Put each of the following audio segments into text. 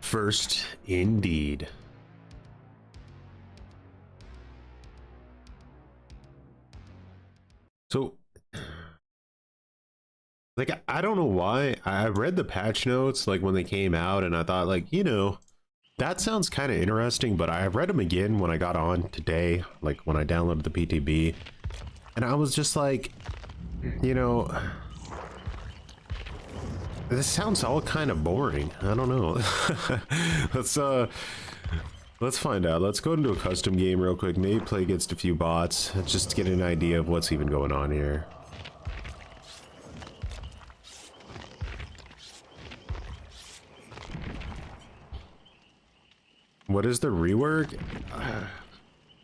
first indeed. So, like, I don't know why. I read the patch notes, like, when they came out, and I thought, like, you know, that sounds kind of interesting, but I read them again when I got on today, like, when I downloaded the PTB, and I was just like, you know, this sounds all kind of boring. I don't know. Let's find out. Let's go into a custom game real quick. Maybe play against a few bots just to get an idea of what's even going on here. What is the rework?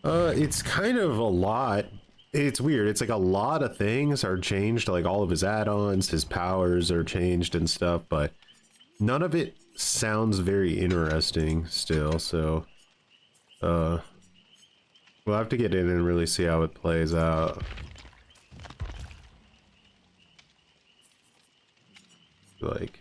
It's kind of a lot. It's weird. It's like a lot of things are changed. Like all of his add-ons, his powers are changed and stuff, but none of it sounds very interesting still. So, we'll have to get in and really see how it plays out. Like,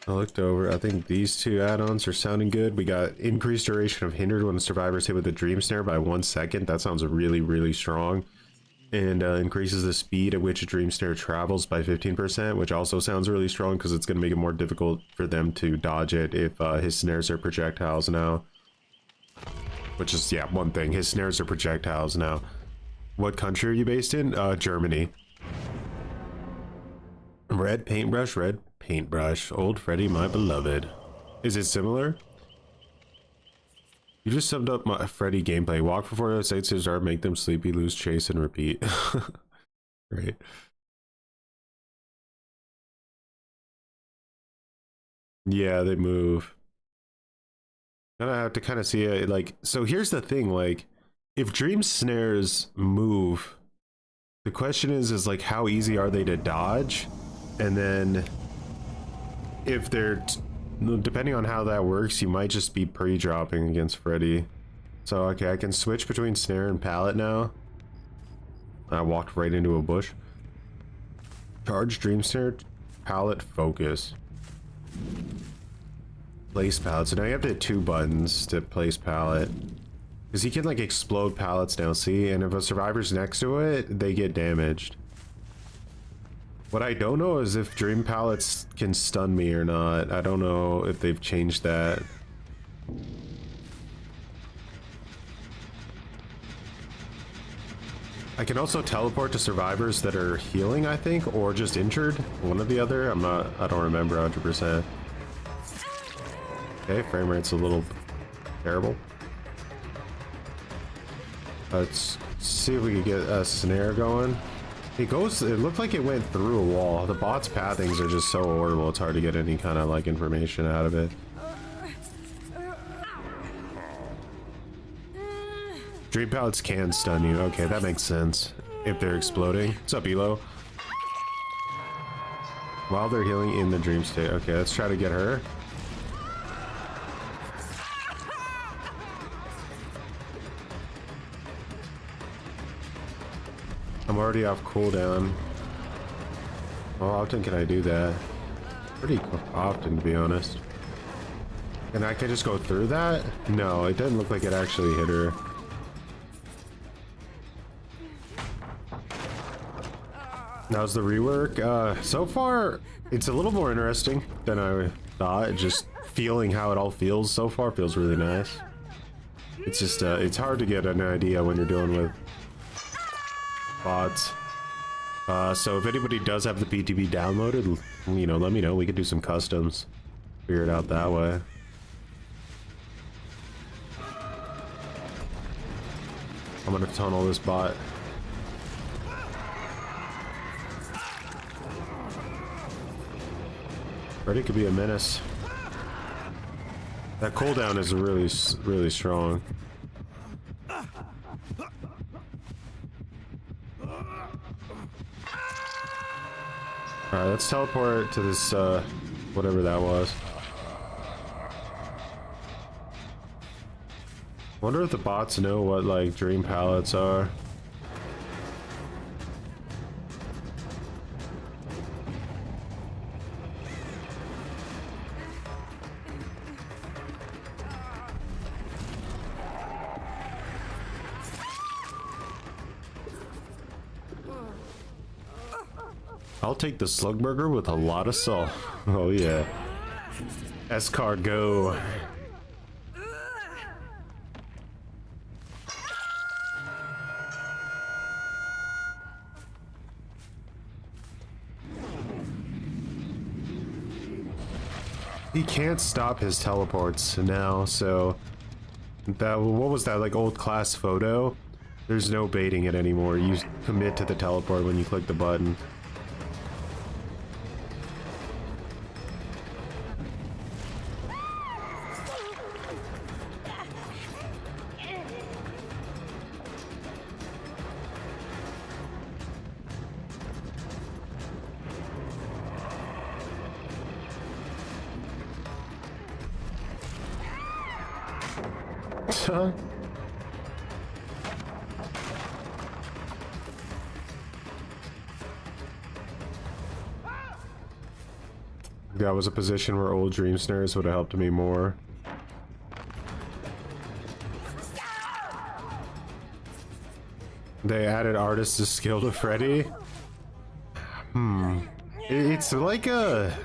I looked over. I think these two add-ons are sounding good. We got increased duration of hindered when survivors hit with a dream snare by 1 second. That sounds really, really strong. And increases the speed at which a dream snare travels by 15%, which also sounds really strong because it's going to make it more difficult for them to dodge it if his snares are projectiles now. Which is, yeah, one thing. His snares are projectiles now. What country are you based in? Germany. Red paintbrush, red paintbrush. Old Freddy, my beloved. Is it similar? You just summed up my Freddy gameplay. Walk for 4 states to start, make them sleepy, lose, chase, and repeat. Right. Yeah, they move. And I have to kind of see it, like, so here's the thing, like, if dream snares move, the question is like, how easy are they to dodge? And then if they're, depending on how that works, you might just be pre-dropping against Freddy. So, okay, I can switch between snare and pallet now. I walked right into a bush. Charge dream snare, pallet, focus. Place pallet. So now you have to hit 2 buttons to place pallet. Because he can, like, explode pallets now, see? And if a survivor's next to it, they get damaged. What I don't know is if dream pallets can stun me or not. I don't know if they've changed that. I can also teleport to survivors that are healing, I think, or just injured. One or the other. I don't remember 100%. Okay, frame rate's a little terrible. Let's see if we can get a snare going. It looked like it went through a wall. The bot's pathings are just so horrible, it's hard to get any kind of, like, information out of it. Dream pallets can stun you. Okay, that makes sense. If they're exploding. What's up, Elo? While they're healing in the dream state. Okay, let's try to get her. I'm already off cooldown. How often can I do that? Pretty often, to be honest. And I can just go through that? No, it doesn't look like it actually hit her. How's the rework? So far, it's a little more interesting than I thought. Just feeling how it all feels so far feels really nice. It's just, it's hard to get an idea when you're dealing with bots. So if anybody does have the PTB downloaded, you know, let me know. We could do some customs. Figure it out that way. I'm gonna tunnel this bot. Freddy could be a menace. That cooldown is really, really strong. Alright, let's teleport to this, whatever that was. Wonder if the bots know what like dream palettes are. I'll take the slug burger with a lot of salt. Oh yeah. Escargot. He can't stop his teleports now, so that, what was that, like old class photo? There's no baiting it anymore. You commit to the teleport when you click the button. That was a position where old dream snares would have helped me more. They added artist's skill to Freddy. It's like a...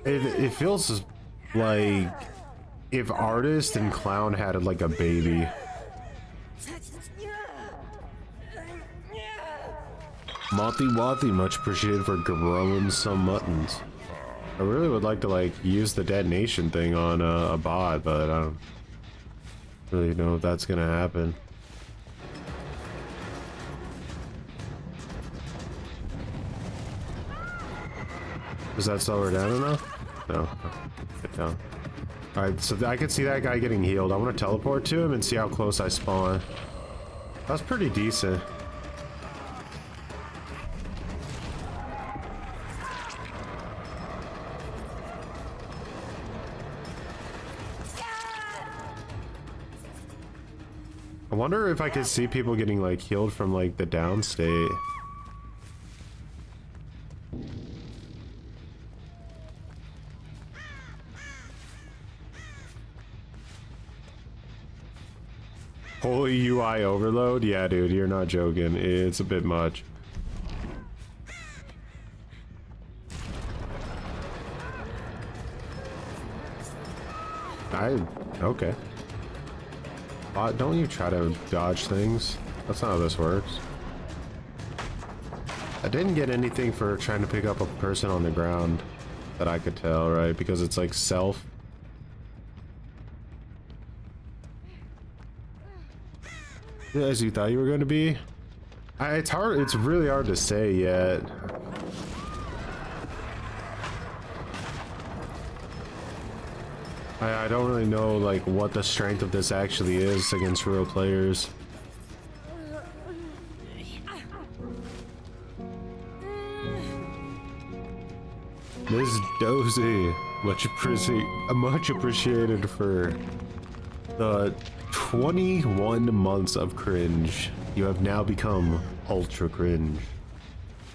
It feels like if artist and clown had like a baby. Mothy Wathy, much appreciated for growing some muttons. I really would like to like use the detonation thing on a bot, but I don't really know if that's gonna happen. Does that slow her down enough? No. Get down. Alright, so I can see that guy getting healed. I want to teleport to him and see how close I spawn. That's pretty decent. I wonder if I could see people getting like healed from like the down state. Holy UI overload? Yeah, dude, you're not joking. It's a bit much. Okay. Don't you try to dodge things. That's not how this works. I didn't get anything for trying to pick up a person on the ground that I could tell, right? Because it's like self. As you thought you were going to be? It's hard. It's really hard to say yet. I don't really know like what the strength of this actually is against real players. Ms. Dozy, much appreciated for the 21 months of cringe. You have now become ultra cringe.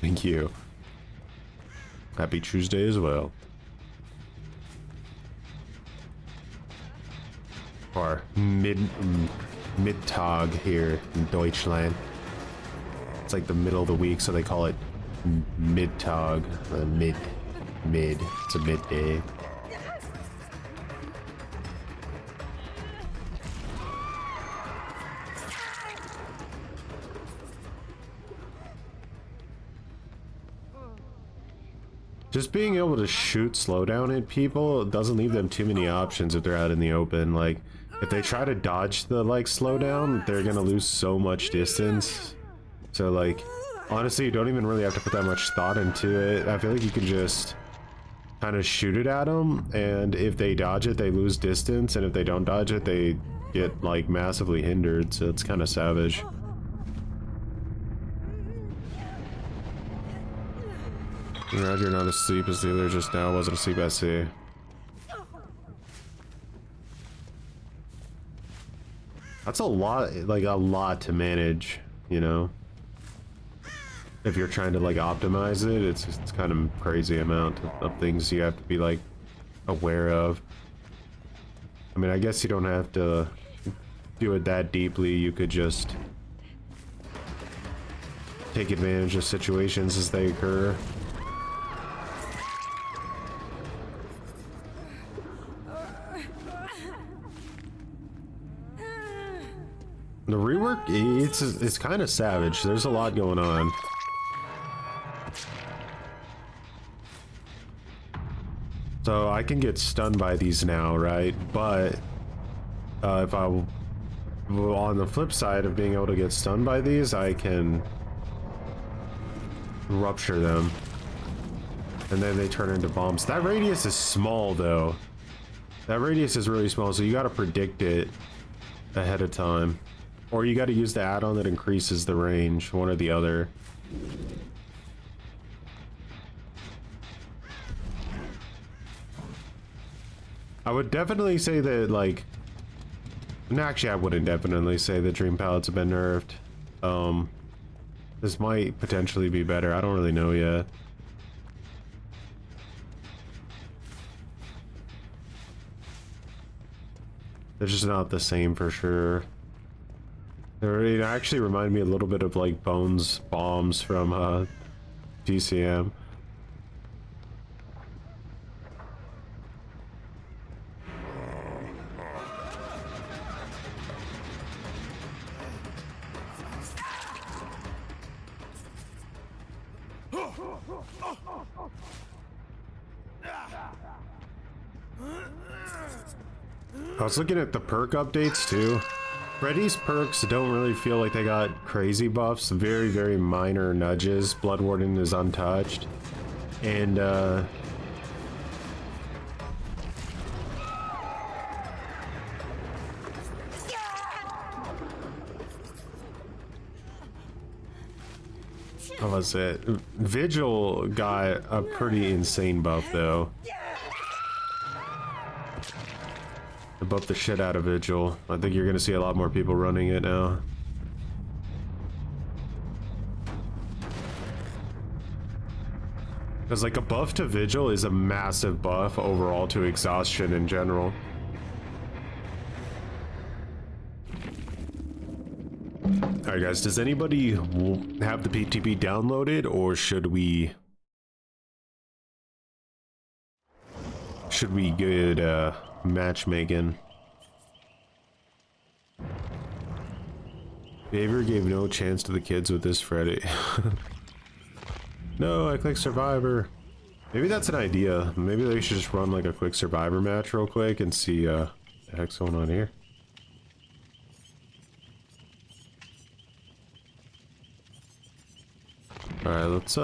Thank you. Happy Tuesday as well. Or mid-tag here in Deutschland. It's like the middle of the week, so they call it mid-tag. Mid. It's a midday. Just being able to shoot slowdown at people doesn't leave them too many options if they're out in the open. Like, if they try to dodge the, like, slowdown, they're gonna lose so much distance. So, like, honestly, you don't even really have to put that much thought into it. I feel like you can just kind of shoot it at them, and if they dodge it, they lose distance, and if they don't dodge it, they get, like, massively hindered, so it's kind of savage. Roger, not asleep as the other just now wasn't asleep, I see. That's a lot, like a lot to manage, you know? If you're trying to like optimize it, it's just kind of crazy amount of things you have to be like aware of. I mean, I guess you don't have to do it that deeply. You could just take advantage of situations as they occur. The rework, it's kind of savage. There's a lot going on. So I can get stunned by these now, right? But if I, on the flip side of being able to get stunned by these, I can rupture them. And then they turn into bombs. That radius is small though. That radius is really small, so you gotta predict it ahead of time. Or you gotta use the add-on that increases the range, one or the other. I would definitely say that, like... No, actually, I wouldn't definitely say the dream palettes have been nerfed. This might potentially be better. I don't really know yet. They're just not the same for sure. It actually reminded me a little bit of like Bones bombs from DCM. I was looking at the perk updates too. Freddy's perks don't really feel like they got crazy buffs. Very, very minor nudges. Blood Warden is untouched. And what was it? Vigil got a pretty insane buff though. They buffed the shit out of Vigil. I think you're gonna see a lot more people running it now. Because like a buff to Vigil is a massive buff overall to exhaustion in general. Alright guys, does anybody have the PTB downloaded, or should we get matchmaking? Behavior gave no chance to the kids with this Freddy. No, I clicked Survivor. Maybe that's an idea. Maybe they should just run like a quick Survivor match real quick and see what the heck's going on here. Alright, let's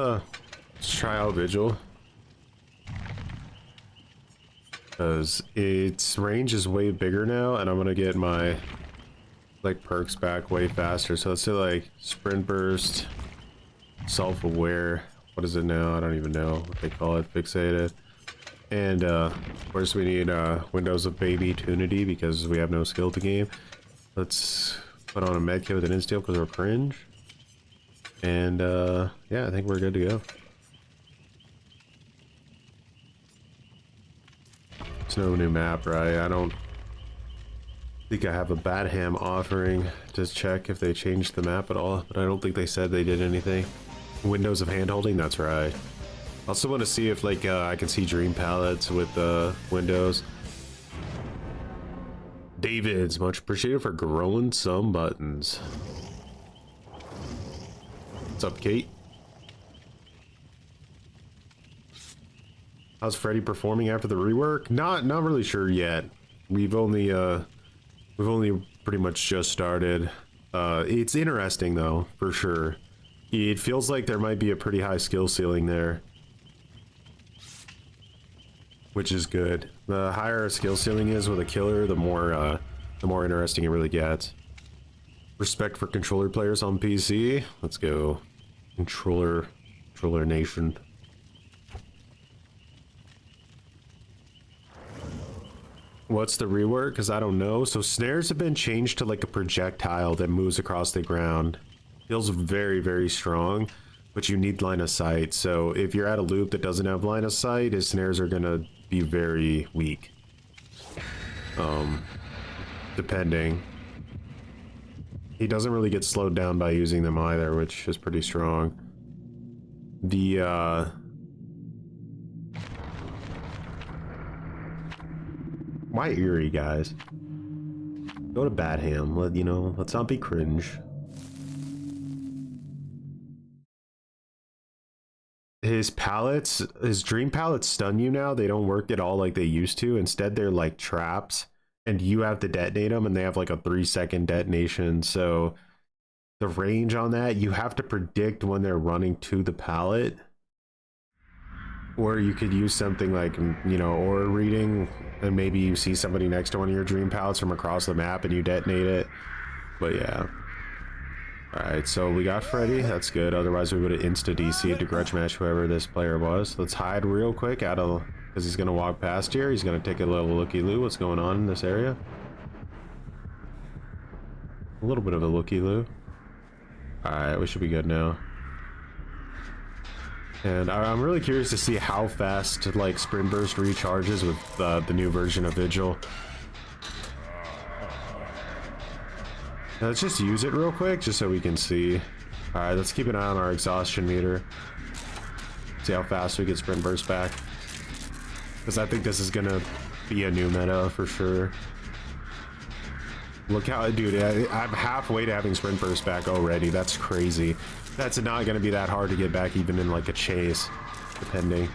try out Vigil. Because its range is way bigger now, and I'm gonna get my like perks back way faster. So let's say like sprint burst, self-aware. What is it now? I don't even know what they call it. Fixated. And of course we need Windows of Baby Tunity because we have no skill to game. Let's put on a medkit with an insta because we're cringe. And yeah, I think we're good to go. It's no new map, right? I don't think I have a bad ham offering to check if they changed the map at all, but I don't think they said they did anything. Windows of handholding, that's right. I also want to see if like I can see dream palettes with Windows. David's much appreciated for growing some buttons. What's up, Kate? How's Freddy performing after the rework? Not really sure yet. We've only pretty much just started. It's interesting though, for sure. It feels like there might be a pretty high skill ceiling there, which is good. The higher a skill ceiling is with a killer, the more interesting it really gets. Respect for controller players on PC. Let's go. Controller nation. What's the rework? Because I don't know. So snares have been changed to like a projectile that moves across the ground. Feels very, very strong, but you need line of sight. So if you're at a loop that doesn't have line of sight, his snares are gonna be very weak. Depending. He doesn't really get slowed down by using them either, which is pretty strong. The, why eerie, guys? Go to Batham. You know, let's not be cringe. His pallets, his dream pallets stun you now. They don't work at all like they used to. Instead, they're like traps. And you have to detonate them, and they have like a 3-second detonation. So the range on that, you have to predict when they're running to the pallet. Or you could use something like, you know, aura reading, and maybe you see somebody next to one of your dream pallets from across the map and you detonate it. But yeah. Alright, so we got Freddy. That's good. Otherwise, we would have insta-DC'd to grudge match whoever this player was. Let's hide real quick out of... because he's going to walk past here. He's going to take a little looky-loo. What's going on in this area? A little bit of a looky-loo. Alright, we should be good now. And I'm really curious to see how fast, like, Sprint Burst recharges with the new version of Vigil. Now, let's just use it real quick, just so we can see. Alright, let's keep an eye on our exhaustion meter. See how fast we get Sprint Burst back. Because I think this is gonna be a new meta for sure. Look how, dude, I'm halfway to having Sprint Burst back already. That's crazy. That's not gonna be that hard to get back even in like a chase, depending.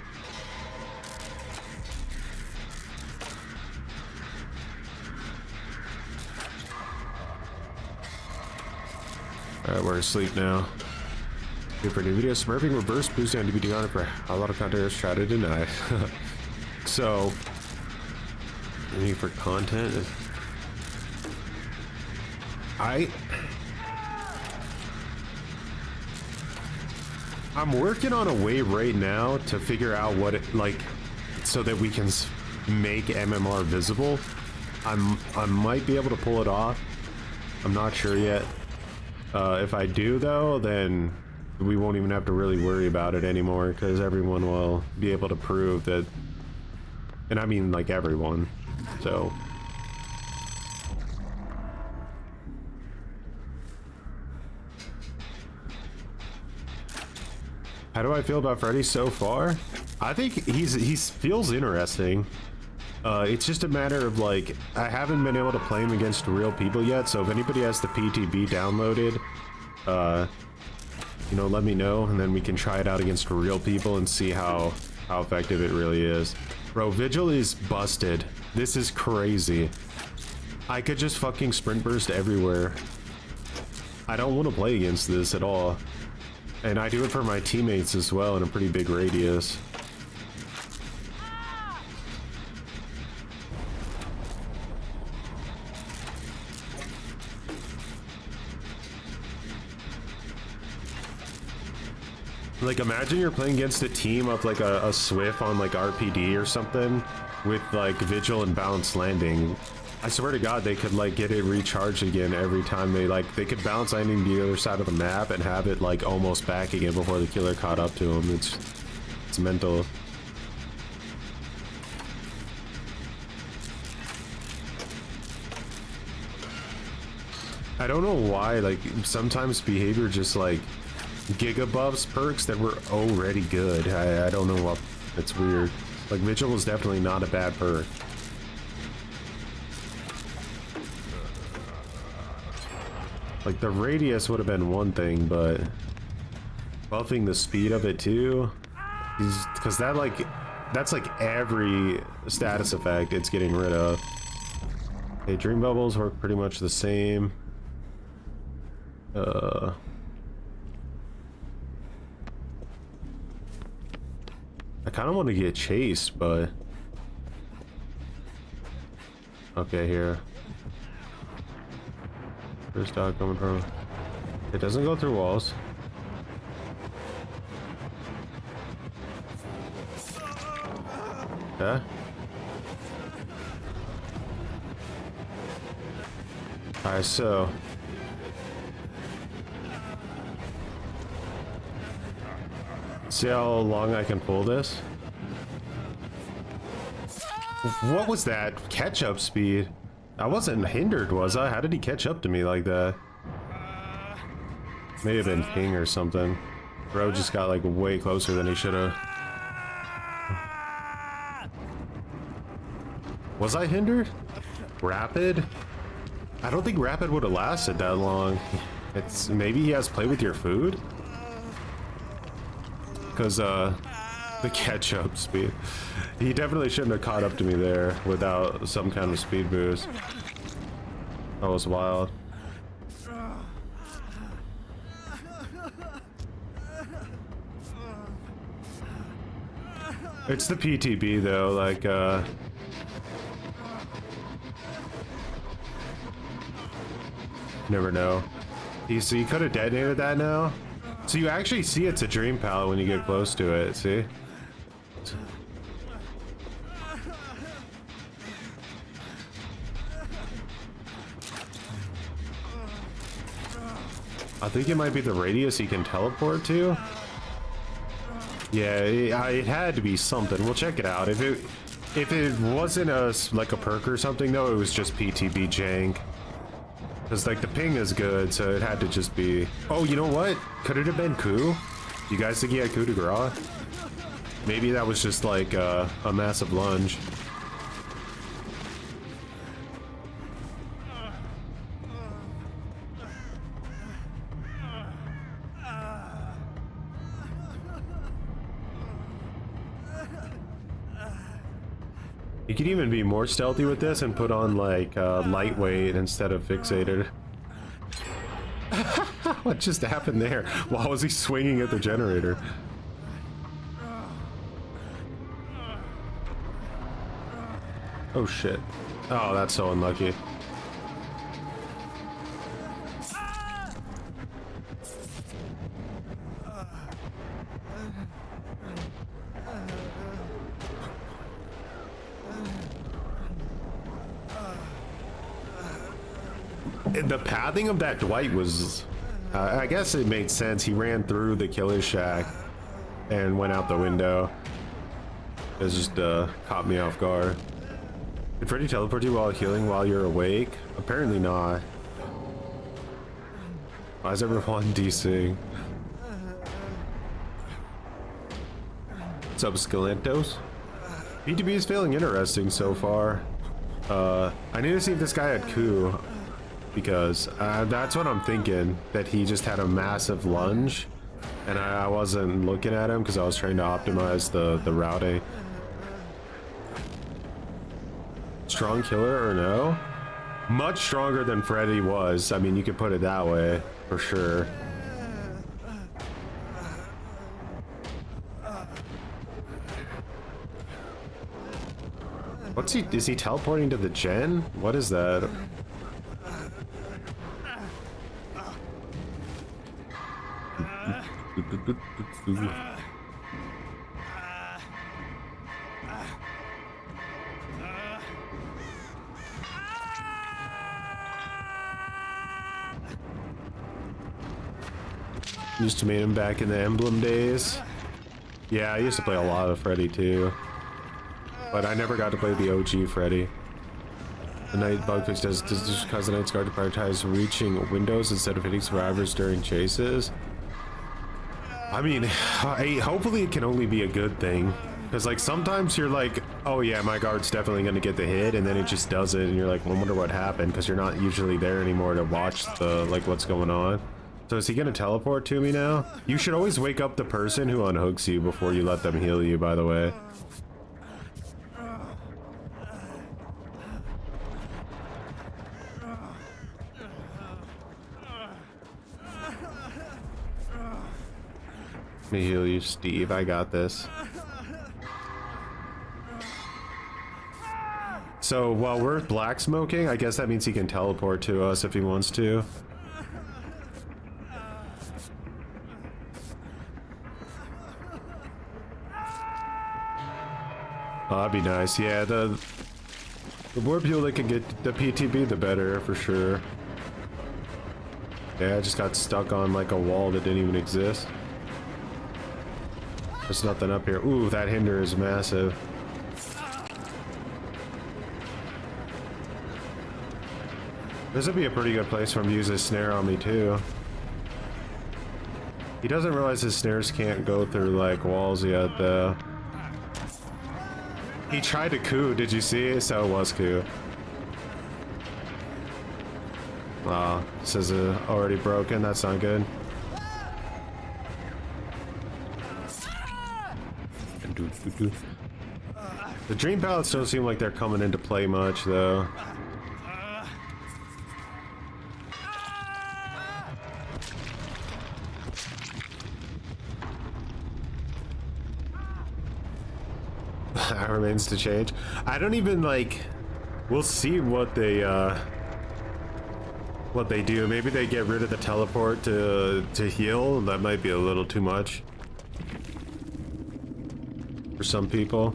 Alright, we're asleep now. Good for new video. Smurfing reverse boost on DVD on it for a lot of contenders try to deny. So, looking for content. I'm working on a way right now to figure out what it like, so that we can make MMR visible. I might be able to pull it off. I'm not sure yet. If I do though, then we won't even have to really worry about it anymore, because everyone will be able to prove that. And I mean like everyone. So how do I feel about Freddy so far? I think he feels interesting. It's just a matter of like, I haven't been able to play him against real people yet, so if anybody has the PTB downloaded, you know, let me know, and then we can try it out against real people and see how effective it really is. Bro, Vigil is busted. This is crazy. I could just fucking sprint burst everywhere. I don't want to play against this at all. And I do it for my teammates as well in a pretty big radius. Like, imagine you're playing against a team of like a Swift on like RPD or something with like Vigil and Bounce Landing. I swear to God, they could like get it recharged again every time they could bounce landing the other side of the map and have it like almost back again before the killer caught up to him. It's mental. I don't know why, like, sometimes behavior just like giga buffs perks that were already good. I don't know what, it's weird. Like, Vigil was definitely not a bad perk. Like, the radius would have been one thing, but buffing the speed of it too, because that like, that's like every status effect it's getting rid of. Okay, dream bubbles work pretty much the same. I kind of want to get chased, but okay, here. Where's dog coming from? It doesn't go through walls. Okay. Alright, so see how long I can pull this? What was that? Catch-up speed? I wasn't hindered, was I? How did he catch up to me like that? May have been ping or something. Bro just got like way closer than he should have. Was I hindered? Rapid? I don't think rapid would have lasted that long. It's maybe he has play with your food? Because the catch-up speed. He definitely shouldn't have caught up to me there without some kind of speed boost. That was wild. It's the PTB though, like never know. So you could have detonated that now. So you actually see it's a dream pallet when you get close to it, see? I think it might be the radius he can teleport to. Yeah, it had to be something. We'll check it out. If it wasn't like a perk or something though, it was just PTB jank. Because like the ping is good, so it had to just be. Oh, you know what? Could it have been coup? You guys think he had coup de grace? Maybe that was just like a massive lunge. You could even be more stealthy with this and put on like lightweight instead of fixated. What just happened there? Why was he swinging at the generator? Oh shit. Oh, that's so unlucky. The pathing of that Dwight was, I guess it made sense. He ran through the killer's shack and went out the window. It just caught me off guard. Did Freddy teleport you while healing while you're awake? Apparently not. Why is everyone DCing? What's up, Skelentos? PTB is feeling interesting so far. I need to see if this guy had coup. Because that's what I'm thinking, that he just had a massive lunge and I wasn't looking at him because I was trying to optimize the routing. Strong killer or no? Much stronger than Freddy was. I mean, you could put it that way for sure. What's he, is he teleporting to the gen? What is that? Used to meet him back in the Emblem days. Yeah, I used to play a lot of Freddy too. But I never got to play the OG Freddy. The night bug fix does cause the Night's Guard to prioritize reaching windows instead of hitting survivors during chases. I mean, hopefully it can only be a good thing. Because like sometimes you're like, oh yeah, my guard's definitely going to get the hit, and then it just doesn't, and you're like, well, I wonder what happened, because you're not usually there anymore to watch the like what's going on. So is he going to teleport to me now? You should always wake up the person who unhooks you before you let them heal you, by the way. Let me heal you, Steve. I got this. So while we're black smoking, I guess that means he can teleport to us if he wants to. Oh, that'd be nice. Yeah, the more people that can get the PTB, the better, for sure. Yeah, I just got stuck on like a wall that didn't even exist. There's nothing up here. Ooh, that hinder is massive. This would be a pretty good place for him to use his snare on me too. He doesn't realize his snares can't go through like walls yet though. He tried to coup, did you see it? So it was coup. Wow, this is already broken, that's not good. The dream pallets don't seem like they're coming into play much though. That remains to change. I don't even like, we'll see what they do. Maybe they get rid of the teleport to heal. That might be a little too much for some people.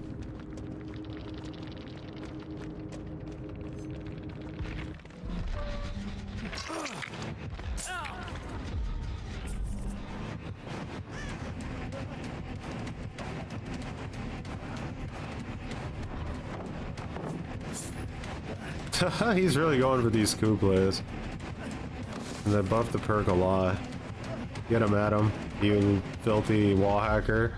He's really going for these coup plays. And they buff the perk a lot. Get him at him, you filthy wall hacker.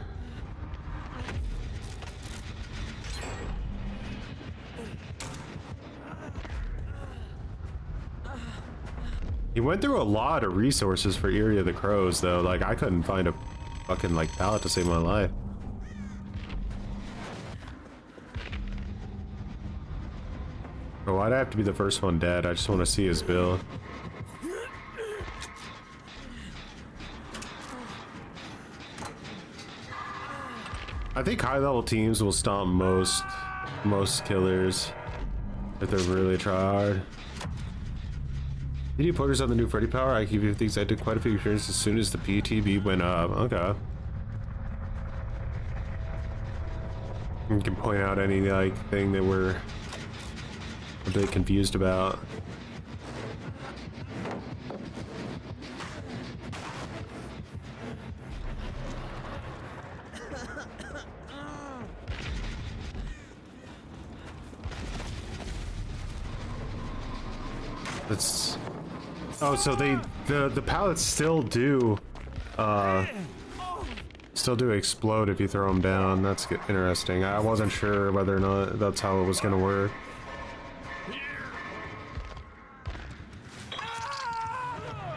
He went through a lot of resources for Area of the Crows though. Like I couldn't find a fucking like pallet to save my life. Oh, why'd I have to be the first one dead? I just want to see his build. I think high level teams will stomp most killers if they're really try hard. Did you porters on the new Freddy power? I give you things. I did quite a few experiences as soon as the PTB went up. Okay. You can point out any like thing that we're a bit confused about. That's oh, so the pallets still do explode if you throw them down. That's interesting. I wasn't sure whether or not that's how it was gonna work.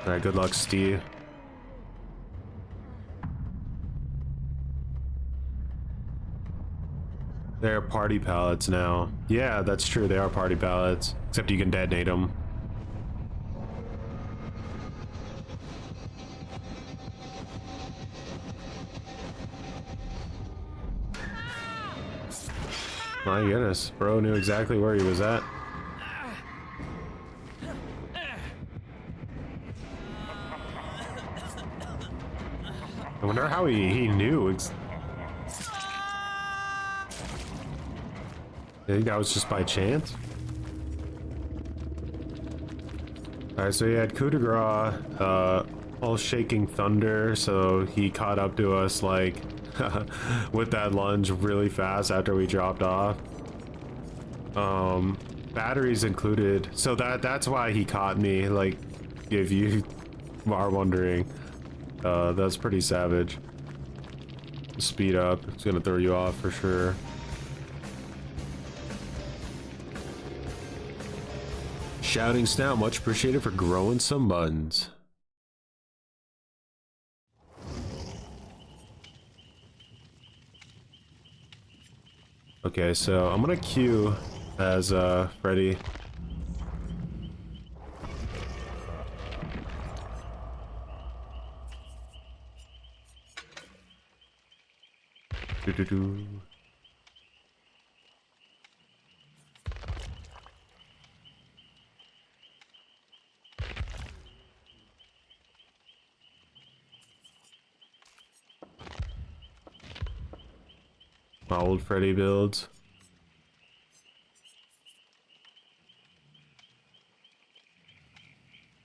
Alright, good luck, Steve. They're party pallets now. Yeah, that's true. They are party pallets. Except you can detonate them. My goodness, bro knew exactly where he was at. I wonder how he knew. I think that was just by chance. Alright, so he had coup de grace, all shaking thunder, so he caught up to us like with that lunge really fast after we dropped off. Batteries included, so that's why he caught me, like, if you are wondering. That's pretty savage. Speed up, it's gonna throw you off for sure. Shouting Snout, much appreciated for growing some buttons. Okay, so I'm gonna queue as Freddy. Do-do-do. My old Freddy builds.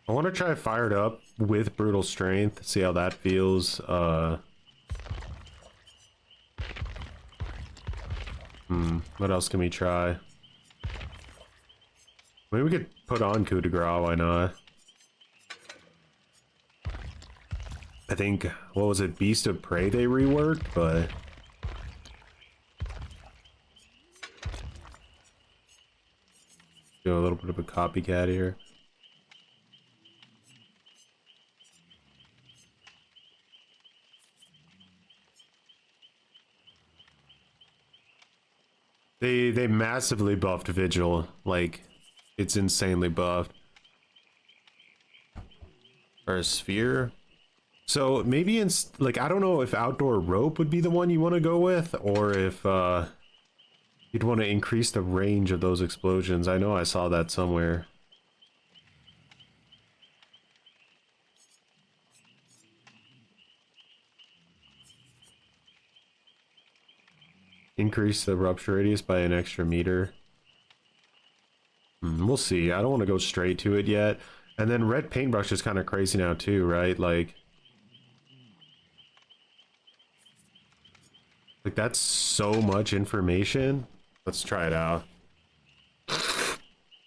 I want want to try Fired Up with Brutal Strength, see how that feels. What else can we try? Maybe we could put on Coup de Grace, why not? I think, what was it, Beast of Prey they reworked, but... do a little bit of a copycat here. They massively buffed Vigil, like, it's insanely buffed. Or a Sphere? So maybe in, like, I don't know if Outdoor Rope would be the one you want to go with, or if you'd want to increase the range of those explosions. I know I saw that somewhere. Increase the rupture radius by an extra meter. We'll see. I don't want to go straight to it yet. And then red paintbrush is kind of crazy now too, right? Like that's so much information. Let's try it out.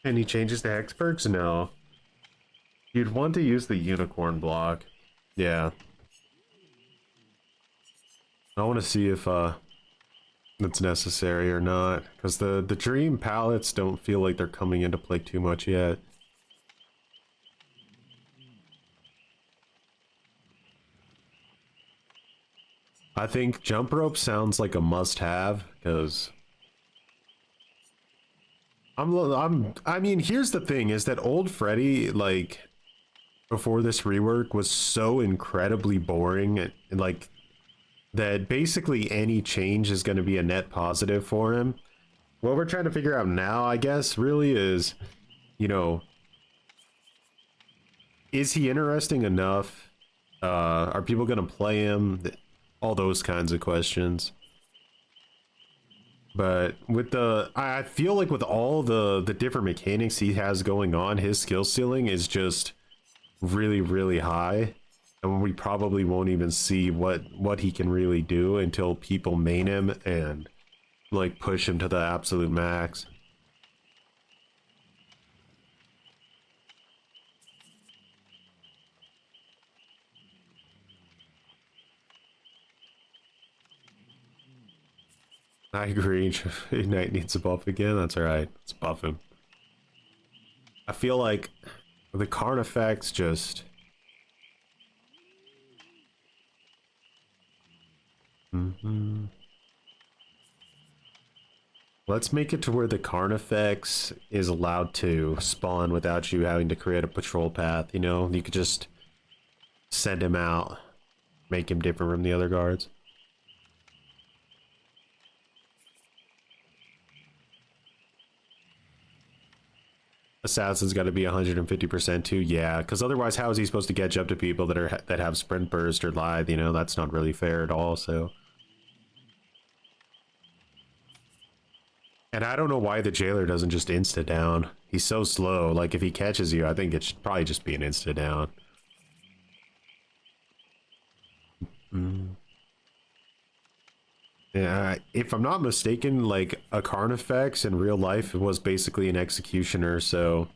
Any changes to hex perks? No. You'd want to use the unicorn block. Yeah. I want to see if that's necessary or not, because the dream palettes don't feel like they're coming into play too much yet. I think jump rope sounds like a must-have, because I mean, here's the thing, is that old Freddy, like, before this rework, was so incredibly boring, and like, that basically any change is going to be a net positive for him. What we're trying to figure out now, I guess, really is, you know, is he interesting enough? Are people going to play him? All those kinds of questions. But with the, I feel like with all the different mechanics he has going on, his skill ceiling is just really, really high. And we probably won't even see what he can really do until people main him and like push him to the absolute max. I agree. Ignite needs a buff again. That's alright. Let's buff him. I feel like the Karn effects just... Let's make it to where the Karn effects is allowed to spawn without you having to create a patrol path, you know? You could just send him out, make him different from the other guards. Assassin's got to be 150% too, yeah, because otherwise how is he supposed to catch up to people that have sprint burst or lithe, you know? That's not really fair at all, so... And I don't know why the jailer doesn't just insta down. He's so slow, like if he catches you, I think it should probably just be an insta down. Yeah, if I'm not mistaken, like a Carnifex in real life was basically an executioner, so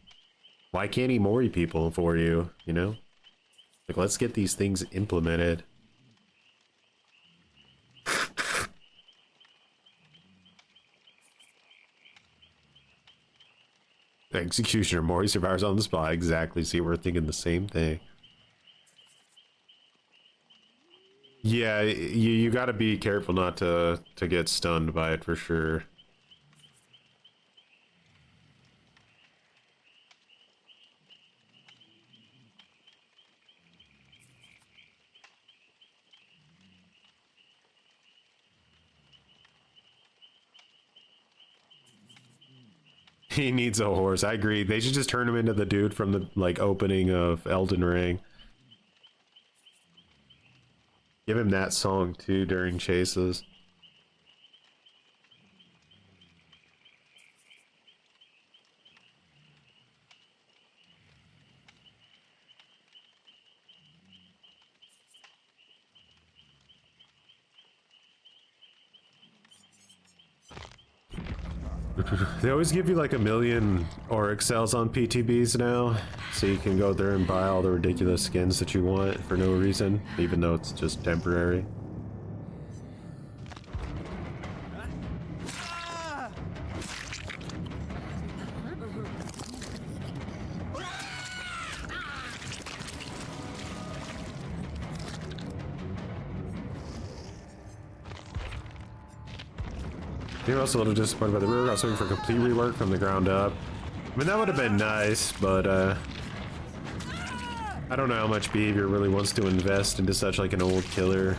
why can't he mori people for you, you know? Like, let's get these things implemented. Executioner mori survivors on the spot, exactly. See, we're thinking the same thing. Yeah, you got to be careful not to get stunned by it for sure. He needs a horse. I agree. They should just turn him into the dude from the like opening of Elden Ring. Give him that song too during chases. They always give you like 1,000,000 auric cells on PTBs now, so you can go there and buy all the ridiculous skins that you want for no reason, even though it's just temporary. You're also a little disappointed by the rework. I was looking for complete rework from the ground up. I mean, that would have been nice, but I don't know how much behavior really wants to invest into such like an old killer.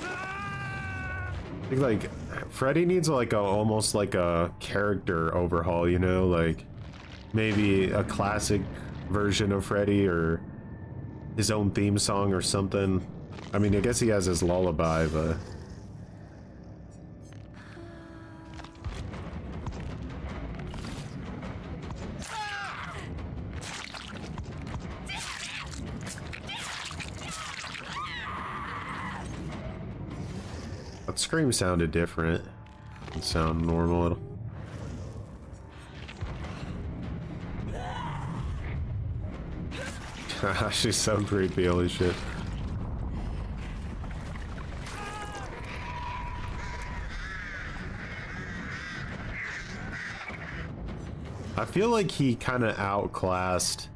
I think like Freddy needs like almost like a character overhaul, you know, like maybe a classic version of Freddy or his own theme song or something. I mean, I guess he has his lullaby, but that scream sounded different. It sounded normal. She's so creepy, holy shit. I feel like he kind of outclassed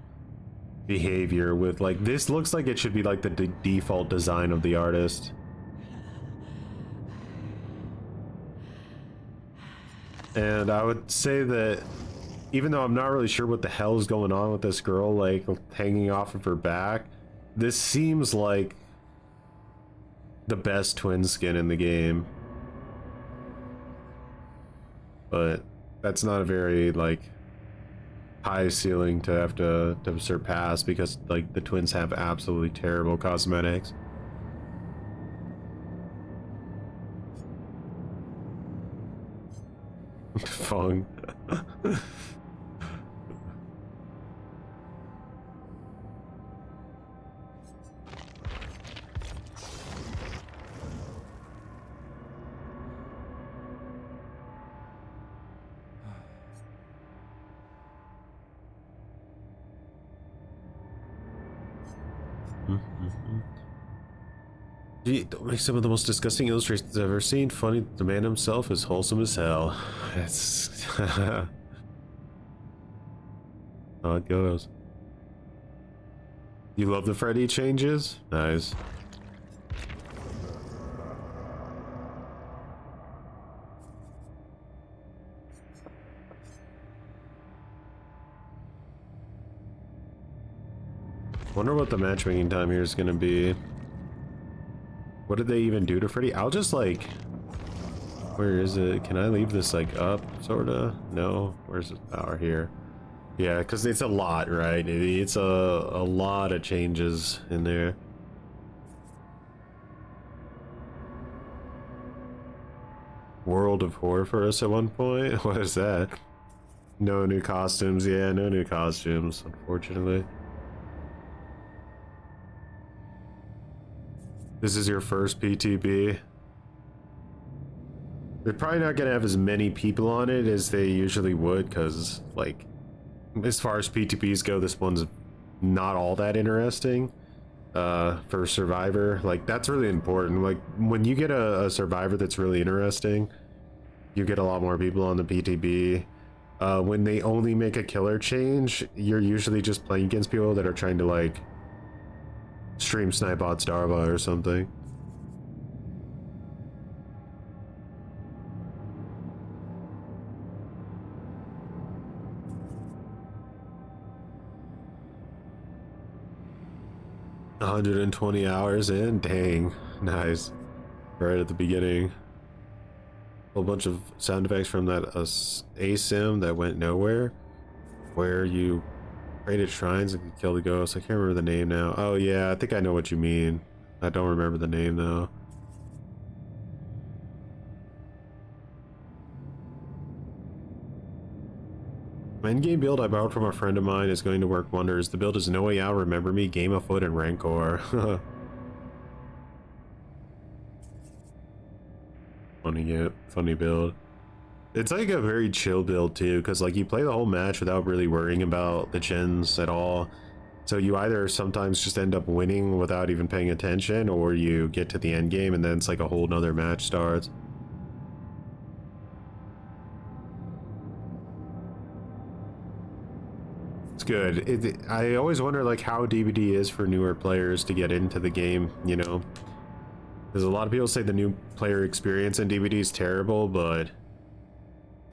behavior with like, this looks like it should be like the default design of the artist. And I would say that even though I'm not really sure what the hell is going on with this girl, like hanging off of her back, this seems like the best twin skin in the game. But that's not a very like high ceiling to have to surpass, because like the twins have absolutely terrible cosmetics. Fung. Gee, don't make some of the most disgusting illustrations I've ever seen. Funny, the man himself is wholesome as hell. It's how it goes. You love the Freddy changes? Nice. Wonder what the matchmaking time here is gonna be. What did they even do to Freddy? I'll just like, where is it? Can I leave this like up, sorta? No, where's the power here? Yeah, because it's a lot, right? It's a lot of changes in there. World of Horror for us at one point? What is that? No new costumes. Yeah, no new costumes, unfortunately. This is your first PTB. They're probably not gonna have as many people on it as they usually would, because like, as far as PTBs go, this one's not all that interesting. For Survivor, like that's really important. Like when you get a Survivor that's really interesting, you get a lot more people on the PTB. When they only make a killer change, you're usually just playing against people that are trying to like stream snipe bot Starva or something. $120 hours in, dang, nice. Right at the beginning. A whole bunch of sound effects from that ASIM that went nowhere, where you created shrines and could kill the ghosts. I can't remember the name now. Oh yeah, I think I know what you mean. I don't remember the name though. My in-game build I borrowed from a friend of mine is going to work wonders. The build is No Way Out, Remember Me, Game of Foot, and Rancor. Funny build. It's like a very chill build too, because like you play the whole match without really worrying about the gens at all. So you either sometimes just end up winning without even paying attention, or you get to the end game and then it's like a whole nother match starts. It's good. I always wonder like how DBD is for newer players to get into the game, you know? Because a lot of people say the new player experience in DBD is terrible, but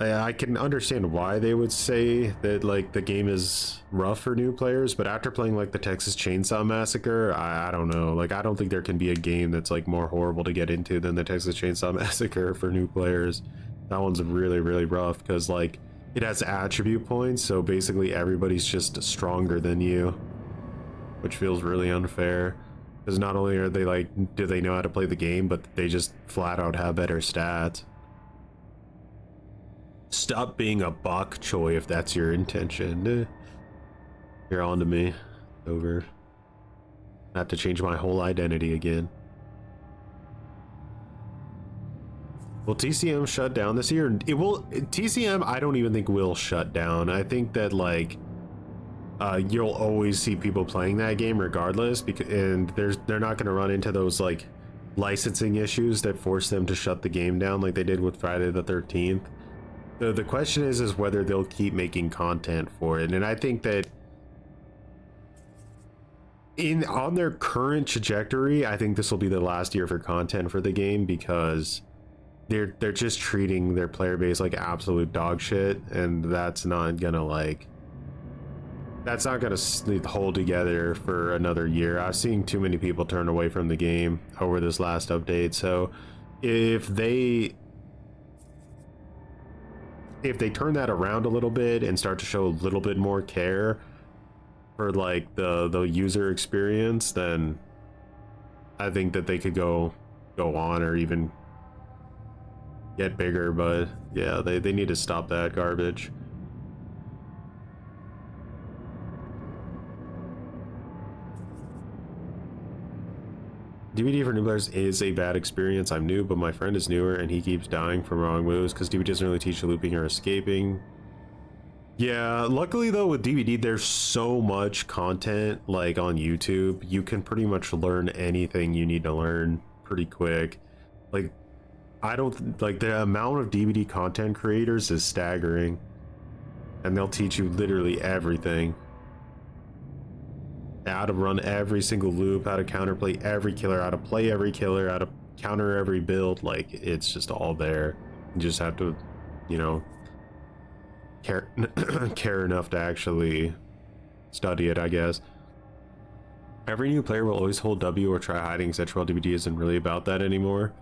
I can understand why they would say that like the game is rough for new players, but after playing like the Texas Chainsaw Massacre, I don't know. Like I don't think there can be a game that's like more horrible to get into than the Texas Chainsaw Massacre for new players. That one's really, really rough because like it has attribute points, so basically everybody's just stronger than you, which feels really unfair. Because not only are they like, do they know how to play the game, but they just flat out have better stats. Stop being a bok choy if that's your intention. You're on to me. Over. I have to change my whole identity again. Will TCM shut down this year? It will. TCM, I don't even think will shut down. I think that like you'll always see people playing that game regardless, because and they're not going to run into those like licensing issues that force them to shut the game down like they did with Friday the 13th. The question is whether they'll keep making content for it, and I think that on their current trajectory, I think this will be the last year for content for the game, because they're just treating their player base like absolute dog shit, and that's not gonna hold together for another year. I've seen too many people turn away from the game over this last update, so if they turn that around a little bit and start to show a little bit more care for like the user experience, then I think that they could go on or even get bigger. But yeah, they need to stop that garbage. DBD for new players is a bad experience. I'm new, but my friend is newer and he keeps dying from wrong moves because DBD doesn't really teach looping or escaping. Yeah, luckily though with DBD there's so much content like on YouTube. You can pretty much learn anything you need to learn pretty quick. Like I don't like the amount of DBD content creators is staggering, and they'll teach you literally everything. How to run every single loop, how to counterplay every killer, how to play every killer, how to counter every build. Like it's just all there. You just have to, you know, care enough to actually study it, I guess. Every new player will always hold W or try hiding, etc. While DBD isn't really about that anymore.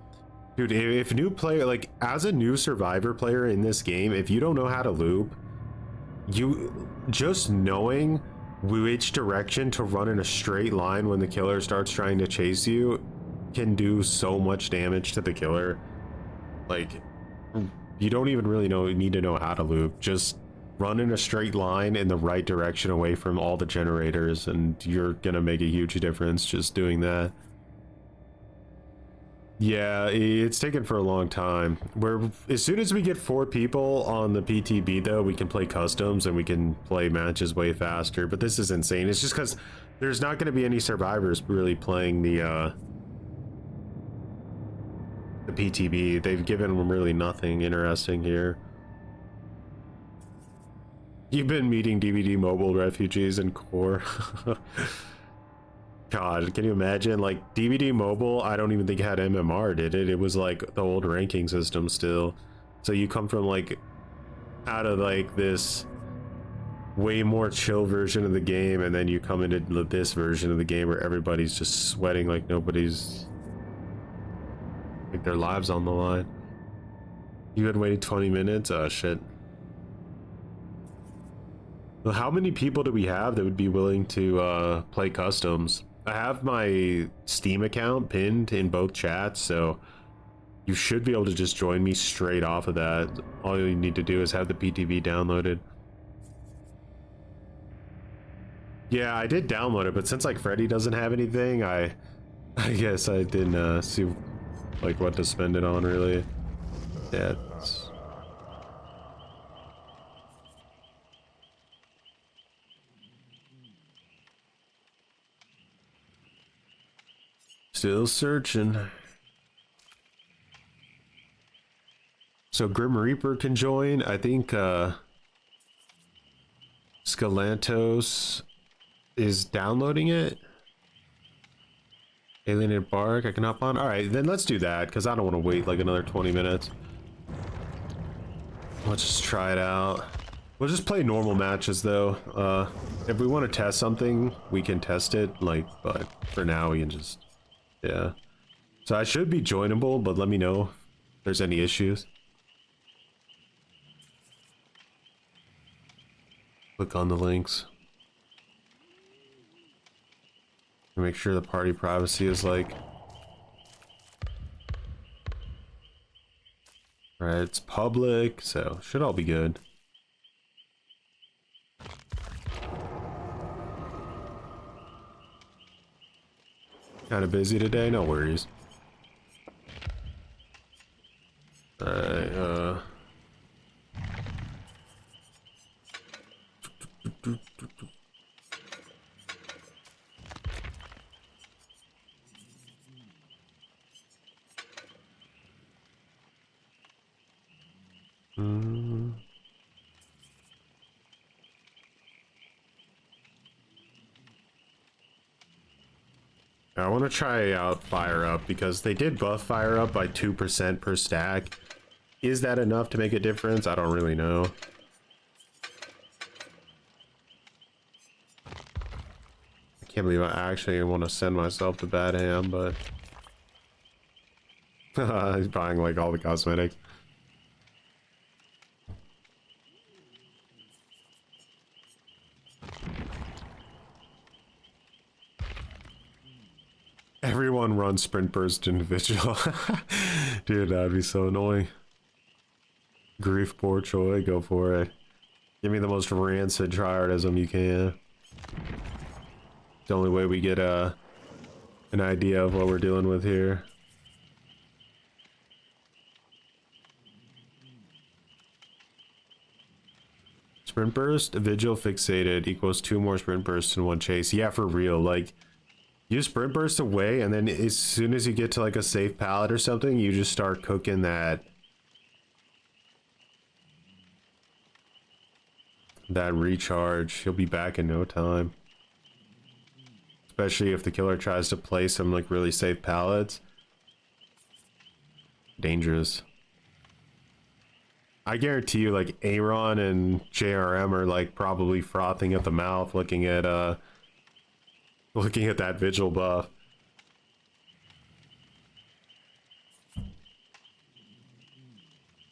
Dude, if a new player, like as a new survivor player in this game, if you don't know how to loop, you just knowing which direction to run in a straight line when the killer starts trying to chase you can do so much damage to the killer. Like you don't even really need to know how to loop. Just run in a straight line in the right direction away from all the generators, and you're gonna make a huge difference just doing that. Yeah, it's taken for a long time. As soon as we get 4 people on the PTB though, we can play customs and we can play matches way faster. But this is insane. It's just because there's not going to be any survivors really playing the PTB. They've given them really nothing interesting here. You've been meeting DVD mobile refugees in core. God, can you imagine? Like DVD mobile, I don't even think it had MMR, did it? It was like the old ranking system still. So you come from like out of like this way more chill version of the game, and then you come into this version of the game where everybody's just sweating like nobody's, like their lives on the line. You had waited 20 minutes? Oh shit. Well, how many people do we have that would be willing to play customs? I have my Steam account pinned in both chats, so you should be able to just join me straight off of that. All you need to do is have the PTB downloaded. Yeah, I did download it, but since like Freddy doesn't have anything, I guess I didn't see like what to spend it on really. Yeah. Still searching. So Grim Reaper can join. I think Scalantos is downloading it. Alien and Bark, I can hop on. All right, then let's do that because I don't want to wait like another 20 minutes. Let's just try it out. We'll just play normal matches though. If we want to test something, we can test it. Like, but for now we can just, yeah. So I should be joinable, but let me know if there's any issues. Click on the links. Make sure the party privacy is like right, it's public, so should all be good. Kind of busy today, no worries. Alright, I want to try out Fire Up because they did buff Fire Up by 2% per stack. Is that enough to make a difference? I don't really know. I can't believe I actually want to send myself to Badham, but he's buying like all the cosmetics. Everyone runs sprint burst individual. Dude, that'd be so annoying. Grief poor Choi, go for it. Give me the most rancid tryhardism you can. It's the only way we get an idea of what we're dealing with here. Sprint burst, vigil fixated equals 2 more sprint bursts in 1 chase. Yeah, for real. Like, you sprint burst away, and then as soon as you get to like a safe pallet or something, you just start cooking that recharge. He'll be back in no time. Especially if the killer tries to play some like really safe pallets. Dangerous. I guarantee you, like Aaron and JRM are like probably frothing at the mouth looking at that vigil buff.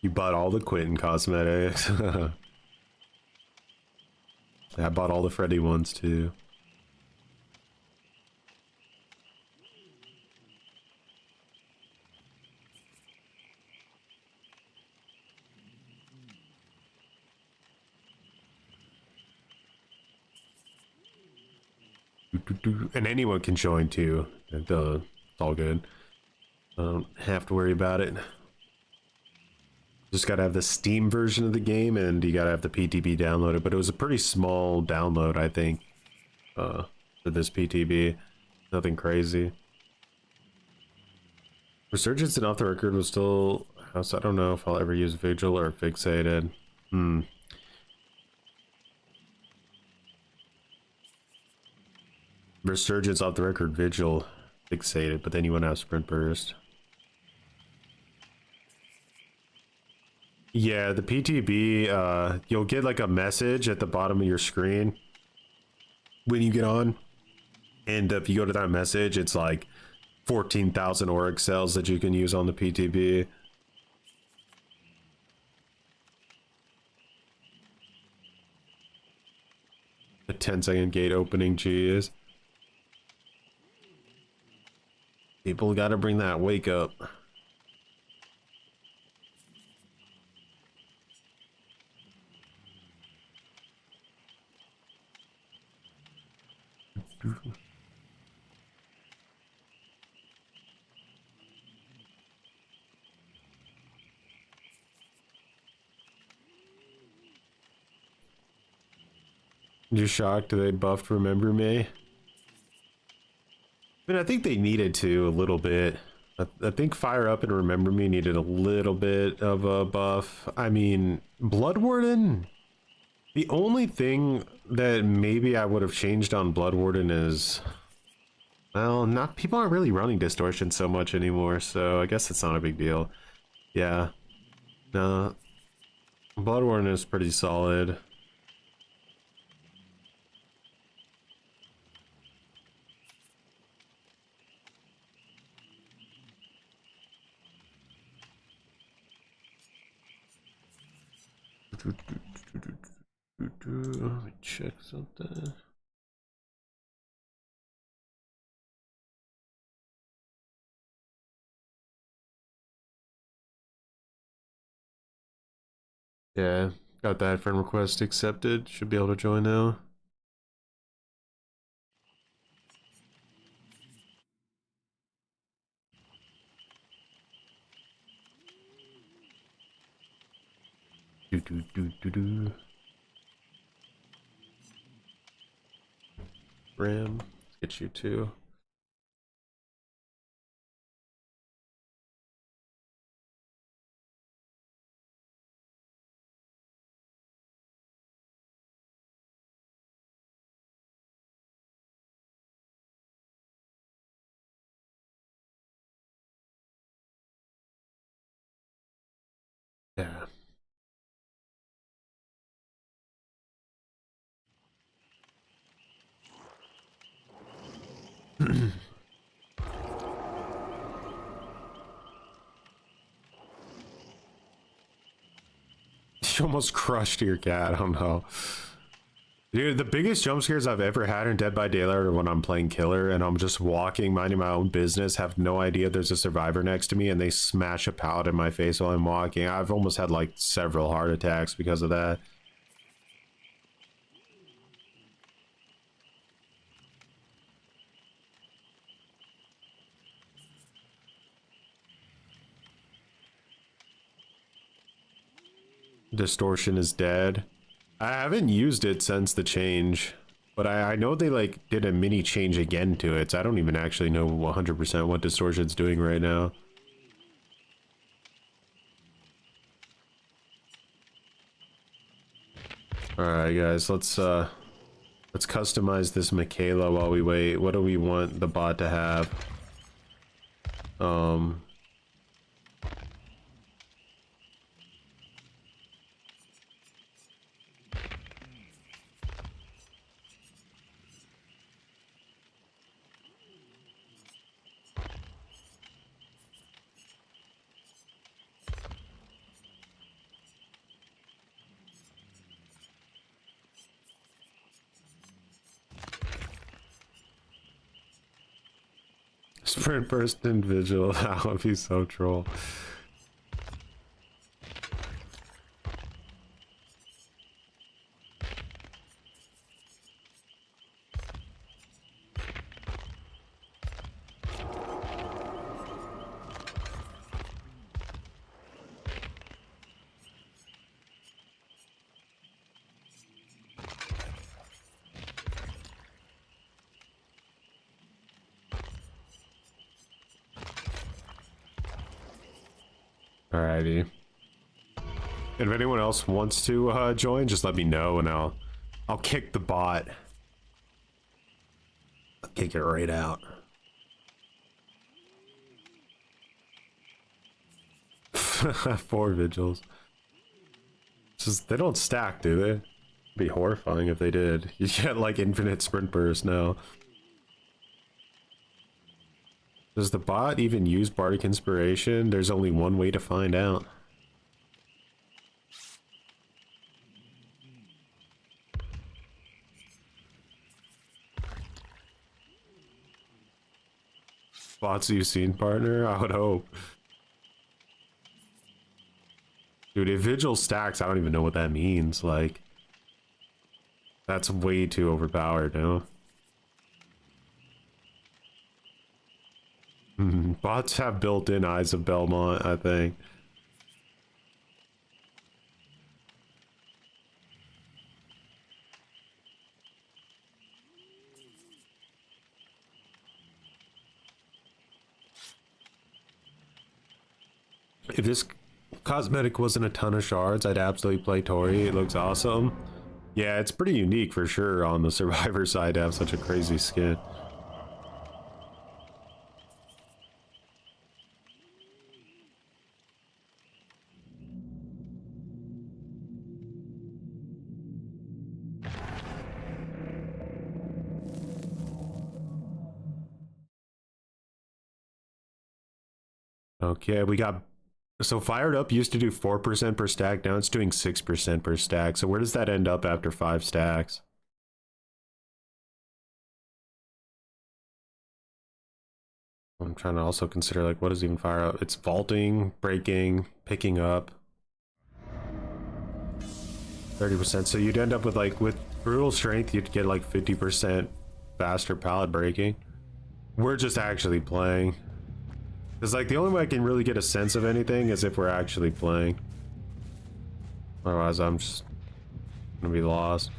You bought all the Quentin cosmetics. I bought all the Freddy ones too. And anyone can join too. It's all good. I don't have to worry about it. Just gotta have the Steam version of the game, and you gotta have the PTB downloaded. But it was a pretty small download, I think, for this PTB. Nothing crazy. Resurgence and Off the Record was still house. I don't know if I'll ever use Vigil or Fixated. Resurgence, Off the Record, Vigil, Fixated, but then you want to have Sprint Burst. Yeah, the PTB, you'll get like a message at the bottom of your screen when you get on, and if you go to that message, it's like 14,000 auric cells that you can use on the PTB. A 10-second gate opening, geez. People gotta bring that wake up. You shocked they buffed Remember Me? I mean, I think they needed to a little bit. I think Fire Up and Remember Me needed a little bit of a buff. I mean, Blood Warden, the only thing that maybe I would have changed on Blood Warden is, well, not people aren't really running Distortion so much anymore, so I guess it's not a big deal. Yeah. No. Blood Warden is pretty solid. Let me check something. Yeah, got that friend request accepted. Should be able to join now. Ram, let's get you too. Yeah. You almost crushed your cat. I don't know. Dude, the biggest jump scares I've ever had in Dead by Daylight are when I'm playing killer and I'm just walking, minding my own business, have no idea there's a survivor next to me, and they smash a pallet in my face while I'm walking. I've almost had like several heart attacks because of that. Distortion is dead. I haven't used it since the change, but I know they like did a mini change again to it, so I don't even actually know 100% what Distortion's doing right now. Alright guys, let's customize this Michaela while we wait. What do we want the bot to have? Sprint burst and vigil. That would be so troll. Alrighty. And if anyone else wants to join, just let me know and I'll kick the bot. I'll kick it right out. Four vigils. Just they don't stack, do they? It'd be horrifying if they did. You get like infinite sprint burst now. Does the bot even use Bardic Inspiration? There's only one way to find out. Bots you've seen, partner? I would hope. Dude, if Vigil stacks, I don't even know what that means. Like, that's way too overpowered, no? Bots have built-in Eyes of Belmont, I think. If this cosmetic wasn't a ton of shards, I'd absolutely play Tori. It looks awesome. Yeah, it's pretty unique for sure on the Survivor side to have such a crazy skin. Okay, we got... So Fired Up used to do 4% per stack, now it's doing 6% per stack. So where does that end up after 5 stacks? I'm trying to also consider, like, what is even Fire Up? It's vaulting, breaking, picking up. 30%, so you'd end up with, like, with Brutal Strength, you'd get, like, 50% faster pallet breaking. We're just actually playing. Because, like, the only way I can really get a sense of anything is if we're actually playing. Otherwise, I'm just gonna be lost.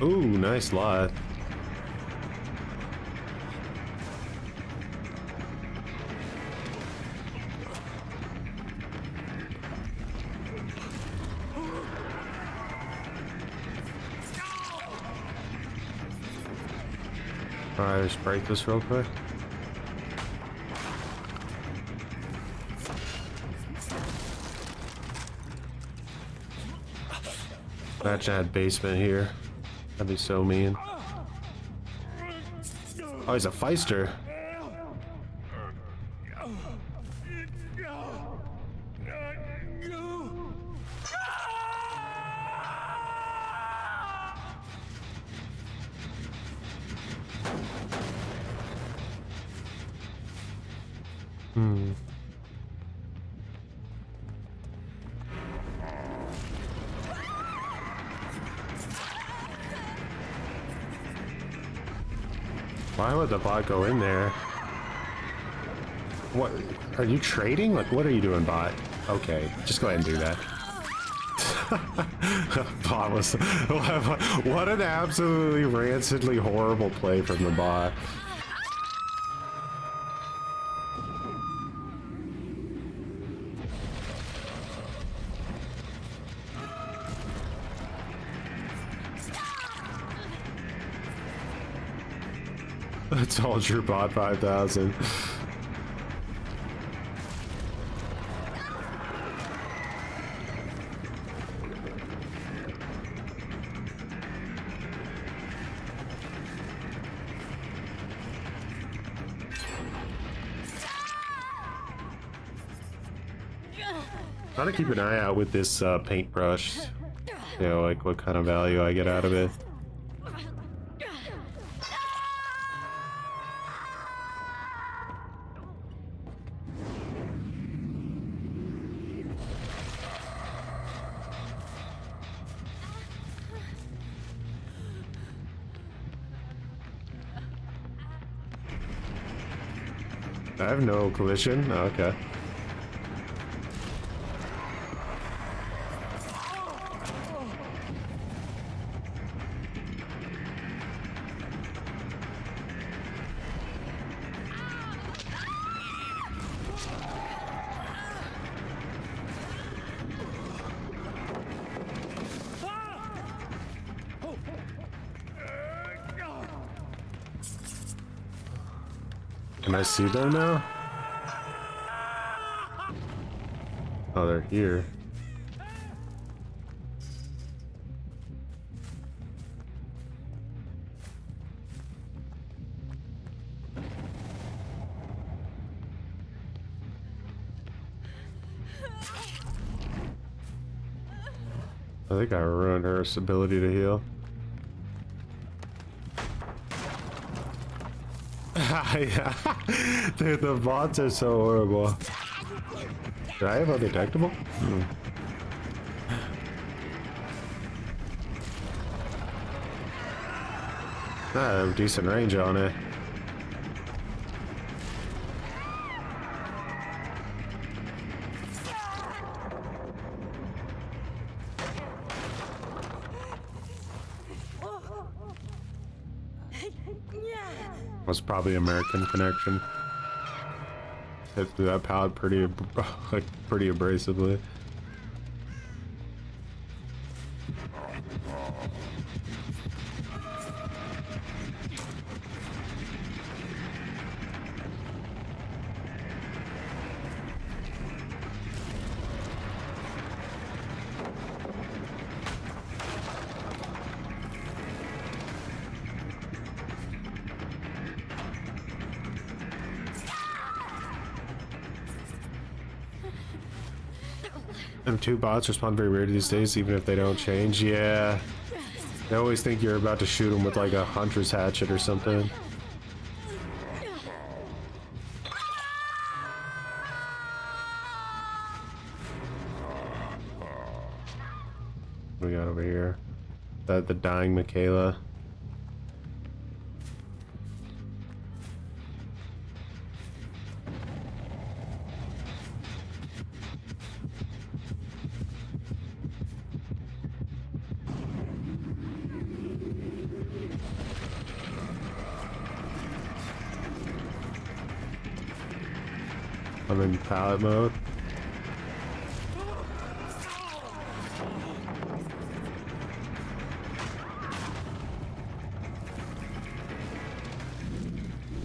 Ooh, nice lot. Alright, just break this real quick. Imagine I had basement here. That'd be so mean. Oh, he's a feister. Why would the bot go in there? What? Are you trading? Like, what are you doing, bot? Okay, just go ahead and do that. Bot was... What an absolutely rancidly horrible play from the bot. I told your bot 5,000. Gotta keep an eye out with this paintbrush. You know, like what kind of value I get out of it. I have no collision. Oh, okay. Can I see them now? Oh, they're here. I think I ruined her ability to heal. Dude, the bots are so horrible. Do I have undetectable? Decent range on it. Was probably American connection. Hit through that pallet pretty, like, pretty abrasively. And two bots respond very weird these days, even if they don't change. Yeah. They always think you're about to shoot them with like a hunter's hatchet or something. What we got over here? The dying Michaela. I'm in pallet mode.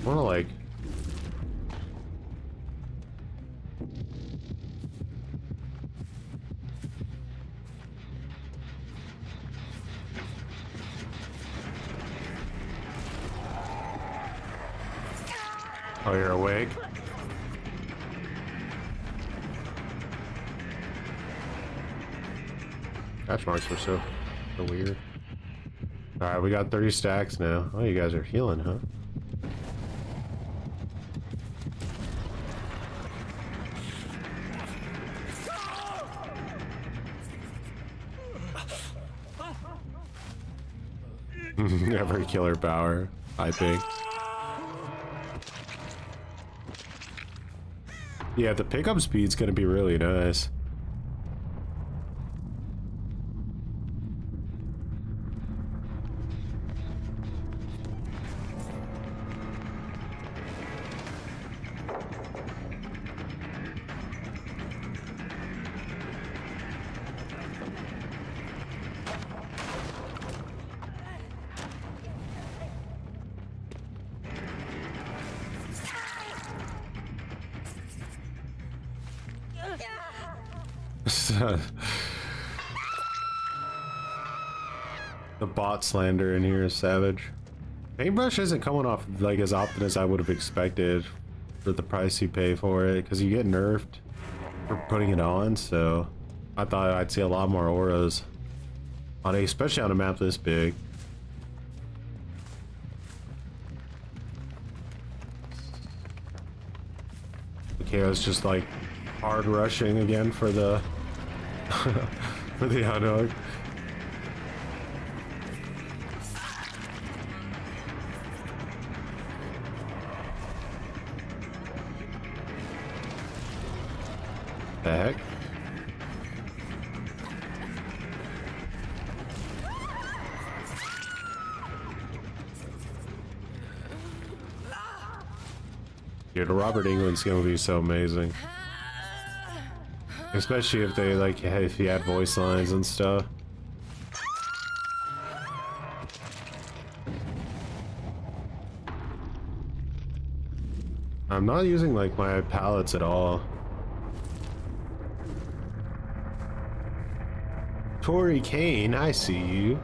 I wanna like... Oh, you're awake? Patch marks were so weird. Alright, we got 30 stacks now. Oh, you guys are healing, huh? Every killer power, I think. Yeah, the pickup speed's gonna be really nice. The bot slander in here is savage. Paintbrush isn't coming off like as often as I would have expected for the price you pay for it, because you get nerfed for putting it on, so I thought I'd see a lot more auras on it, especially on a map this big. Okay, I was just like hard rushing again for the for the unhook. The heck? Dude, Robert England's gonna be so amazing. Especially if they like, if you add voice lines and stuff. I'm not using like my pallets at all. Tori Kane, I see you.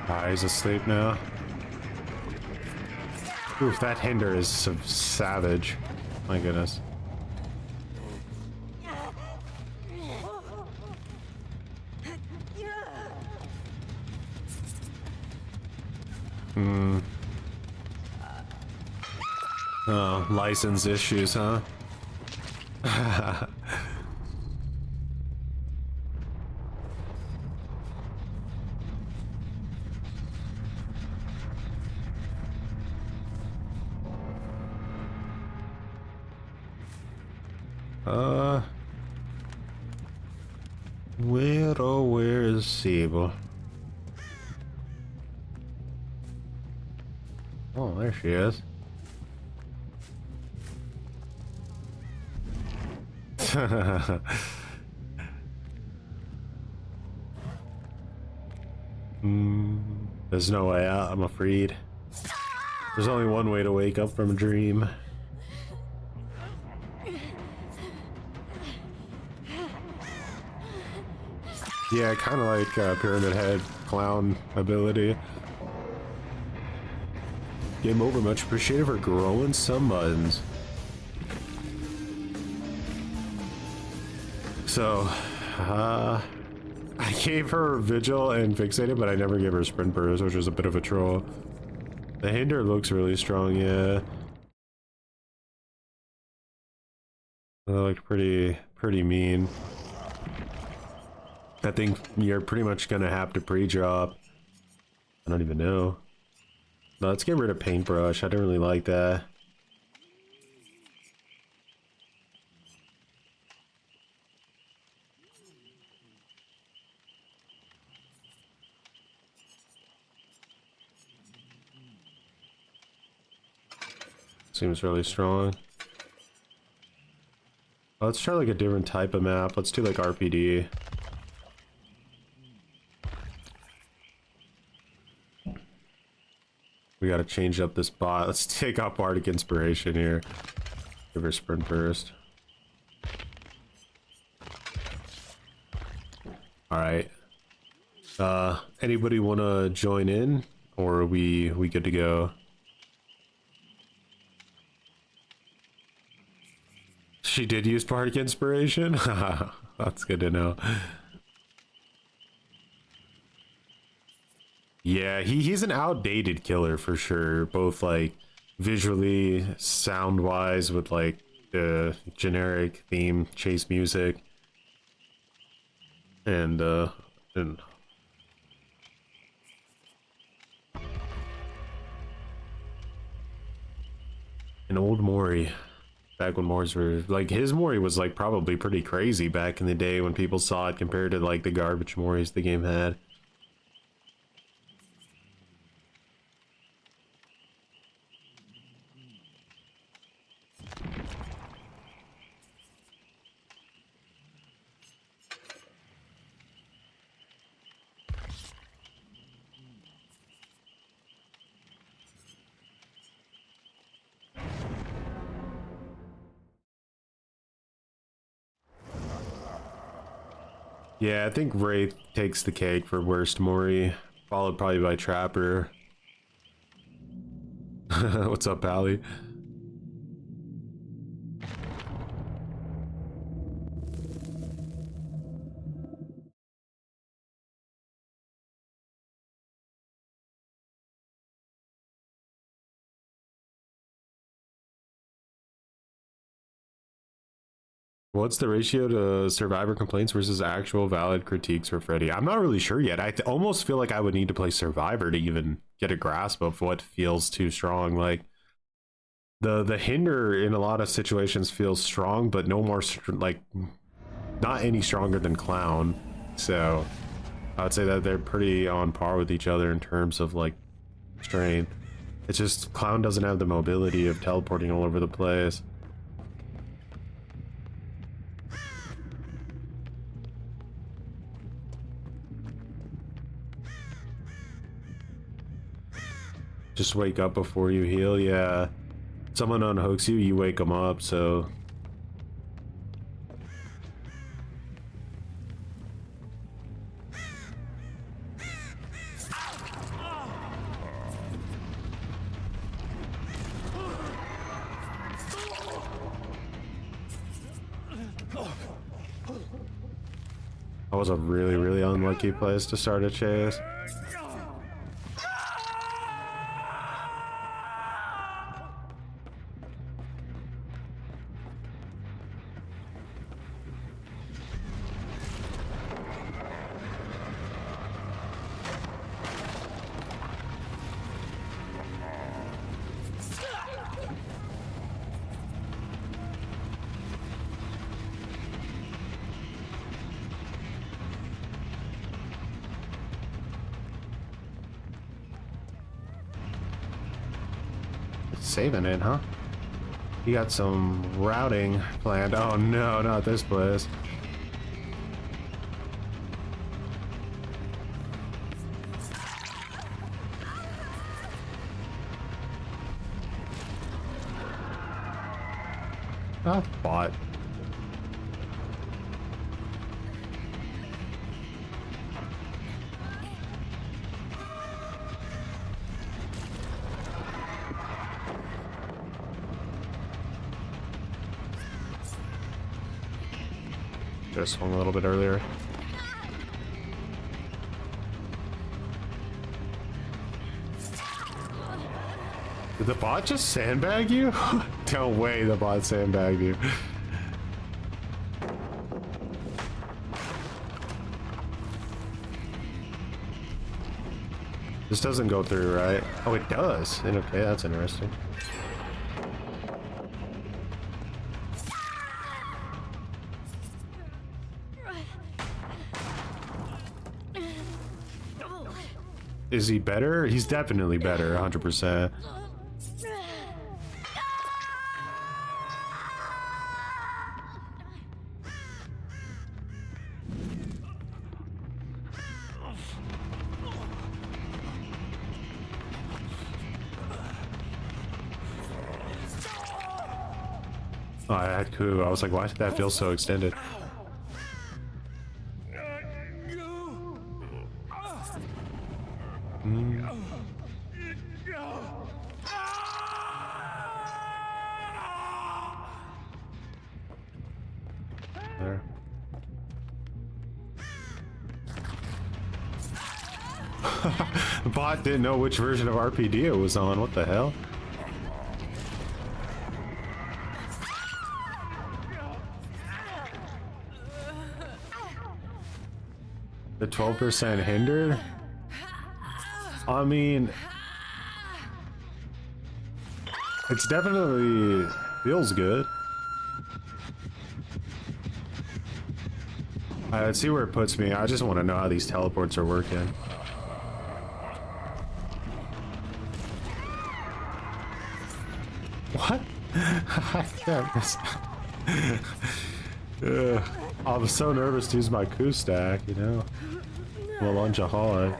Ah, he's asleep now. Oof, that hinder is savage. My goodness. Oh, license issues, huh? Where is Sable? Oh, there she is. There's no way out, I'm afraid. There's only one way to wake up from a dream. Yeah, kind of like Pyramid Head clown ability. Game over, much appreciated for growing some buttons. So, I gave her Vigil and Fixated, but I never gave her Sprint Burst, which was a bit of a troll. The Hinder looks really strong, yeah. That looked pretty mean. I think you're pretty much gonna have to pre-drop. I don't even know. No, let's get rid of Paintbrush. I don't really like that. Seems really strong. Let's try like a different type of map. Let's do like RPD. We gotta change up this bot. Let's take out Bardic Inspiration here. Give her Sprint Burst. Alright. Anybody wanna join in? Or are we good to go? She did use Bardic Inspiration? That's good to know. Yeah, he's an outdated killer for sure, both like visually, sound wise, with like the generic theme chase music, and an old Mori. Back when Moris were like, his Mori was like probably pretty crazy back in the day when people saw it compared to like the garbage Moris the game had. Yeah, I think Wraith takes the cake for worst Mori, followed probably by Trapper. What's up, Pally? What's the ratio to survivor complaints versus actual valid critiques for Freddy? I'm not really sure yet. I almost feel like I would need to play survivor to even get a grasp of what feels too strong. Like the hinder in a lot of situations feels strong, but no more like not any stronger than clown. So I would say that they're pretty on par with each other in terms of like strength. It's just clown doesn't have the mobility of teleporting all over the place. Just wake up before you heal. Yeah, someone unhooks you, you wake them up. So That was a really, really unlucky place to start a chase. Saving it, huh? You got some routing planned. Oh no, not this place. Ah, bot. Just swung a little bit earlier. Did the bot just sandbag you? No way the bot sandbagged you. This doesn't go through, right? Oh, it does. Okay, that's interesting. Is he better? He's definitely better, 100%. Oh, I had coup. I was like, why did that feel so extended? There. The bot didn't know which version of RPD it was on. What the hell? The 12% hindered? I mean, it's definitely feels good. Let's see where it puts me. I just want to know how these teleports are working. What? I can't miss. I'm so nervous to use my coup stack, you know? Well, on Jihad.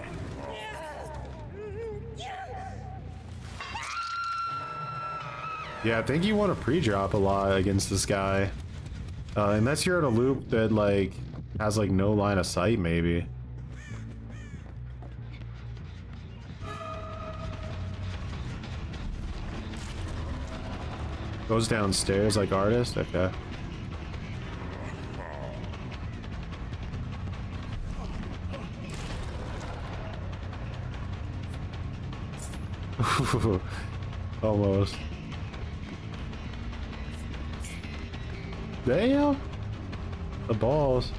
Yeah, I think you want to pre-drop a lot against this guy. Unless you're in a loop that, like, has, like, no line of sight, maybe. Goes downstairs like artist? Okay. Almost. Damn! The balls.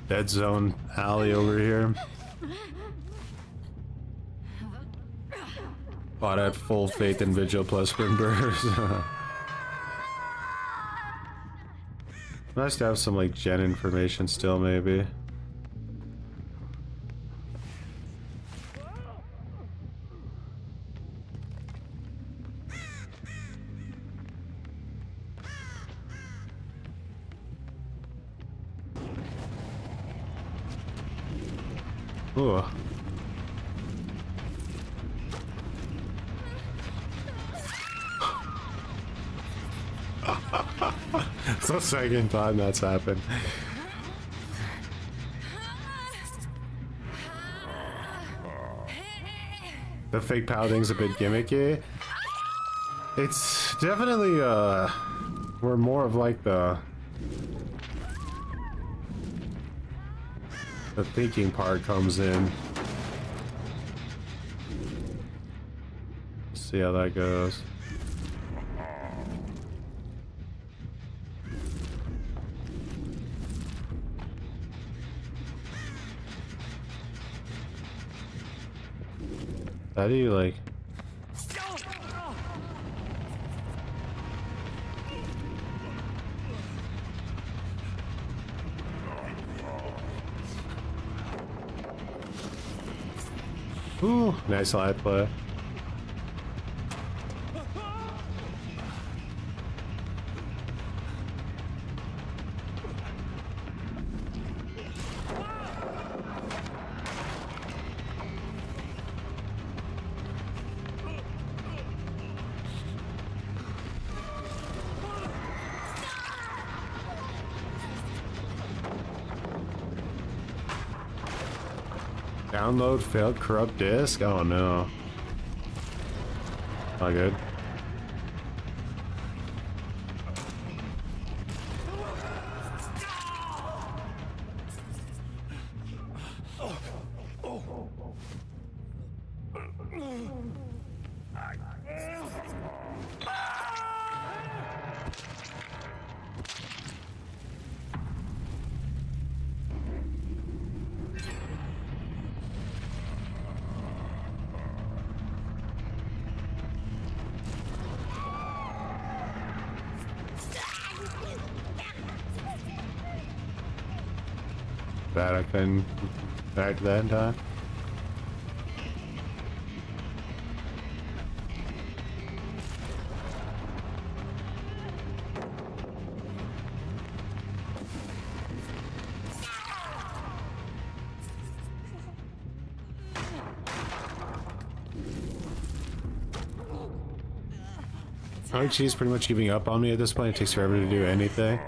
Dead zone alley over here. Bought at full faith in Vigil plus Spring Burst. Nice to have some like gen information still, maybe. Ooh. It's the second time that's happened. The fake paladin's a bit gimmicky. It's definitely we're more of like the thinking part comes in. Let's see how that goes. How do you like? Ooh, nice live play. Download failed corrupt disk? Oh no. Not good. Bad I couldn't back to that in time. I think she's pretty much giving up on me at this point. It takes forever to do anything.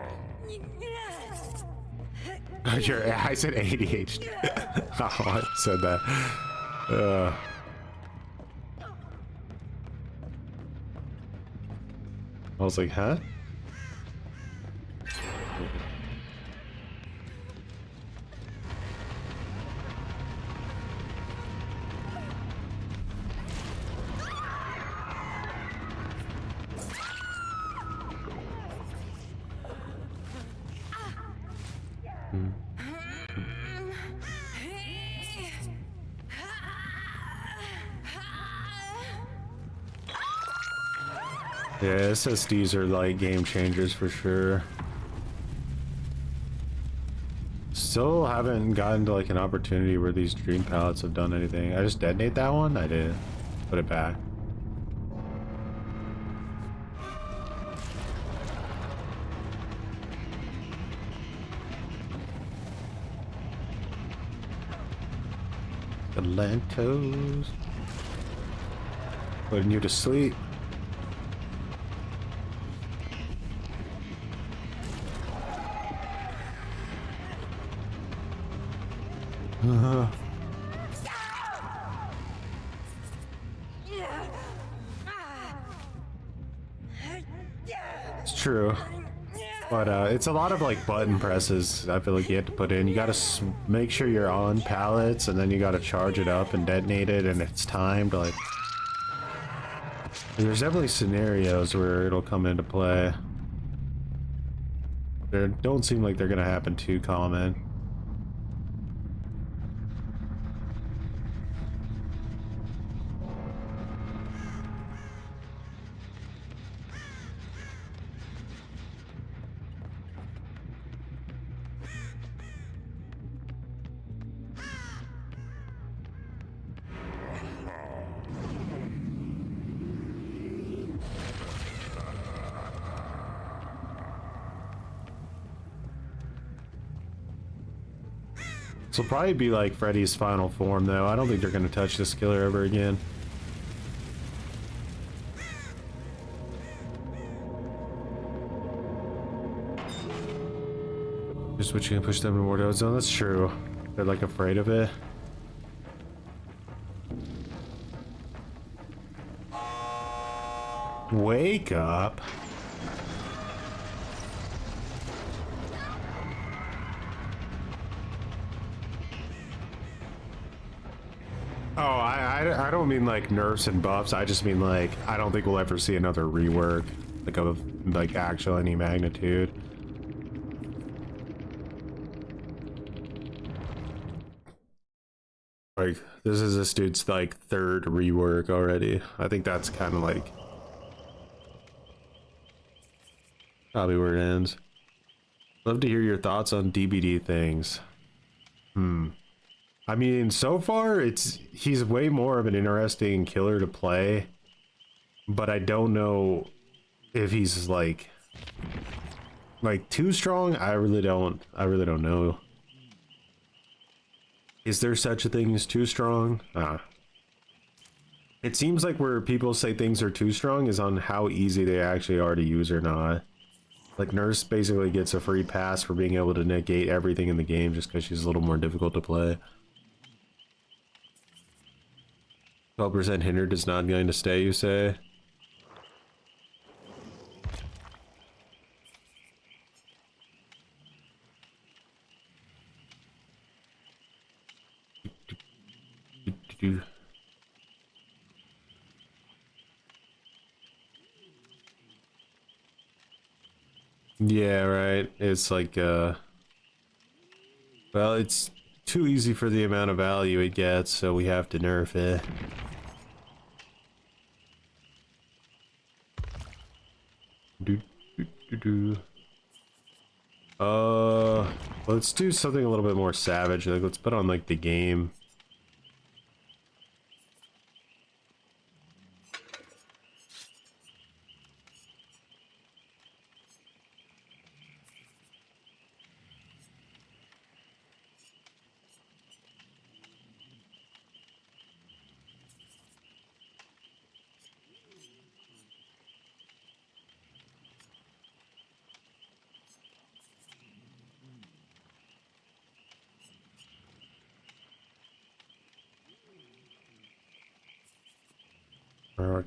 I said ADHD. Oh, I said that. I was like, huh? Yeah, SSDs are like game changers for sure. Still haven't gotten to like an opportunity where these dream pallets have done anything. I just detonate that one? I did. Put it back. The Lentos. Putting you to sleep. It's true, but it's a lot of like button presses. I feel like you have to put in. You gotta make sure you're on pallets, and then you gotta charge it up and detonate it, and it's timed. Like, and there's definitely scenarios where it'll come into play. They don't seem like they're gonna happen too common. This will probably be like Freddy's final form, though. I don't think they're going to touch this killer ever again. Just what you can push them in Wardo Zone. That's true. They're like afraid of it. Wake up. Oh, I don't mean like nerfs and buffs. I just mean like I don't think we'll ever see another rework like of like actual any magnitude. Like this is this dude's like third rework already. I think that's kind of like probably where it ends. Love to hear your thoughts on DBD things. I mean, so far he's way more of an interesting killer to play, but I don't know if he's like too strong. I really don't know. Is there such a thing as too strong? It seems like where people say things are too strong is on how easy they actually are to use or not. Like Nurse basically gets a free pass for being able to negate everything in the game just because she's a little more difficult to play. 12% hindered is not going to stay, you say? Yeah, right. It's like, well, it's too easy for the amount of value it gets, so we have to nerf it. Let's do something a little bit more savage. Like, let's put on like the game.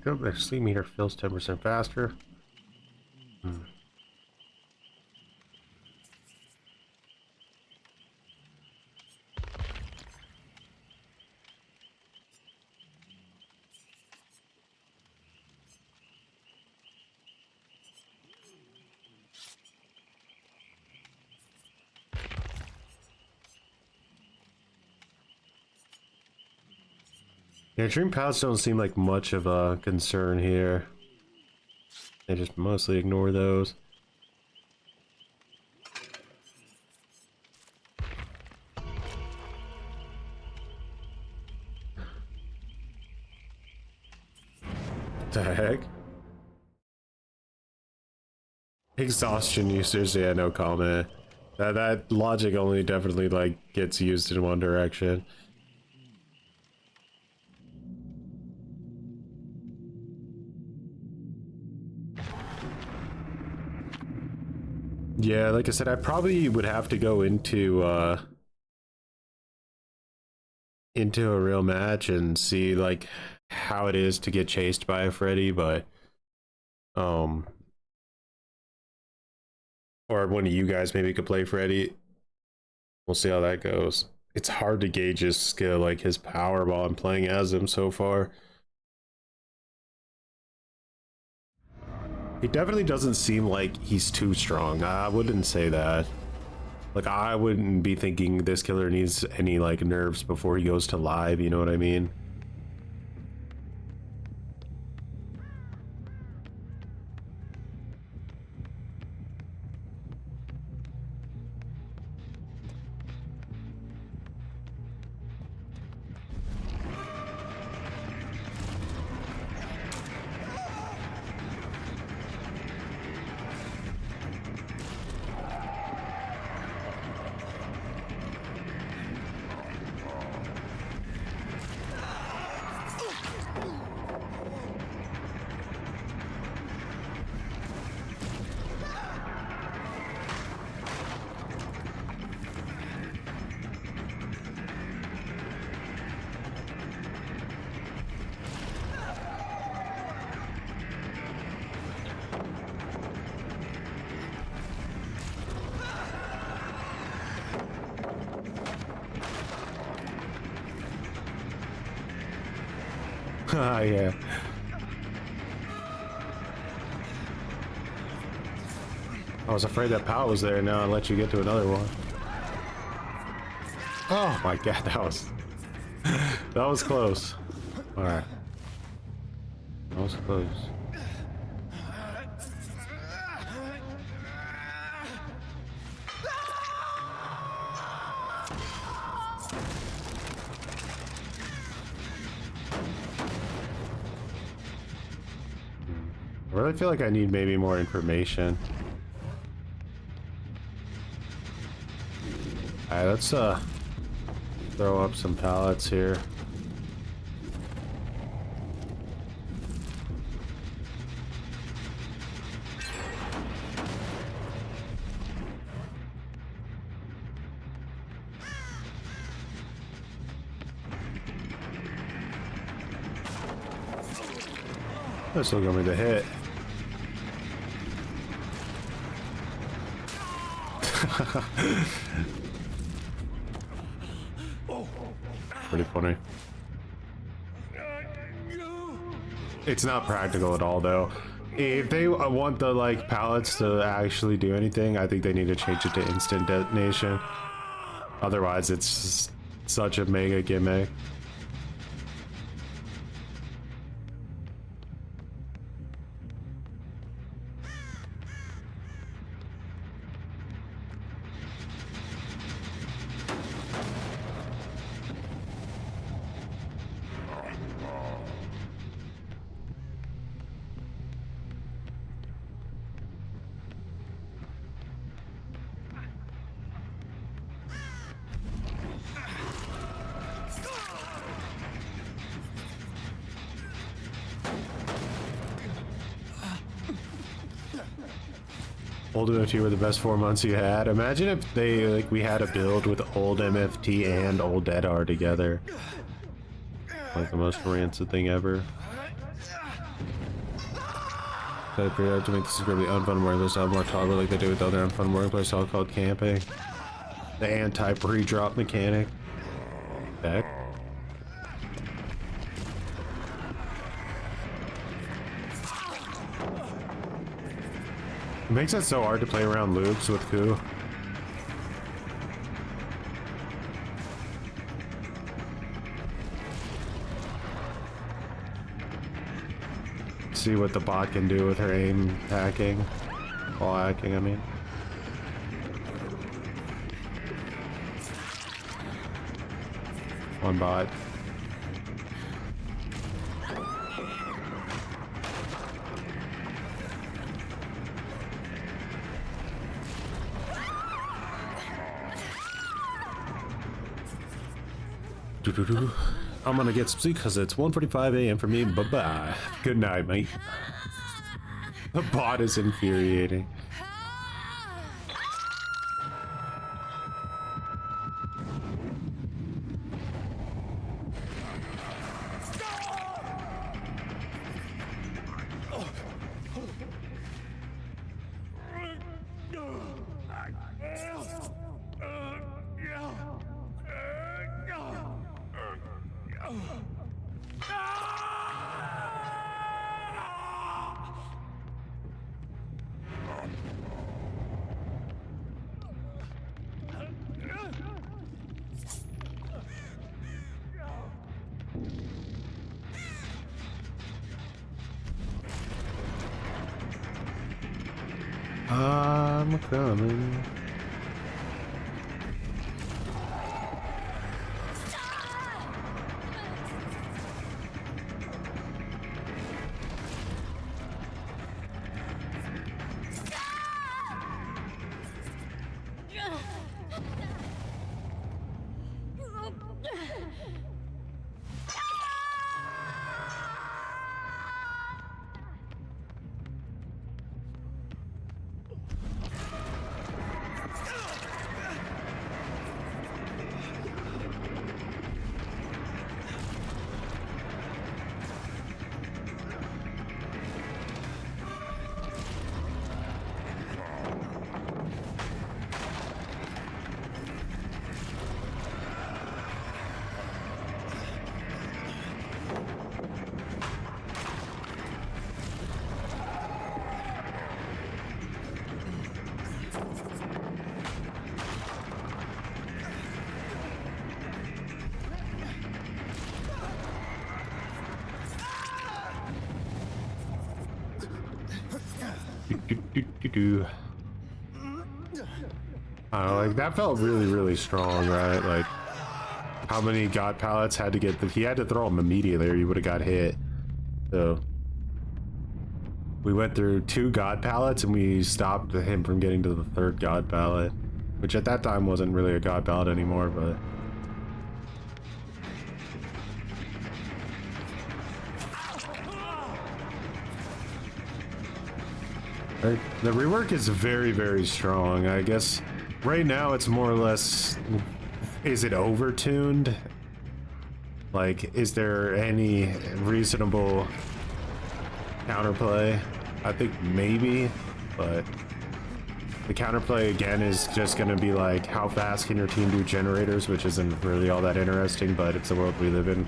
Good. The sleep meter fills 10% faster. Yeah, dream paths don't seem like much of a concern here. They just mostly ignore those. What the heck? Exhaustion users, yeah, no comment. That logic only definitely like gets used in one direction. Yeah, like I said, I probably would have to go into a real match and see like how it is to get chased by a Freddy, but or one of you guys maybe could play Freddy. We'll see how that goes. It's hard to gauge his skill, like his power, while I'm playing as him so far. He definitely doesn't seem like he's too strong. I wouldn't say that. Like, I wouldn't be thinking this killer needs any like nerfs before he goes to live, you know what I mean? Yeah. I was afraid that pallet was there. Now I let you get to another one. Oh my god, that was close. All right, that was close. I really feel like I need maybe more information. Alright, let's throw up some pallets here. That's still going to hit. Pretty funny. It's not practical at all, though. If they want the like pallets to actually do anything, I think they need to change it to instant detonation. Otherwise, it's such a mega gimmick. Old MFT were the best 4 months you had. Imagine if they like we had a build with old MFT and old Deadar together. Like the most rancid thing ever. I figured out to make this incredibly unfun workplace have more tolerable like they do with other unfun workplace all called camping. The anti-pre-drop mechanic. Back. It makes it so hard to play around loops with Ku. See what the bot can do with her aim hacking. Ball hacking, I mean. One bot. I'm gonna get some sleep because it's 1:45 a.m. for me. Bye-bye. Good night, mate. The bot is infuriating. I'm coming. Like that felt really, really strong, right? Like how many god pallets had to get he had to throw them immediately or he would have got hit. So we went through 2 god pallets and we stopped him from getting to the 3rd god pallet, which at that time wasn't really a god pallet anymore, but the rework is very, very strong. I guess right now it's more or less, is it overtuned? Like, is there any reasonable counterplay? I think maybe, but the counterplay again is just going to be like, how fast can your team do generators, which isn't really all that interesting, but it's the world we live in.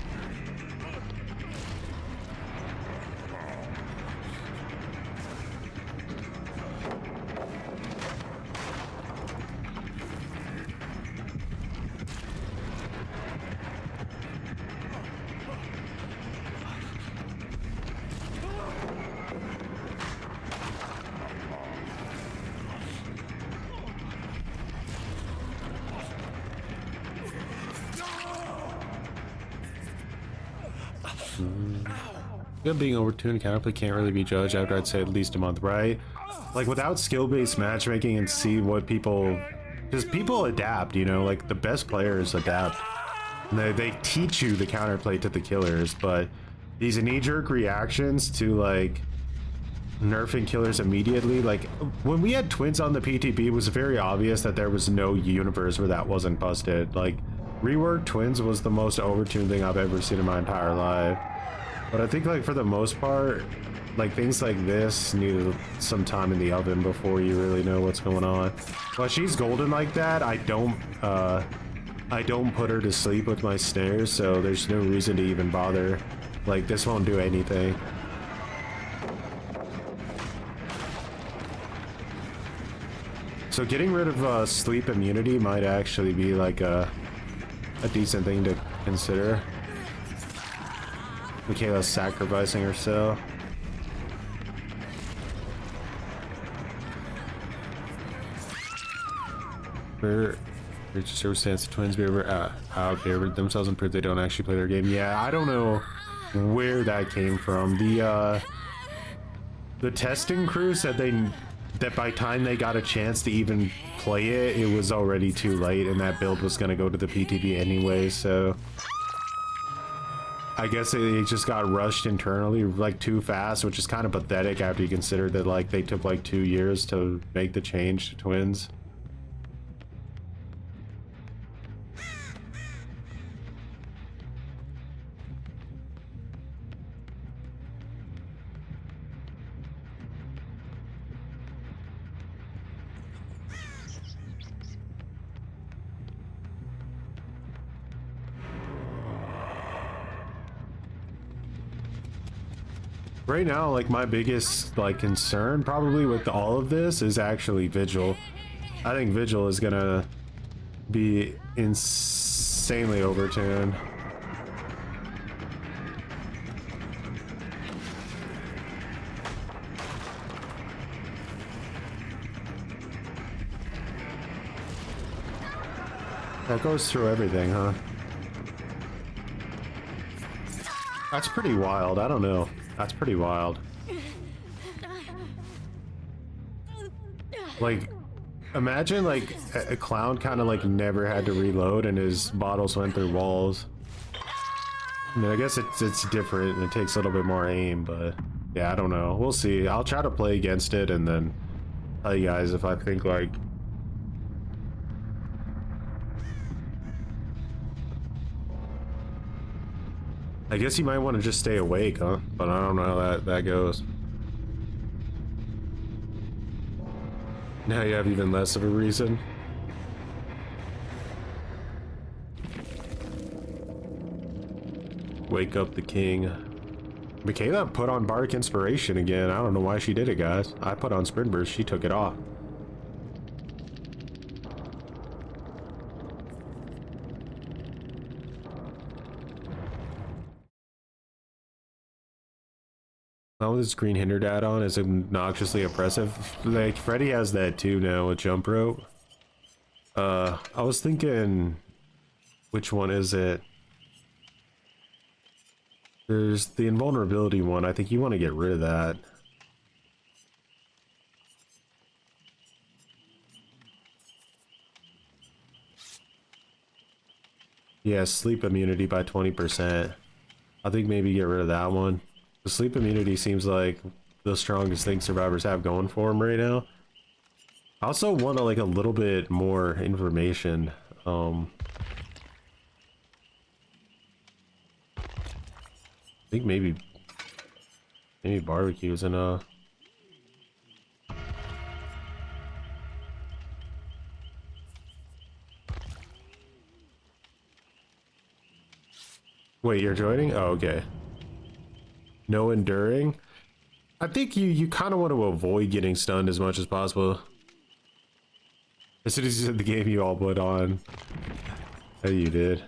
Being overtuned counterplay can't really be judged after I'd say at least a month, right? Like without skill-based matchmaking and see what people, because people adapt, you know, like the best players adapt. And they teach you the counterplay to the killers, but these knee-jerk reactions to like nerfing killers immediately, like when we had twins on the PTB, it was very obvious that there was no universe where that wasn't busted. Like rework twins was the most overtuned thing I've ever seen in my entire life. But I think like for the most part, like things like this need some time in the oven before you really know what's going on. While she's golden like that, I don't put her to sleep with my snares, so there's no reason to even bother. Like this won't do anything. So getting rid of sleep immunity might actually be like a decent thing to consider. Michaela's sacrificing herself. Reach a circumstance the twins be out there themselves and prove they don't actually play their game. Yeah, I don't know where that came from. The testing crew said that by the time they got a chance to even play it, it was already too late and that build was gonna go to the PTB anyway, so I guess it just got rushed internally like too fast, which is kind of pathetic after you consider that like they took like 2 years to make the change to twins. Right now, like my biggest like concern probably with all of this is actually Vigil. I think Vigil is gonna be insanely overtuned. That goes through everything, huh? That's pretty wild. I don't know. That's pretty wild. Like, imagine like a clown kind of like never had to reload and his bottles went through walls. I mean, I guess it's different and it takes a little bit more aim, but yeah, I don't know. We'll see. I'll try to play against it and then tell you guys if I think like I guess you might want to just stay awake, huh? But I don't know how that goes. Now you have even less of a reason. Wake up the king. Michaela put on Bardic Inspiration again. I don't know why she did it, guys. I put on Sprint Burst. She took it off. Oh, this green hindered add-on is obnoxiously oppressive. Like Freddy has that too now with jump rope. I was thinking, which one is it? There's the invulnerability one. I think you want to get rid of that. Yeah, sleep immunity by 20%. I think maybe get rid of that one. The sleep immunity seems like the strongest thing survivors have going for them right now. I also want like a little bit more information. I think maybe barbecue is enough. Wait, you're joining? Oh, okay. No enduring. I think you kind of want to avoid getting stunned as much as possible. As soon as you said the game, you all put on. Oh, you did.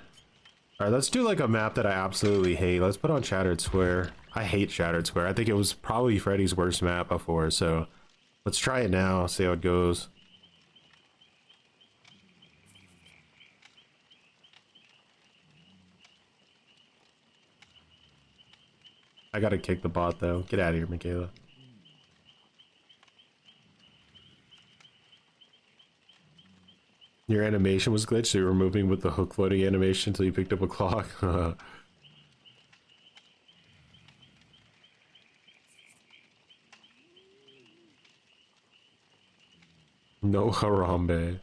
All right, let's do like a map that I absolutely hate. Let's put on Shattered Square. I hate Shattered Square. I think it was probably Freddy's worst map before, so let's try it now, see how it goes. I gotta kick the bot though. Get out of here, Michaela. Your animation was glitched, so you were moving with the hook floating animation until you picked up a clock. No Harambe.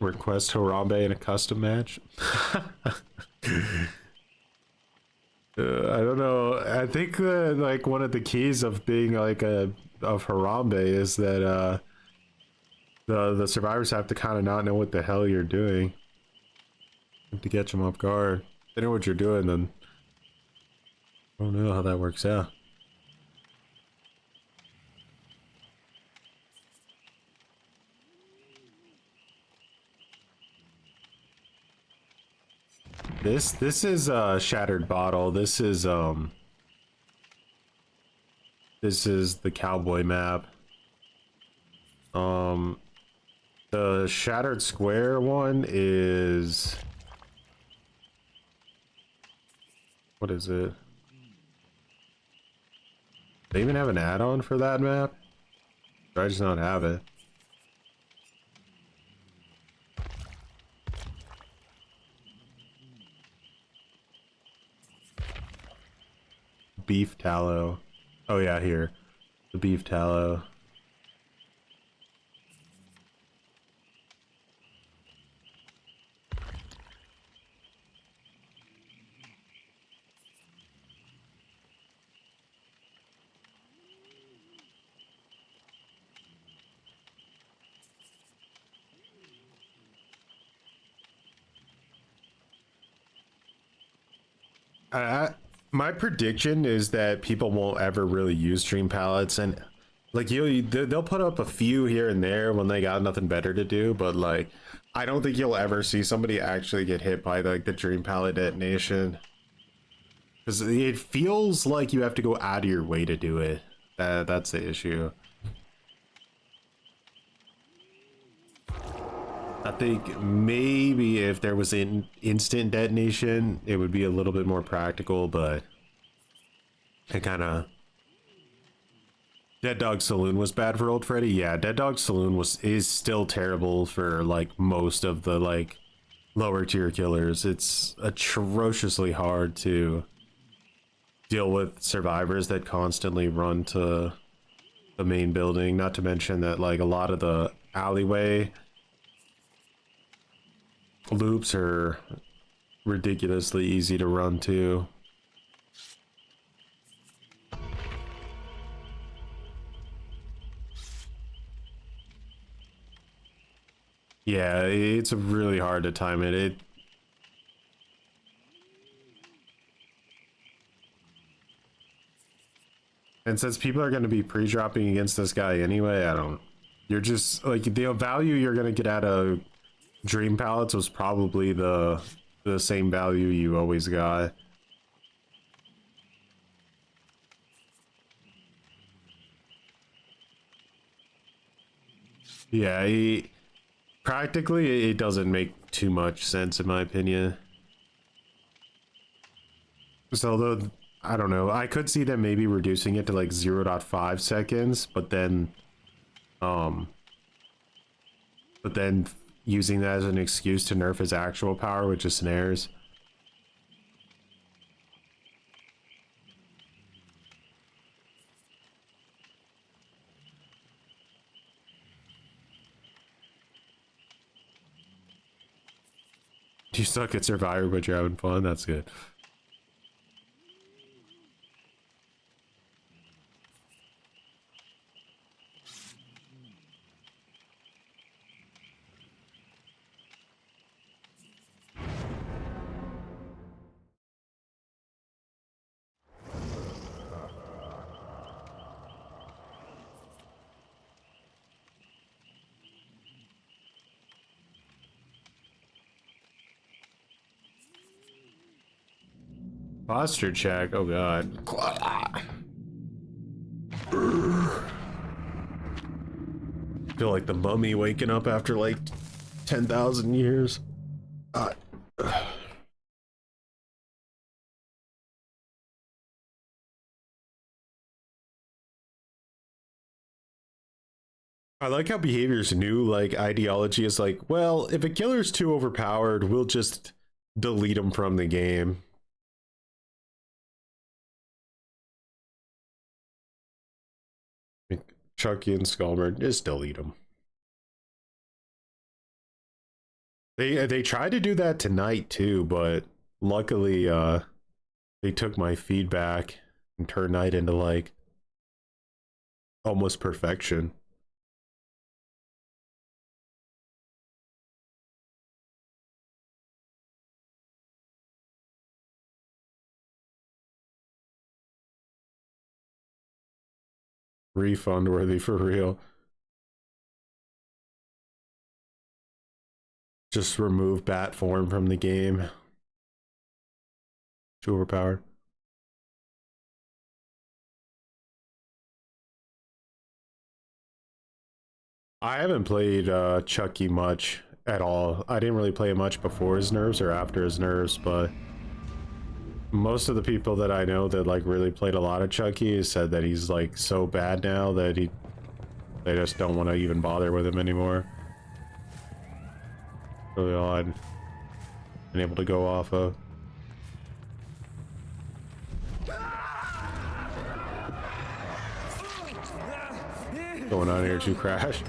Request Harambe in a custom match. I don't know. I think that like one of the keys of being like of Harambe is that the survivors have to kind of not know what the hell you're doing to catch them off guard. If they know what you're doing, then I don't know how that works out. This is a shattered bottle. This is the cowboy map. The shattered square one is, what is it? They even have an add-on for that map? Or I just not have it. Beef tallow. Oh yeah, here. The beef tallow. My prediction is that people won't ever really use dream palettes, and like they'll put up a few here and there when they got nothing better to do, but like I don't think you'll ever see somebody actually get hit by like the dream palette detonation, because it feels like you have to go out of your way to do it. That's the issue. I think maybe if there was an instant detonation, it would be a little bit more practical, but it kind of... Dead Dog Saloon was bad for old Freddy. Yeah, Dead Dog Saloon is still terrible for like most of the like lower tier killers. It's atrociously hard to deal with survivors that constantly run to the main building, not to mention that like a lot of the alleyway loops are ridiculously easy to run to. Yeah, it's really hard to time it. And since people are going to be pre-dropping against this guy anyway, you're just like the value you're going to get out of dream palettes was probably the the same value you always got. Yeah, practically it doesn't make too much sense in my opinion. So though, I don't know, I could see them maybe reducing it to like 0.5 seconds, but then using that as an excuse to nerf his actual power, which is snares. You suck at Survivor, but you're having fun. That's good. Posture check. Oh god. Feel like the mummy waking up after like 10,000 years. I like how behavior's new. Like ideology is like, well, if a killer's too overpowered, we'll just delete him from the game. Chucky and Skullmer, just delete them. They tried to do that tonight too, but luckily they took my feedback and turned night into like almost perfection. Refund worthy for real. Just remove bat form from the game. Too overpowered. I haven't played Chucky much at all. I didn't really play it much before his nerfs or after his nerfs, but most of the people that I know that like really played a lot of Chucky said that he's like so bad now that they just don't want to even bother with him anymore. Really odd. Been able to go off of. Going on here to crash.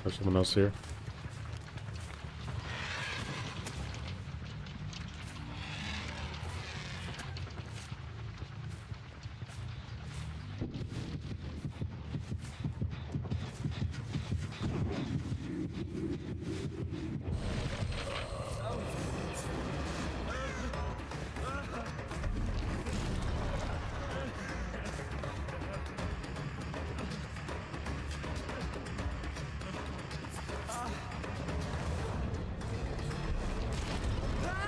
There's someone else here.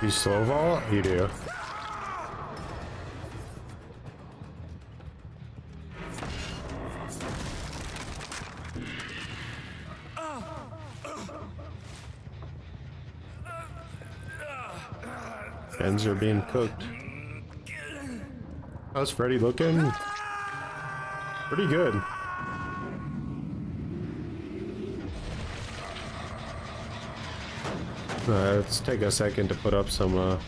You slow vault? You do. Ends are being cooked. How's Freddy looking? Pretty good. Let's take a second to put up some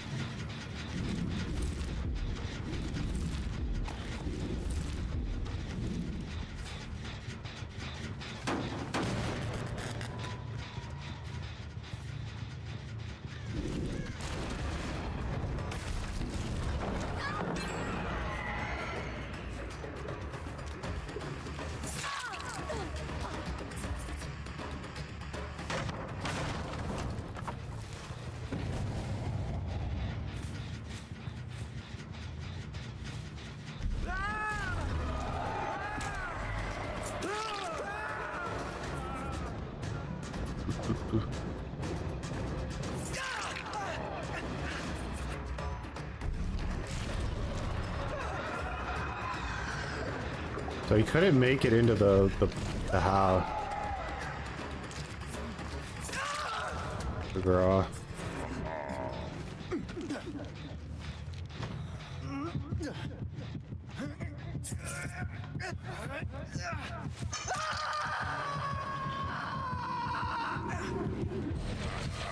So he couldn't make it into the house. The garage.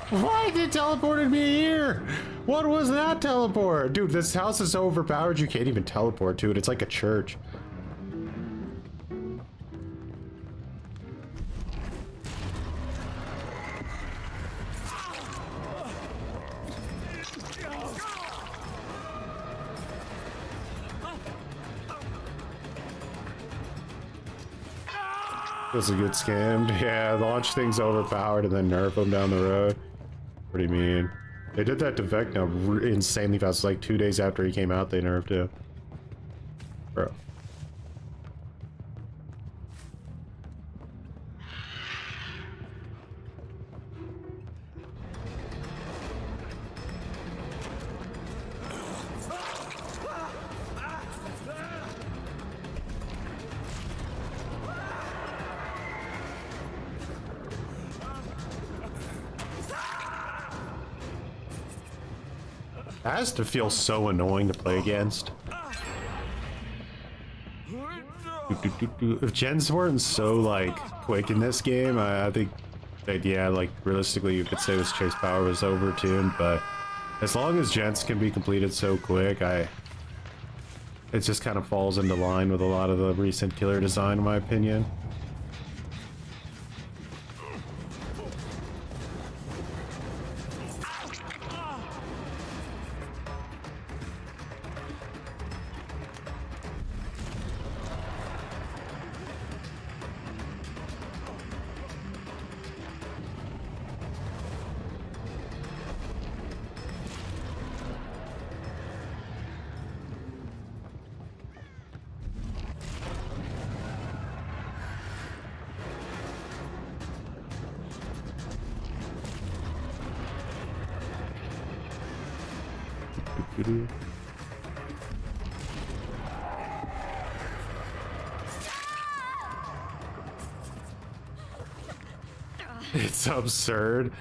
Why did it teleported me here? What was that teleport? Dude, this house is so overpowered you can't even teleport to it. It's like a church. This is a good scam. Yeah, launch things overpowered and then nerf them down the road. Pretty mean. They did that to Vecna insanely fast. Like 2 days after he came out, they nerfed him. Bro. That has to feel so annoying to play against. If gens weren't so like quick in this game, I think that yeah, like realistically you could say this chase power was overtuned, but as long as gens can be completed so quick, it just kind of falls into line with a lot of the recent killer design in my opinion. It's absurd.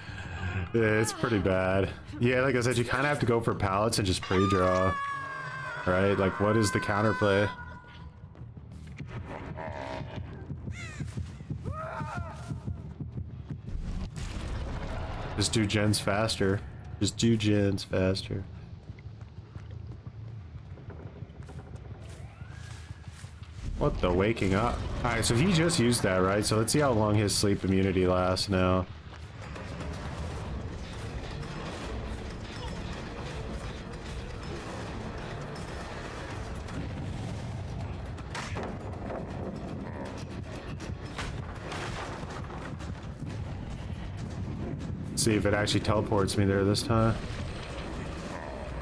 It's pretty bad. Yeah, like I said, you kind of have to go for pallets and just pre-draw. Right? Like, what is the counterplay? Just do gens faster. Just do gens faster. What the waking up? Alright, so he just used that, right? So let's see how long his sleep immunity lasts now. See if it actually teleports me there this time.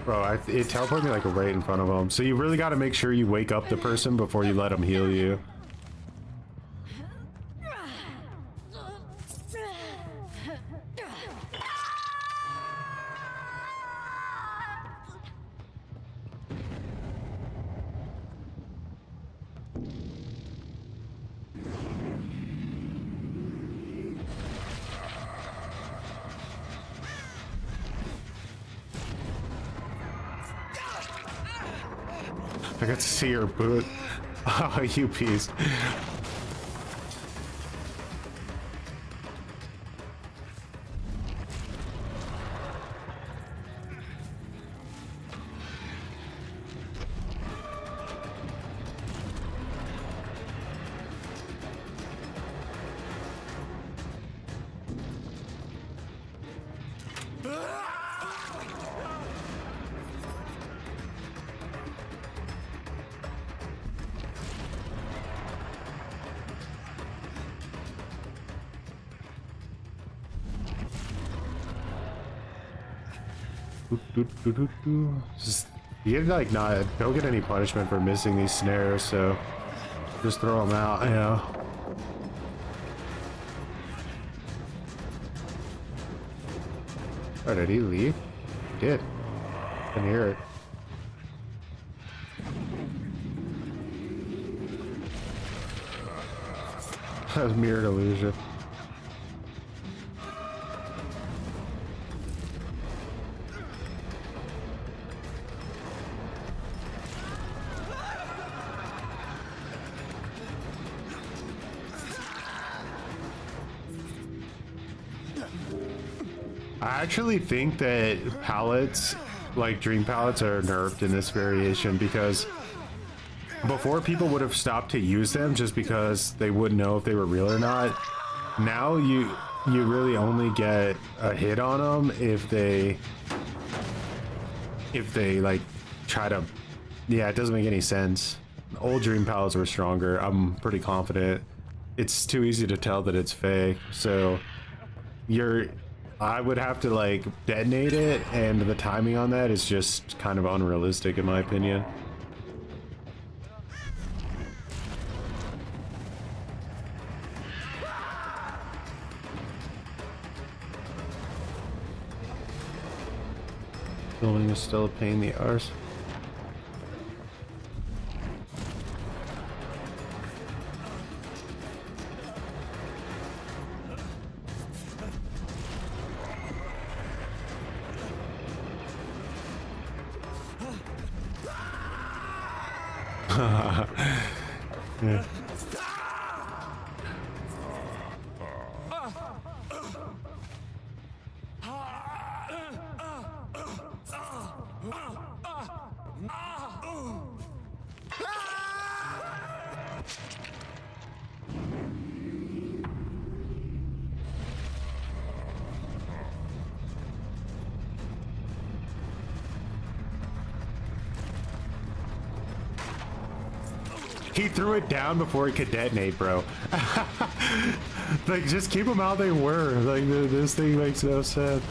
Bro, it teleported me like right in front of him. So you really got to make sure you wake up the person before you let them heal you. I got to see your boot. Oh, you piece. Just, you like not don't get any punishment for missing these snares, so just throw them out, you know. Oh, did he leave? He did. I can hear it. Mirrored illusion. I actually think that palettes, like dream palettes, are nerfed in this variation because before people would have stopped to use them just because they wouldn't know if they were real or not. Now you really only get a hit on them if they like try to, yeah, it doesn't make any sense. Old dream palettes were stronger. I'm pretty confident. It's too easy to tell that it's fake, so I would have to like detonate it, and the timing on that is just kind of unrealistic in my opinion. Filming is still a pain in the arse. Yeah. He threw it down before it could detonate, bro. Like, just keep them how they were. Like, this thing makes no sense.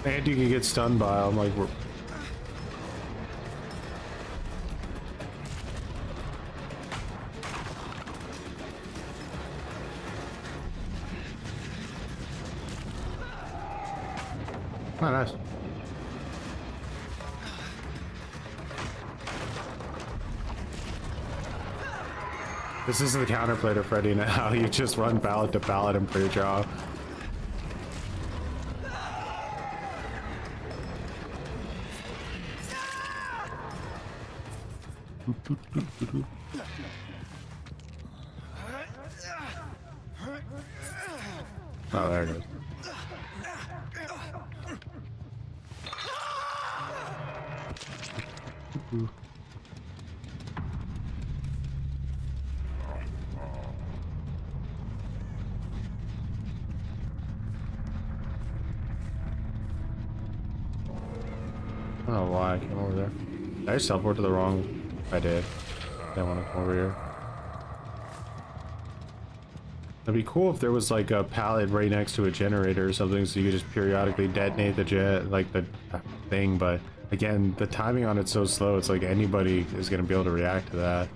And you can get stunned by them, like we're... Oh, nice. This is the counterplay to Freddy now. You just run ballot to ballot and play your job. Oh, there it is. I don't know why I came over there. Did I just teleport to the wrong... I did. I didn't want to come over here. It'd be cool if there was like a pallet right next to a generator or something, so you could just periodically detonate the the thing, but again, the timing on it's so slow, it's like anybody is going to be able to react to that.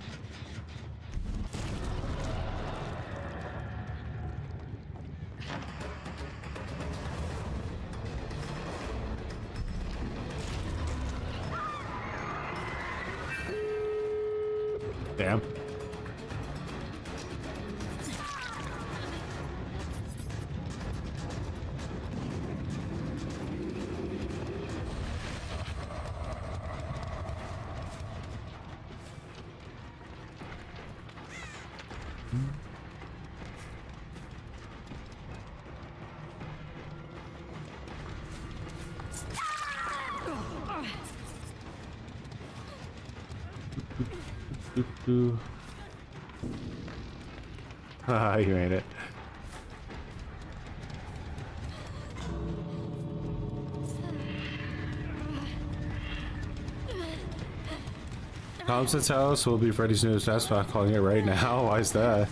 Damn. Haha, you made it. Thompson's house will be Freddy's newest spot, calling it right now. Why is that?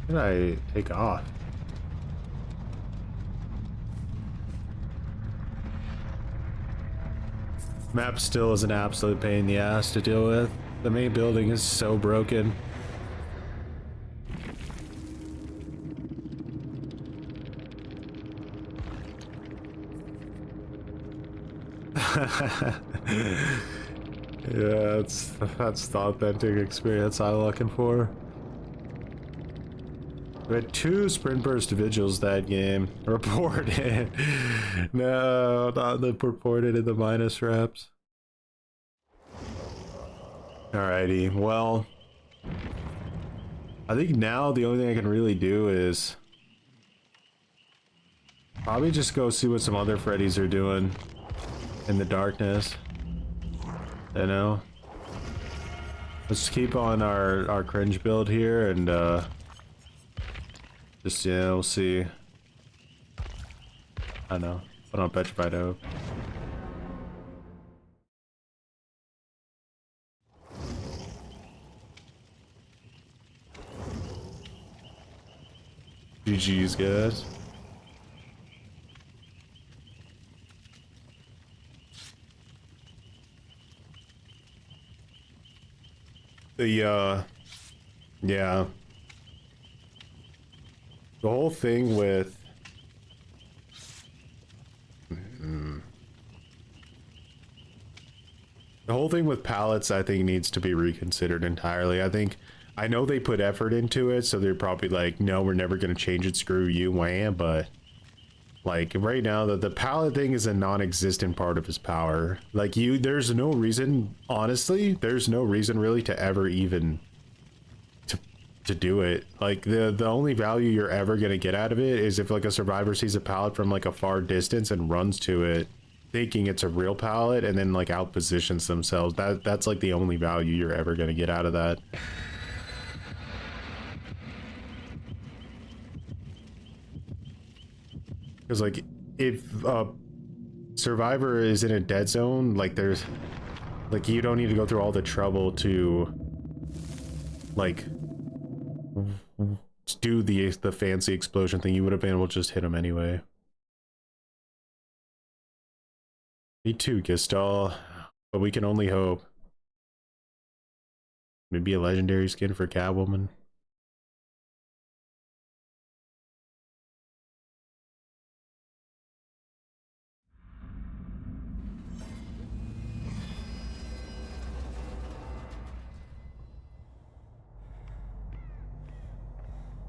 Did I take off? Map still is an absolute pain in the ass to deal with. The main building is so broken. Yeah, that's the authentic experience I'm looking for. We had 2 sprint burst vigils that game. Reported. No, not the reported in the minus reps. Alrighty, well, I think now the only thing I can really do is probably just go see what some other Freddys are doing in the darkness. You know, let's keep on our cringe build here and just, yeah, we'll see. I know, put on petrified hope. GG's, guys. Yeah. The whole thing with the whole thing with pallets, I think, needs to be reconsidered entirely. I know they put effort into it, so they're probably like, no, we're never going to change it, screw you, wham, but like right now the pallet thing is a non-existent part of his power. Like, there's no reason, honestly, there's no reason really to ever even to do it. Like, the only value you're ever going to get out of it is if like a survivor sees a pallet from like a far distance and runs to it thinking it's a real pallet and then like out positions themselves. That's like the only value you're ever going to get out of that. Because like, if survivor is in a dead zone, like there's like, you don't need to go through all the trouble to like do the fancy explosion thing. You would have been able to just hit him anyway. Me too, Gistal, but we can only hope. Maybe a legendary skin for Catwoman.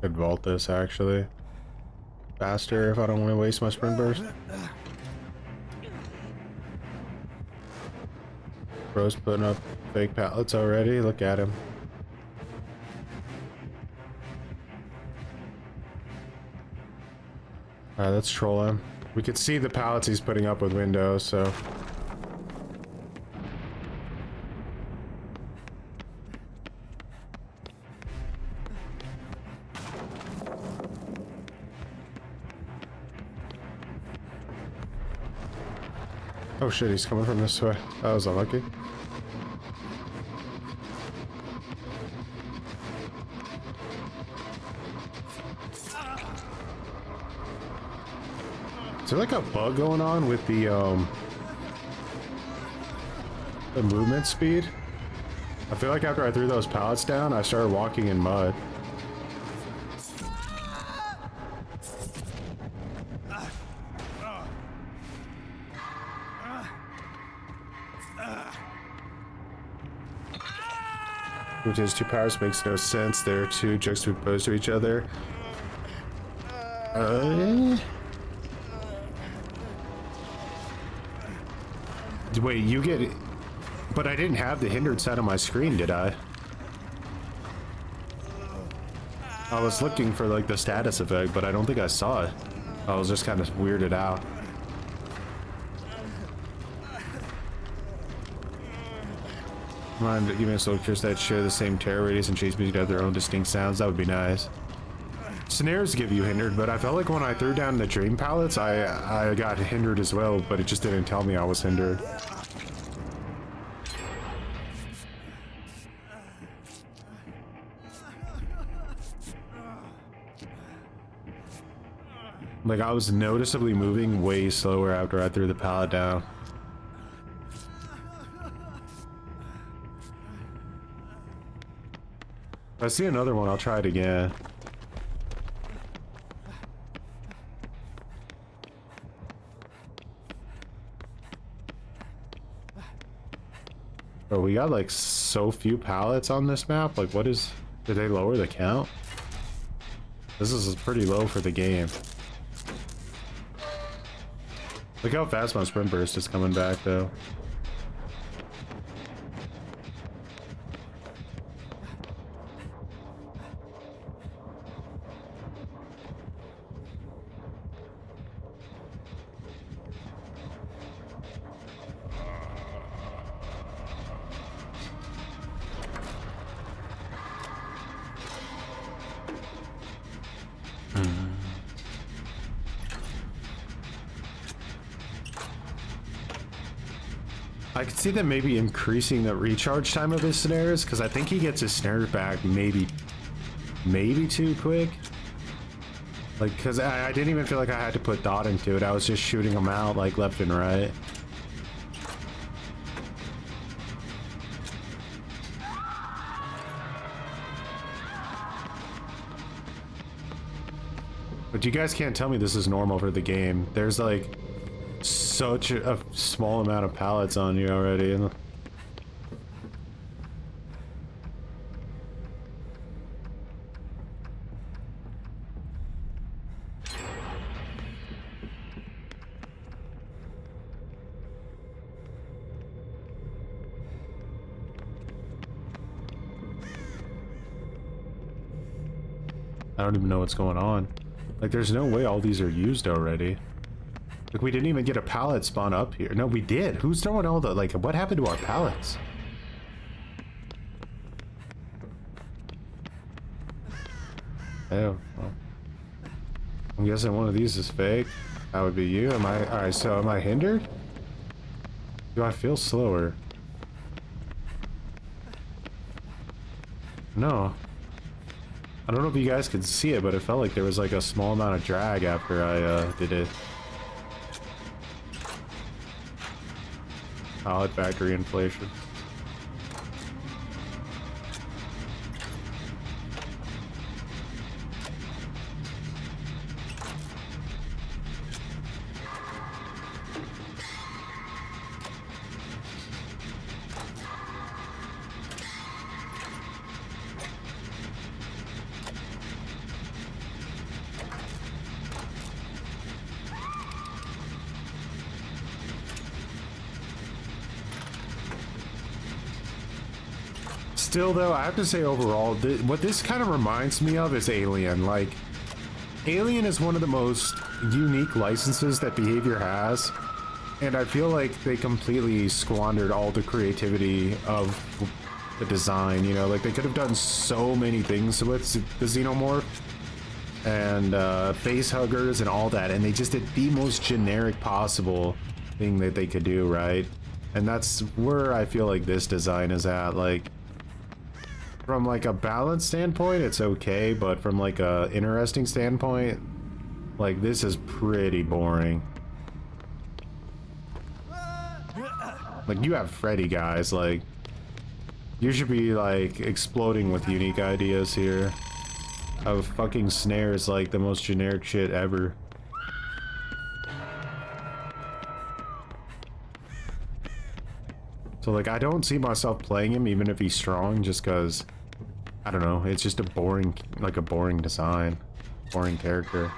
Could vault this actually faster if I don't want to waste my sprint burst. Bro's putting up fake pallets already. Look at him. Alright, let's troll him. We could see the pallets he's putting up with windows, so. Oh shit, he's coming from this way. That was unlucky. Is there like a bug going on with the movement speed? I feel like after I threw those pallets down, I started walking in mud. Which is 2 powers makes no sense. They're 2 juxtaposed to each other. Wait, you get it? But I didn't have the hindered side on my screen, did I? I was looking for like the status effect, but I don't think I saw it. I was just kind of weirded out. Come on, give me a soldiers that share the same terror radius and chase music to have their own distinct sounds. That would be nice. Snares give you hindered, but I felt like when I threw down the dream pallets, I got hindered as well, but it just didn't tell me I was hindered. Like, I was noticeably moving way slower after I threw the pallet down. If I see another one, I'll try it again. Bro, we got like so few pallets on this map. Like, what is... Did they lower the count? This is pretty low for the game. Look how fast my sprint burst is coming back, though. I could see them maybe increasing the recharge time of his snares, because I think he gets his snares back maybe too quick. Like, because I didn't even feel like I had to put thought into it. I was just shooting them out like left and right. But you guys can't tell me this is normal for the game. There's like such a small amount of pallets on you already. I don't even know what's going on. Like, there's no way all these are used already. Like, we didn't even get a pallet spawn up here. No, we did. Who's throwing all the... Like, what happened to our pallets? Oh, well. I'm guessing one of these is fake. That would be you. Am I... Alright, so am I hindered? Do I feel slower? No. I don't know if you guys could see it, but it felt like there was like a small amount of drag after I did it. Pallet factory inflation. Still, though, I have to say overall, what this kind of reminds me of is Alien. Like, Alien is one of the most unique licenses that Behavior has, and I feel like they completely squandered all the creativity of the design, you know? Like, they could have done so many things with the Xenomorph and face huggers and all that, and they just did the most generic possible thing that they could do, right? And that's where I feel like this design is at. Like, from like a balance standpoint, it's okay, but from like a interesting standpoint, like, this is pretty boring. Like, you have Freddy, guys. Like, you should be like exploding with unique ideas here. Of fucking snares, like the most generic shit ever. So, like, I don't see myself playing him even if he's strong, just because, I don't know, it's just a boring, like a boring design, boring character.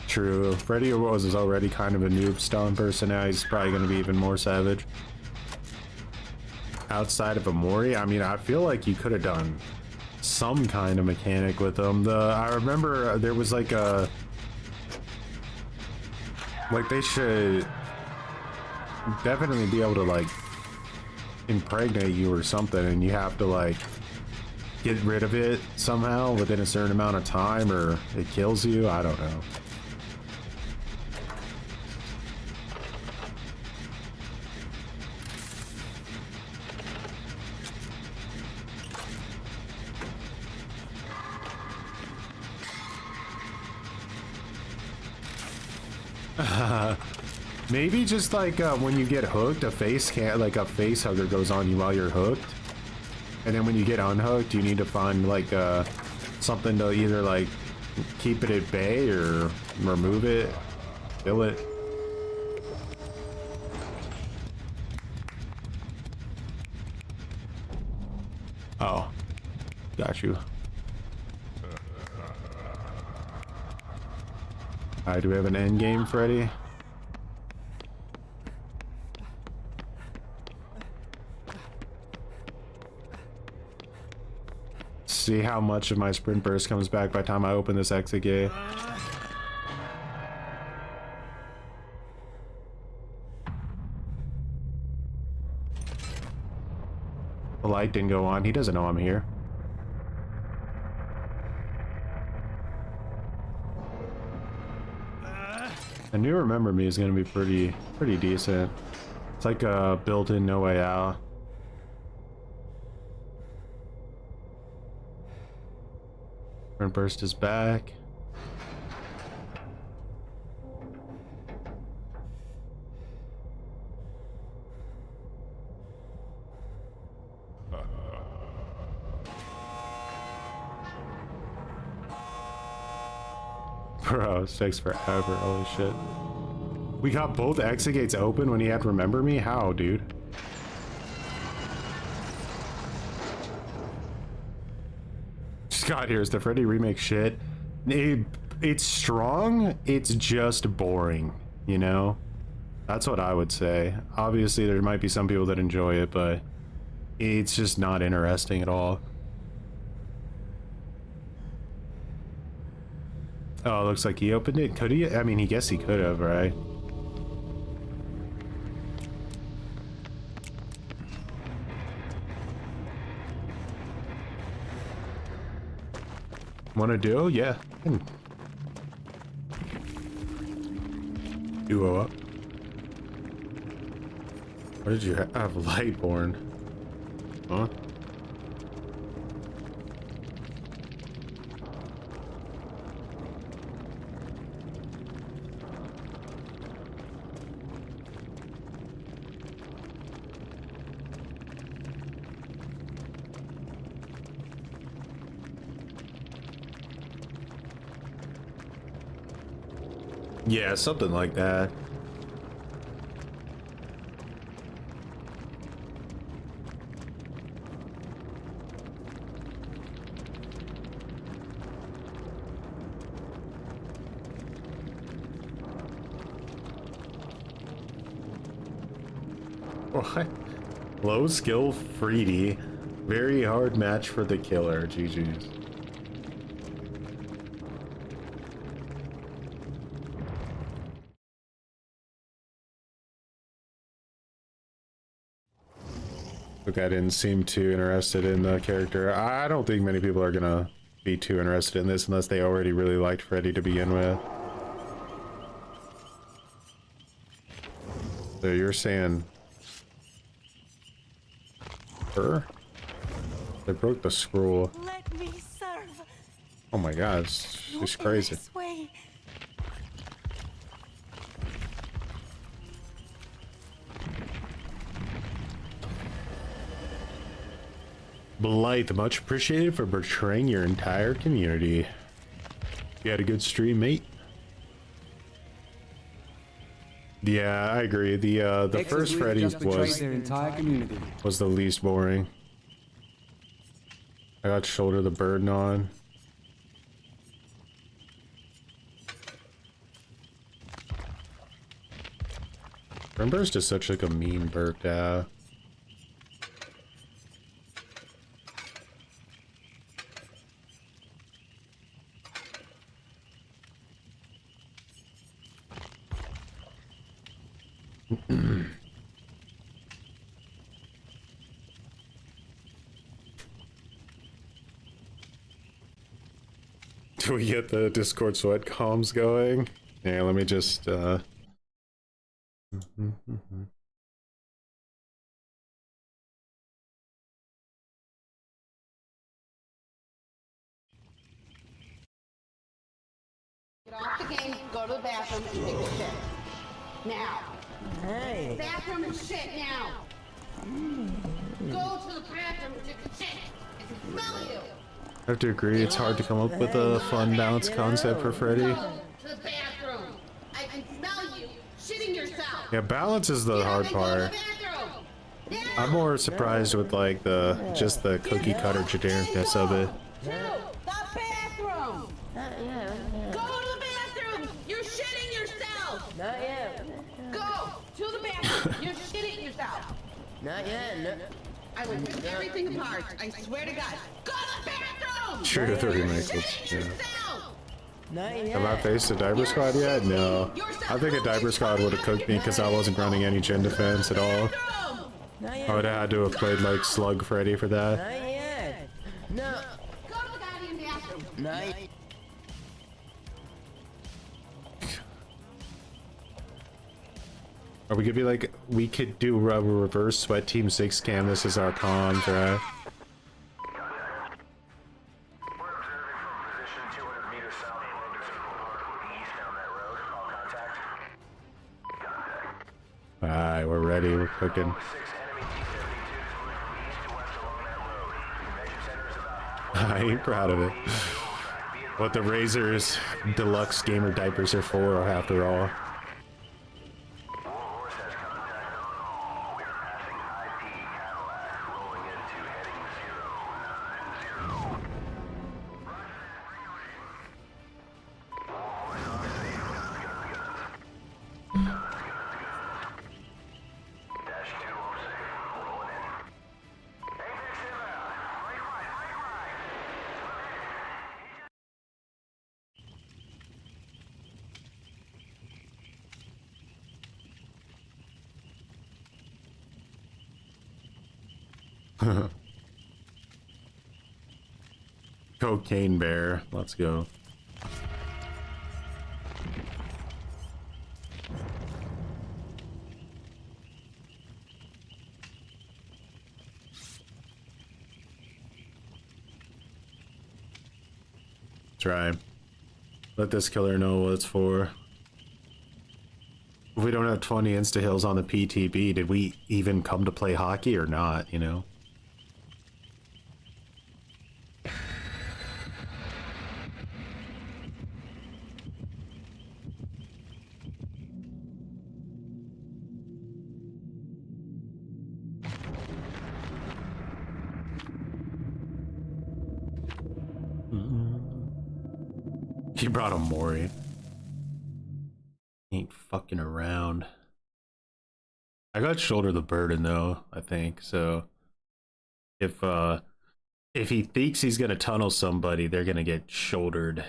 True, Freddy was already kind of a noob stone person, now he's probably going to be even more savage. Outside of Amori, I mean, I feel like you could have done some kind of mechanic with them. I remember there was like a... Like, they should definitely be able to, like, impregnate you or something, and you have to, like, get rid of it somehow within a certain amount of time, or it kills you. I don't know. Maybe just like when you get hooked, a face hugger goes on you while you're hooked, and then when you get unhooked, you need to find like something to either like keep it at bay or remove it, kill it. Oh, got you. Alright, do we have an end game, Freddy? See how much of my sprint burst comes back by the time I open this exit gate. The light didn't go on. He doesn't know I'm here. I knew Remember Me is going to be pretty decent. It's like a built-in No Way Out. Sprint burst is back. Bro, this takes forever. Holy shit. We got both exit gates open when he had Remember Me? How, dude? Scott, here's the Freddy remake shit. It's strong, it's just boring, you know? That's what I would say. Obviously, there might be some people that enjoy it, but it's just not interesting at all. Oh, it looks like he opened it. Could he? I mean, he guess he could have, right? Wanna duo? Yeah. Duo up. What did you have? Lightborn. Huh? Yeah, something like that. What? Low skill Freddy. Very hard match for the killer. GG's. Look, I didn't seem too interested in the character. I don't think many people are gonna be too interested in this unless they already really liked Freddy to begin with. So you're saying her? They broke the scroll. Let me serve. Oh my god, she's crazy. Blythe, much appreciated for betraying your entire community. You had a good stream, mate. Yeah, I agree. The first Freddy was the least boring. I got Shoulder the Burden on. Burst is such like a mean perk to have. Do we get the Discord sweat comms going? Yeah, let me just Do off the game, go to the bathroom, and take a shit. Now. Hey. Bathroom and shit now. Go to the bathroom and take a shit. I can smell you. I have to agree, it's hard to come up with a fun balance concept for Freddy. Go to the bathroom. I can smell you shitting yourself. Yeah, balance is the hard part. I'm more surprised with like just the cookie cutter genericness of it. To the bathroom. Go to the bathroom. You're shitting yourself. Not yet. Go to the bathroom. You're shitting yourself. Not yet. No. I will rip everything apart. I swear to God. Go to the bathroom. Sure to 30 minutes. Yeah. Not yet. Have I faced a diaper squad yet? No. I think a diaper squad would have cooked me because I wasn't running any gen defense at all. I would have had to have played like Slug Freddy for that. Not yet. No. Go to the goddamn bathroom. Not yet. Or we could be like, we could do reverse sweat team 6 canvas as our comms, right? Alright, we're ready, we're cooking. I ain't proud of it. What the Razor's deluxe gamer diapers are for, after all. Cocaine bear, let's go. Try. Let this killer know what it's for. If we don't have 20 insta-hills on the PTB, did we even come to play hockey or not, you know? He brought a Mori. Ain't fucking around. I got shoulder the burden though, I think. So if he thinks he's gonna tunnel somebody, they're gonna get shouldered.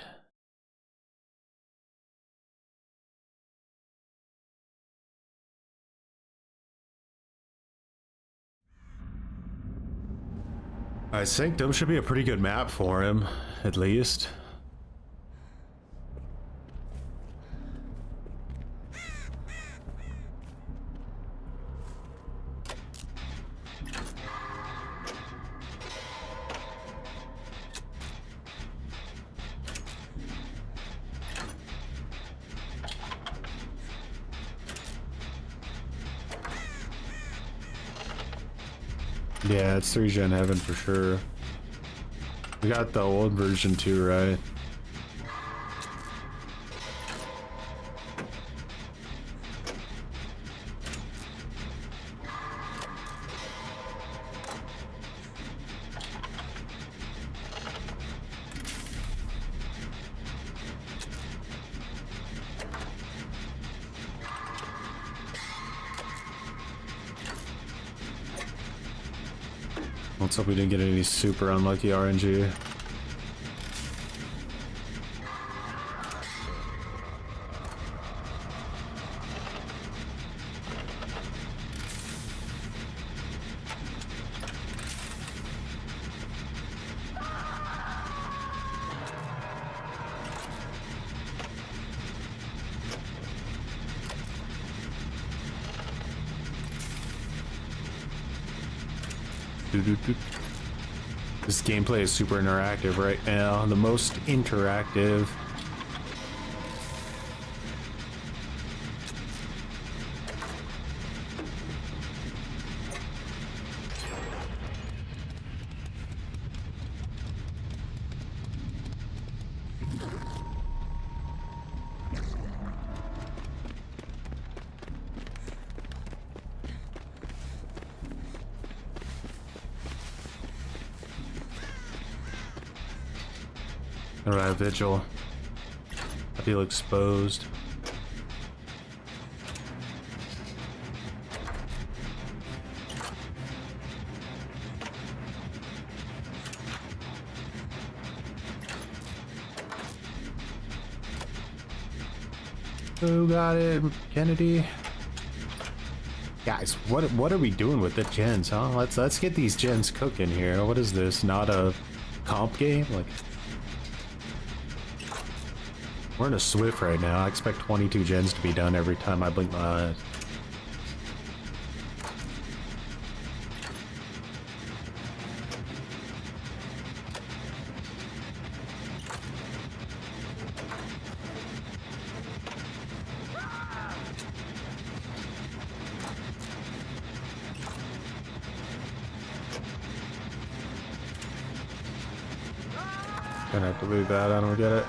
I think Sanctum should be a pretty good map for him, at least. Yeah, it's 3 gen heaven for sure. We got the old version too, right? Let's hope we didn't get any super unlucky RNG. This gameplay is super interactive right now, the most interactive. Alright, Vigil. I feel exposed. Who got it? Kennedy? Guys, what are we doing with the gens, huh? Let's get these gens cooking here. What is this? Not a comp game? Like, we're in a Swift right now. I expect 22 gens to be done every time I blink my eyes. Gonna have to leave that. I don't get it.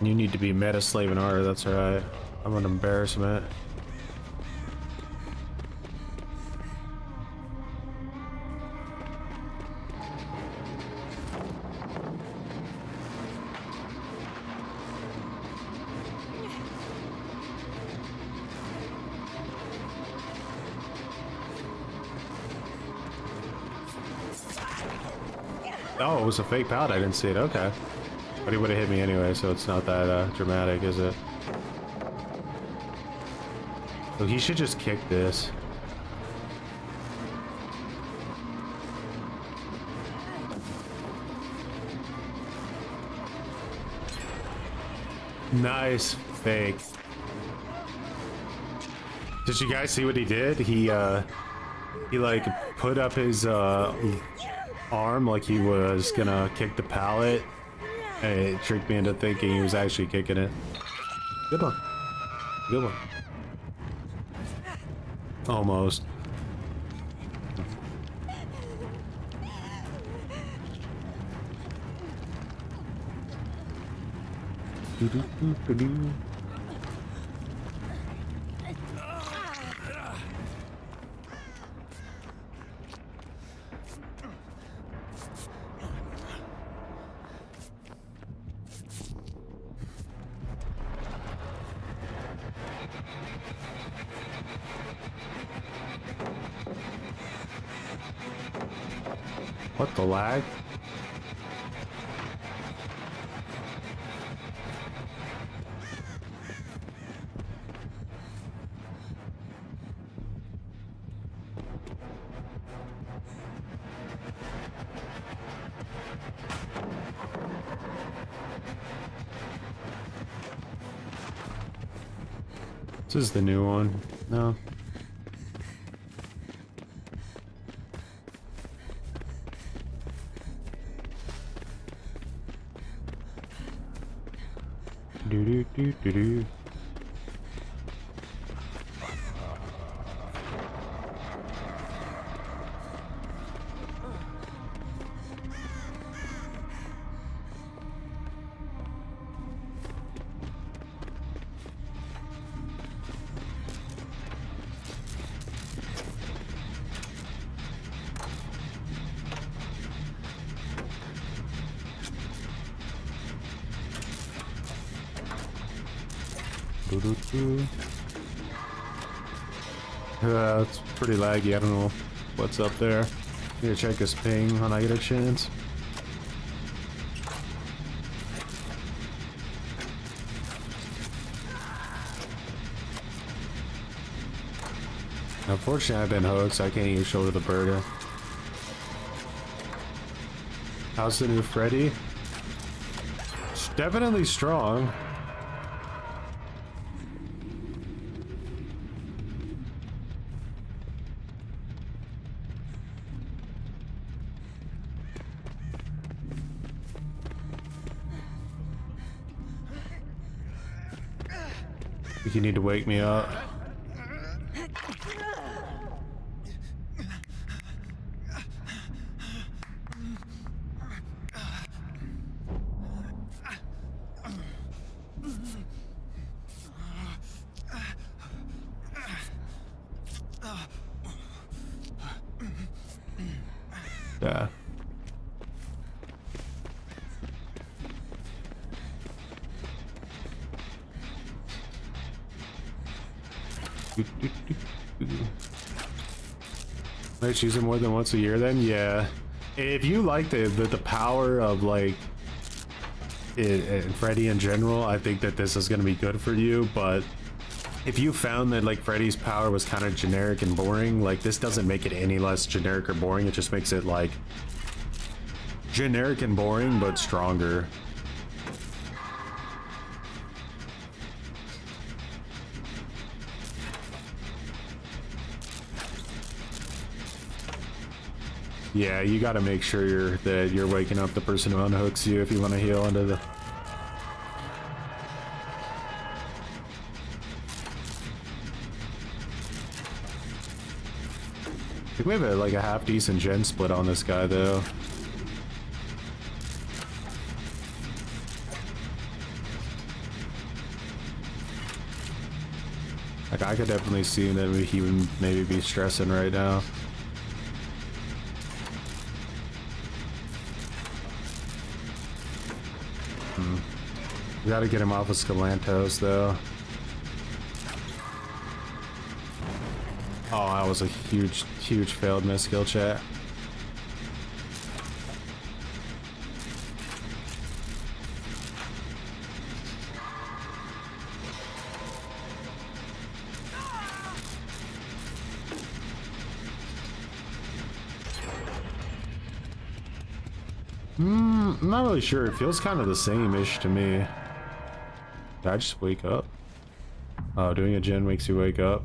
You need to be meta slave in order, that's right. I'm an embarrassment. Oh, it was a fake pout. I didn't see it. Okay. But he would have hit me anyway, so it's not that dramatic, is it? So he should just kick this. Nice fake. Did you guys see what he did? He like put up his arm like he was gonna kick the pallet, and it tricked me into thinking he was actually kicking it. Good one. Good one. Almost. What the lag? This is the new one. No. Do do do do do. It's pretty laggy. I don't know what's up there. Need to check his ping when I get a chance. Unfortunately, I've been hooked, so I can't even shoulder the burger. How's the new Freddy? It's definitely strong. You need to wake me up. Yeah. Let's use it more than once a year then? Yeah. If you like the power of like Freddy in general, I think that this is going to be good for you, but if you found that like Freddy's power was kind of generic and boring, like this doesn't make it any less generic or boring, it just makes it like generic and boring but stronger. Yeah, you got to make sure that you're waking up the person who unhooks you if you want to heal into the... I think we have like a half decent gen split on this guy though. Like I could definitely see that he would maybe be stressing right now. We gotta get him off of Scalantos though. Oh, that was a huge failed miss skill chat. I'm not really sure. It feels kind of the same-ish to me. Did I just wake up? Oh, doing a gen makes you wake up.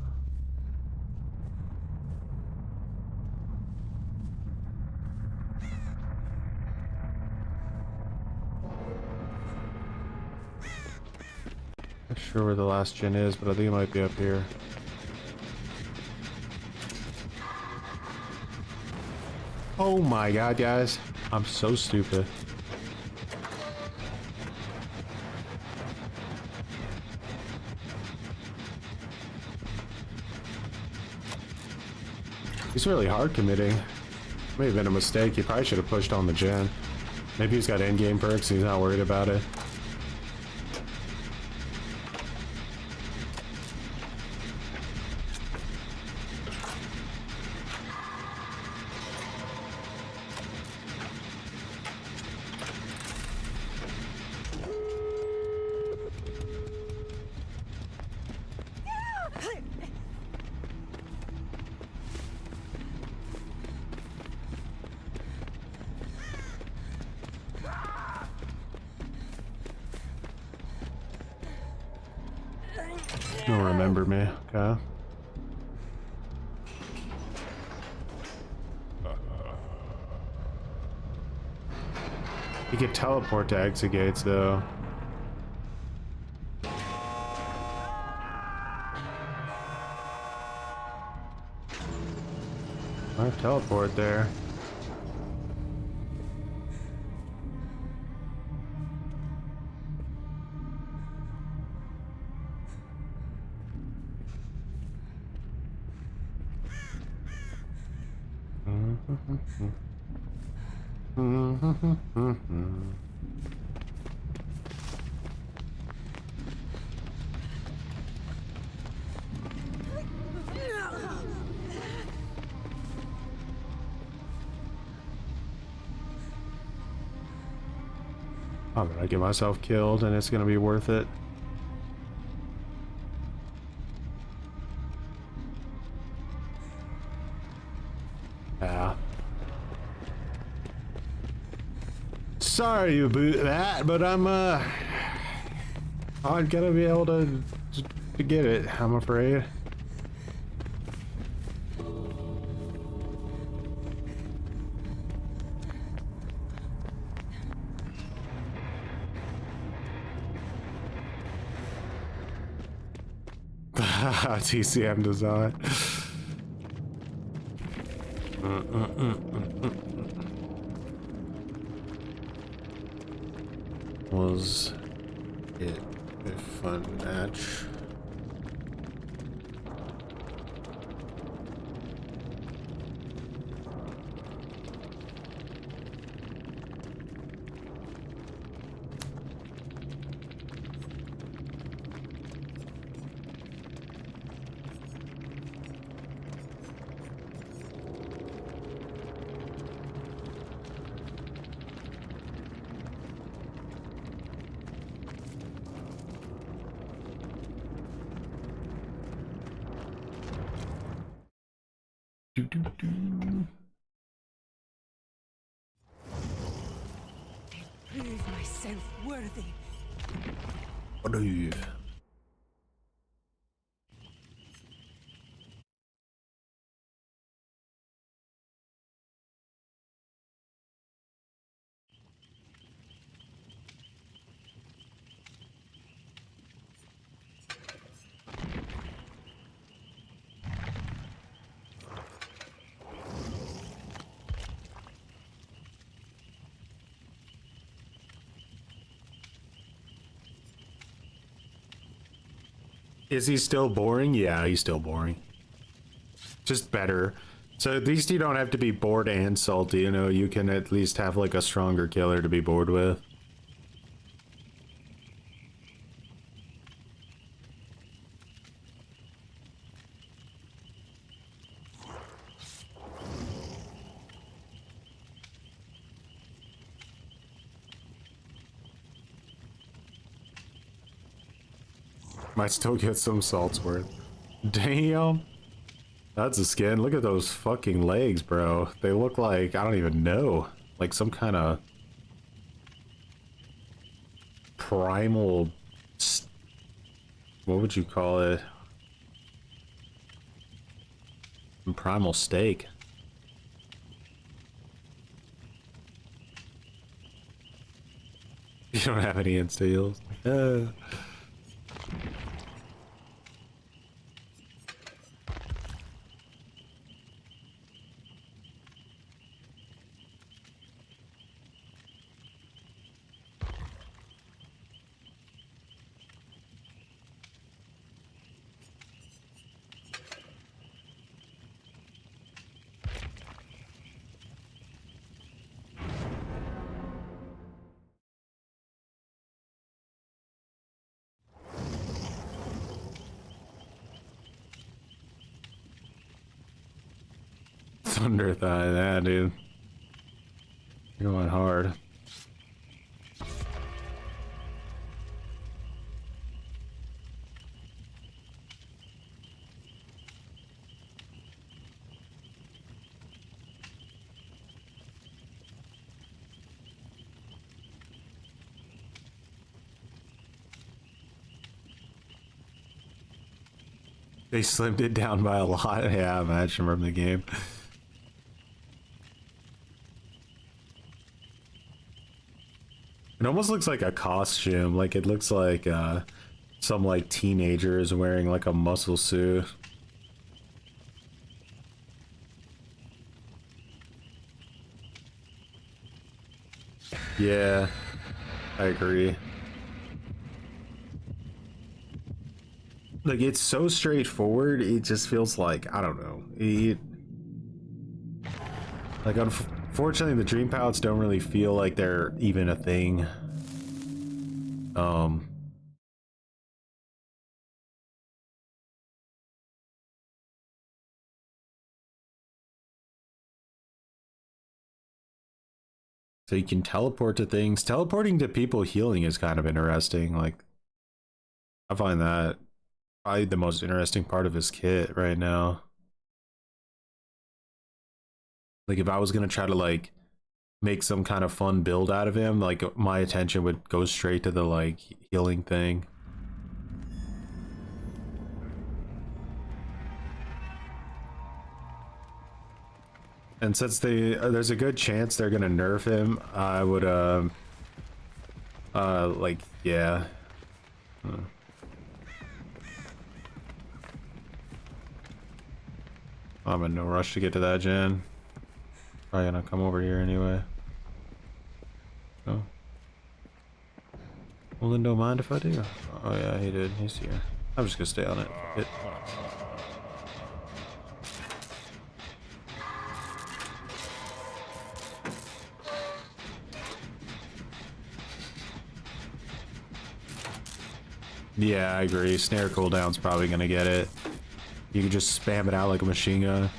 Not sure where the last gen is, but I think it might be up here. Oh my god, guys. I'm so stupid. He's really hard committing. May have been a mistake. He probably should have pushed on the gen. Maybe he's got endgame perks and he's not worried about it. Don't remember me, okay? You could teleport to exit gates though. I teleport there. I'm gonna get myself killed and it's gonna be worth it. Yeah. Sorry about that, but I'm gonna be able to get it, I'm afraid. TCM design. Was it a fun match? Prove myself worthy. Is he still boring? Yeah, he's still boring. Just better. So at least you don't have to be bored and salty, you know, you can at least have like a stronger killer to be bored with. Might still get some salts worth. Damn. That's a skin. Look at those fucking legs, bro. They look like, I don't even know. Like some kind of primal... What would you call it? Primal steak. You don't have any insta heals? Thunder thigh, yeah, dude. You're going hard. They slimmed it down by a lot. Yeah, I imagine from the game. It almost looks like a costume. Like it looks like some like teenager is wearing like a muscle suit. Yeah, I agree. Like it's so straightforward. It just feels like, I don't know. Like unfortunately, the dream palettes don't really feel like they're even a thing. So you can teleport to things. Teleporting to people healing is kind of interesting. Like, I find that probably the most interesting part of his kit right now. Like, if I was gonna try to like make some kind of fun build out of him, like my attention would go straight to the like healing thing. And since there's a good chance they're gonna nerf him, I would like, yeah. I'm in no rush to get to that gen. Probably gonna come over here anyway. Oh. Well, then don't mind if I do. Oh yeah, he did. He's here. I'm just gonna stay on it. Yeah, I agree. Snare cooldown's probably gonna get it. You can just spam it out like a machine gun.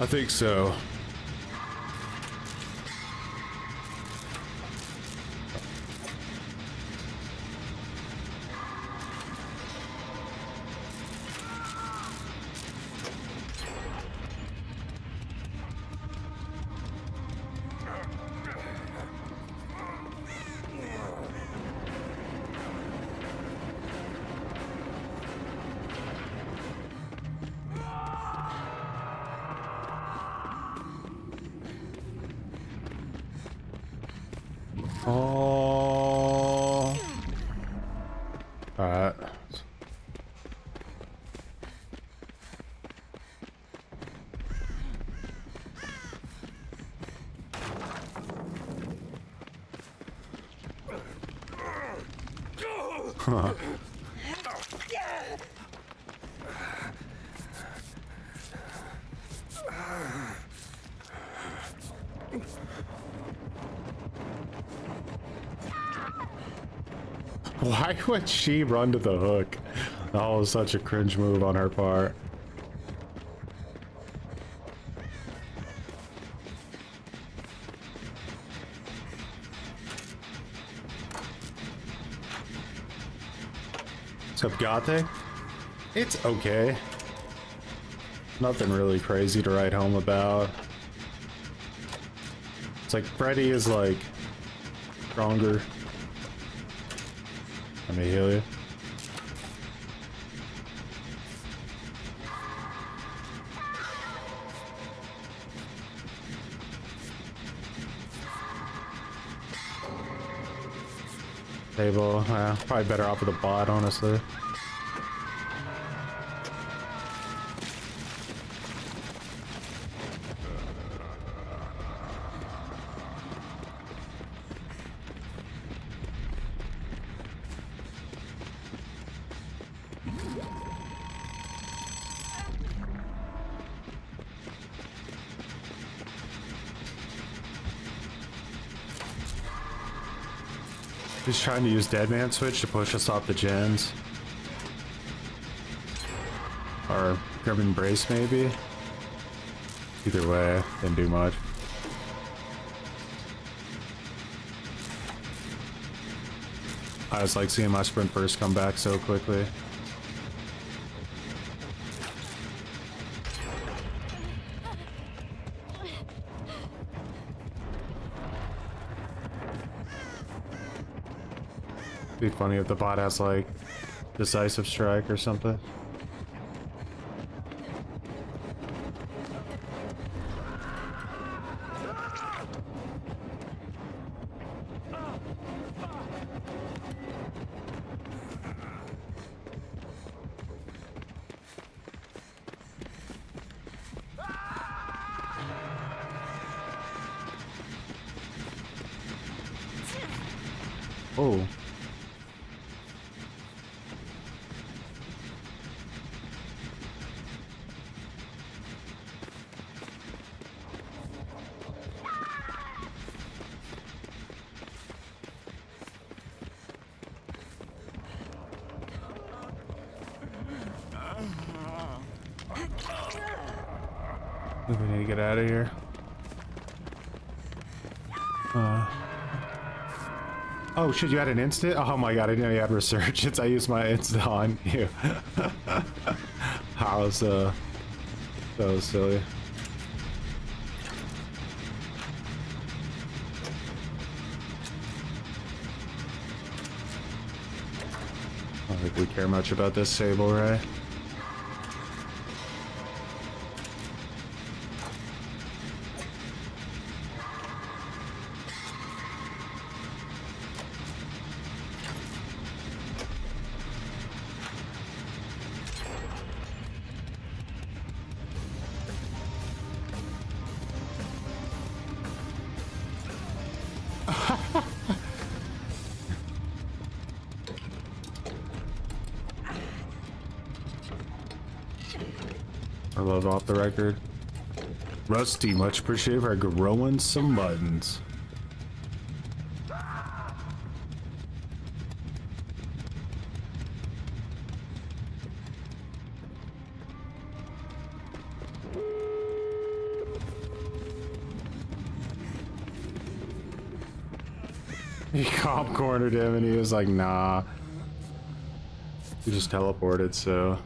I think so. Oh. All right. Huh. Why would she run to the hook? That was such a cringe move on her part. What's up, Gothic? It's okay. Nothing really crazy to write home about. It's like Freddy is like stronger. Let me heal you. Table, probably better off with a bot, honestly. He's trying to use Deadman Switch to push us off the gens. Or Grim Embrace, maybe? Either way, didn't do much. I was like seeing my sprint burst come back so quickly. Be funny if the bot has like decisive strike or something. Oh. We need to get out of here. Oh shit, you had an instant? Oh my god, I didn't know you had resurgence. I used my instant on you. That was silly. I don't think we care much about this Sable, right? I love off the record. Rusty, much appreciated for growing some buttons. He comp cornered him and he was like, nah. He just teleported, so.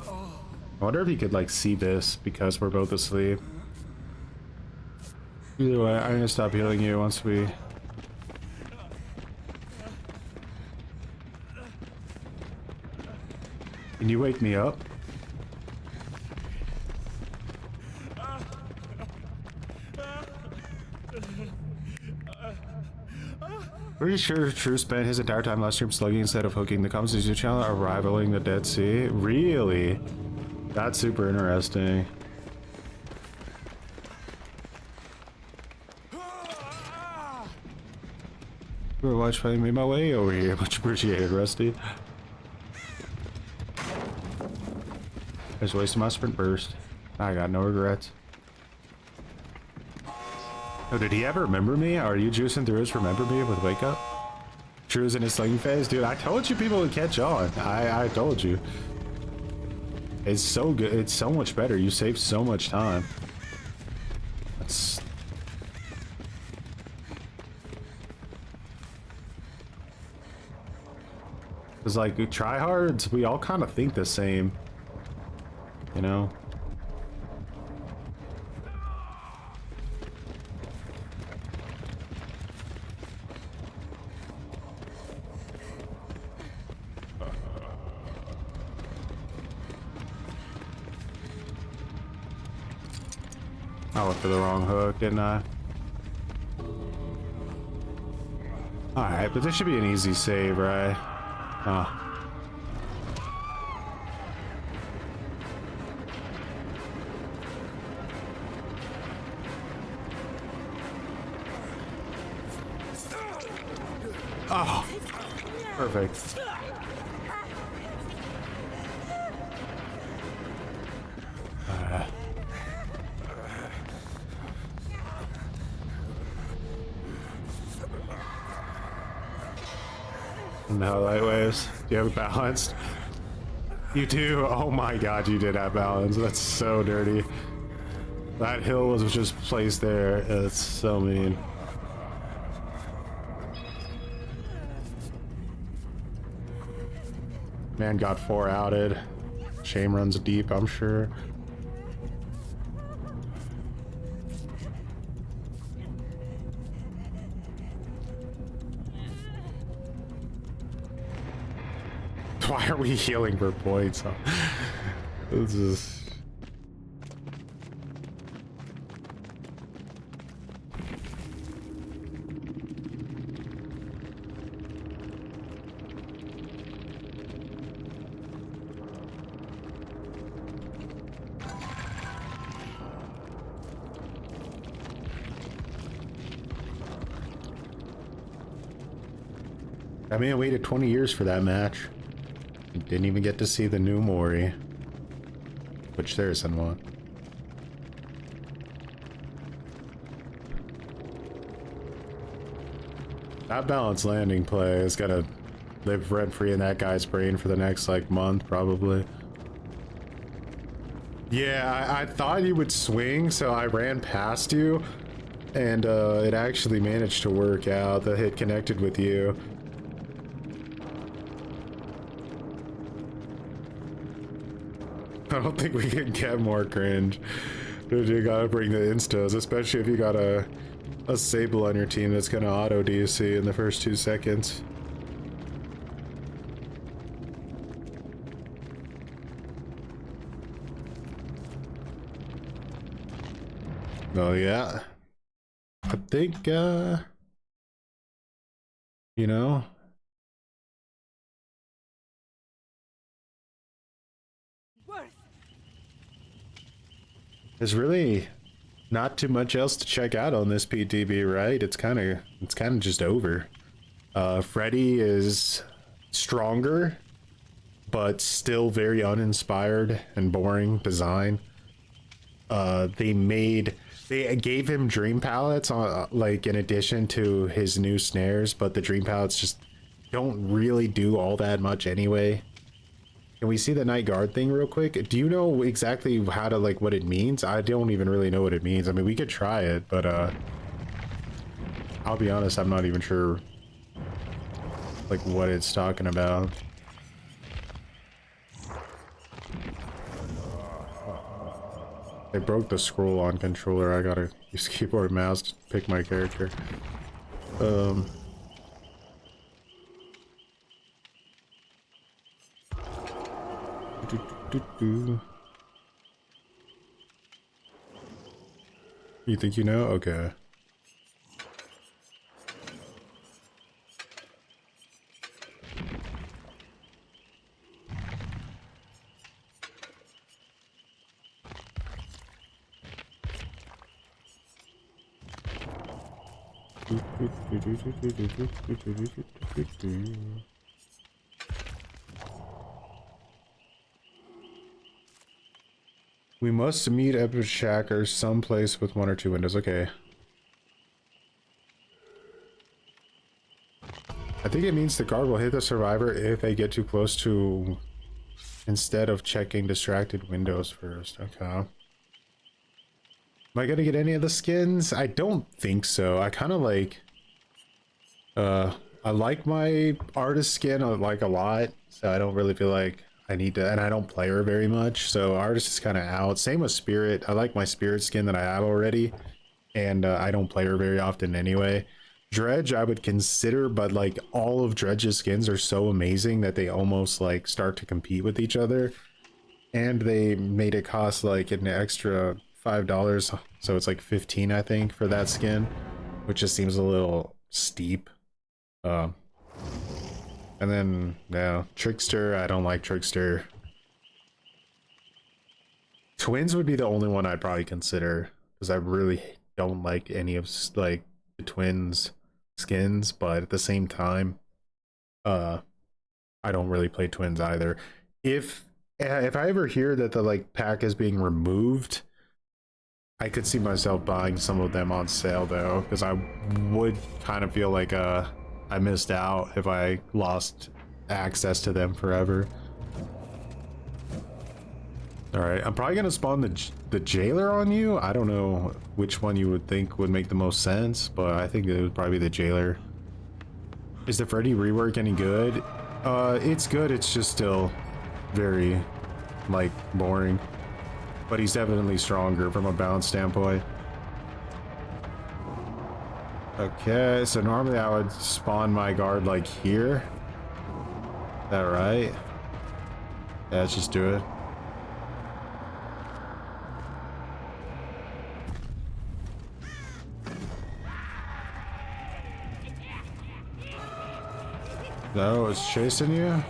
I wonder if he could like see this because we're both asleep. Either way, I'm gonna stop healing you once we. Can you wake me up? Pretty sure True spent his entire time last stream slugging instead of hooking. The comments YouTube channel are rivaling the Dead Sea. Really? That's super interesting. Watch finally made my way over here. Much appreciated, Rusty. I just wasted my sprint burst. I got no regrets. Oh, did he ever remember me? Are you juicing through his remember me with wake up? True's in his slinging phase? Dude, I told you people would catch on. I told you. It's so good. It's so much better. You save so much time. That's... It's like, tryhards, we all kind of think the same. You know? I went for the wrong hook, didn't I? Alright, but this should be an easy save, right? Oh. Oh. Perfect. No light waves. Do you have it balanced? You do? Oh my god, you did have balance. That's so dirty. That hill was just placed there. It's so mean. Man got 4 outed. Shame runs deep, I'm sure. Why are we healing for points? This is... I mean, I waited 20 years for that match. Didn't even get to see the new Mori. Which there isn't one. That balanced landing play is gonna live rent-free in that guy's brain for the next, like, month, probably. Yeah, I thought you would swing, so I ran past you. And, it actually managed to work out. The hit connected with you. I don't think we can get more cringe. Dude, you gotta bring the instas, especially if you got a Sable on your team that's gonna auto DC in the first 2 seconds. Oh yeah. I think, you know, there's really not too much else to check out on this PTB, right? It's kind of just over. Freddy is stronger, but still very uninspired and boring design. They gave him dream palettes on, like, in addition to his new snares, but the dream palettes just don't really do all that much anyway. Can we see the night guard thing real quick? Do you know exactly how to, like, what it means? I don't even really know what it means. I mean, we could try it, but I'll be honest, I'm not even sure, like, what it's talking about. I broke the scroll on controller. I gotta use keyboard and mouse to pick my character. You think you know? Okay. We must meet at a shack or someplace with 1 or 2 windows. Okay. I think it means the guard will hit the survivor if they get too close to, instead of checking distracted windows first. Okay. Am I gonna get any of the skins? I don't think so. I kind of like, I like my artist skin like a lot, so I don't really feel like I need to, and I don't play her very much, so artist is kind of out. Same with spirit. I like my spirit skin that I have already, and I don't play her very often anyway. Dredge I would consider, but like all of Dredge's skins are so amazing that they almost like start to compete with each other, and they made it cost like an extra $5, so it's like 15 I think for that skin, which just seems a little steep. And then, no, Trickster, I don't like Trickster. Twins would be the only one I'd probably consider, because I really don't like any of, like, the Twins skins, but at the same time, I don't really play Twins either. If I ever hear that the, like, pack is being removed, I could see myself buying some of them on sale, though, because I would kind of feel like, I missed out if I lost access to them forever. All right, I'm probably gonna spawn the jailer on you. I don't know which one you would think would make the most sense, but I think it would probably be the jailer. Is the Freddy rework any good? It's good. It's just still very, like, boring. But he's definitely stronger from a balance standpoint. Okay, so normally I would spawn my guard like here. Is that right? Yeah, let's just do it. No, it's chasing you?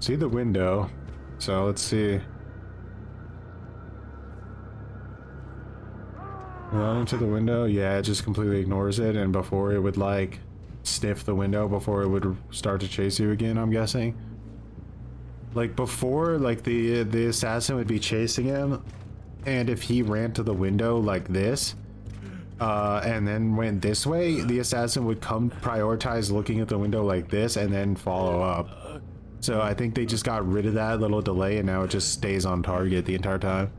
See the window, so let's see. Run into the window. Yeah, it just completely ignores it, and before it would like sniff the window before it would start to chase you again, I'm guessing. Like before, like the assassin would be chasing him, and if he ran to the window like this and then went this way, the assassin would come prioritize looking at the window like this and then follow up. So I think they just got rid of that little delay, and now it just stays on target the entire time.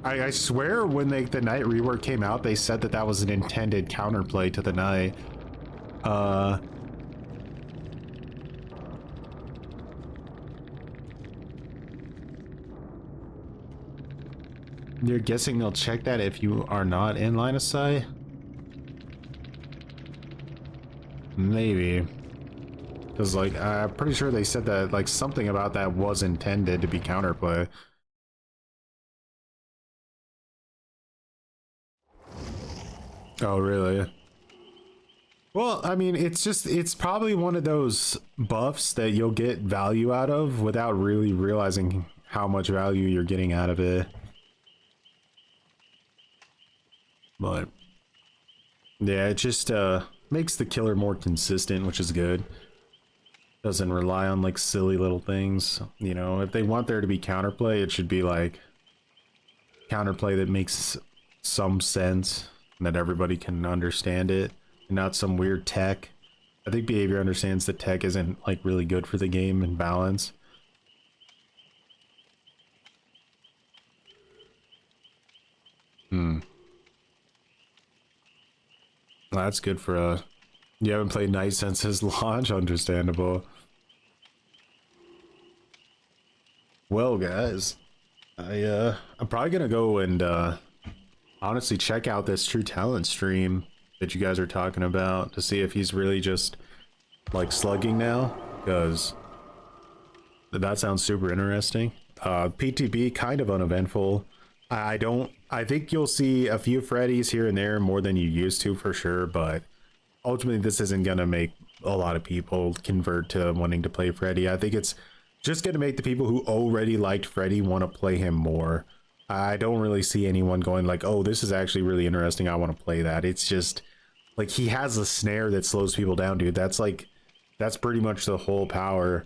I swear when the night rework came out, they said that that was an intended counterplay to the night. You're guessing they'll check that if you are not in line of sight? Maybe. because like I'm pretty sure they said that like something about that was intended to be counterplay. Oh, really? Well, I mean, it's probably one of those buffs that you'll get value out of without really realizing how much value you're getting out of it. But yeah, it just makes the killer more consistent, which is good. Doesn't rely on like silly little things. You know, if they want there to be counterplay, it should be like counterplay that makes some sense and that everybody can understand it, and not some weird tech. I think behavior understands that tech isn't like really good for the game and balance. Well, that's good for you haven't played Night since his launch. Understandable. Well, guys, I'm probably gonna go and honestly check out this True Talent stream that you guys are talking about to see if he's really just like slugging now, because that sounds super interesting. PTB kind of uneventful. I think you'll see a few Freddys here and there more than you used to for sure, but ultimately this isn't gonna make a lot of people convert to wanting to play Freddy. I think it's just gonna make the people who already liked Freddy want to play him more. I don't really see anyone going like, oh, this is actually really interesting, I want to play that. It's just like he has a snare that slows people down, dude. That's pretty much the whole power.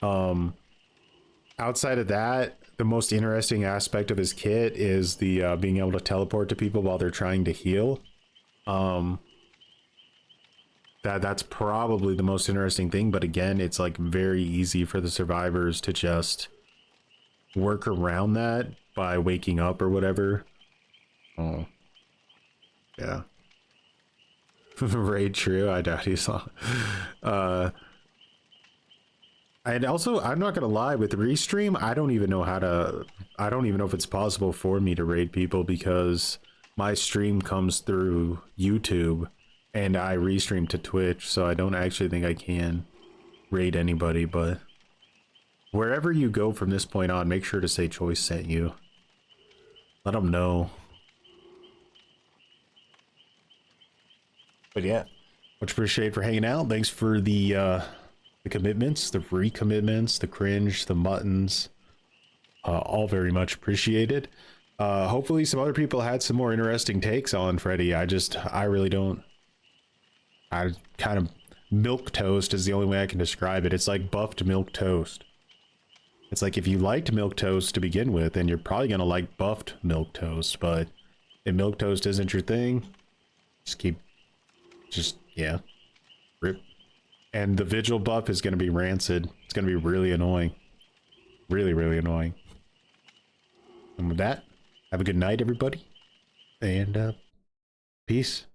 Outside of that, the most interesting aspect of his kit is the being able to teleport to people while they're trying to heal. That's probably the most interesting thing, but again, it's like very easy for the survivors to just work around that by waking up or whatever. Oh, yeah. Raid true. I doubt he saw. And also, I'm not gonna lie, with Restream, I don't even know if it's possible for me to raid people, because my stream comes through YouTube and I restream to Twitch, so I don't actually think I can raid anybody. But wherever you go from this point on, make sure to say Choice sent you. Let them know. But yeah, much appreciated for hanging out. Thanks for the commitments, the recommitments, the cringe, the muttons, all very much appreciated. Hopefully some other people had some more interesting takes on Freddy. I really don't. I kind of milk toast is the only way I can describe it. It's like buffed milk toast. It's like if you liked milk toast to begin with, then you're probably gonna like buffed milk toast. But if milk toast isn't your thing, yeah, rip. And the vigil buff is going to be rancid. It's going to be really annoying. Really, really annoying. And with that, have a good night, everybody. And peace.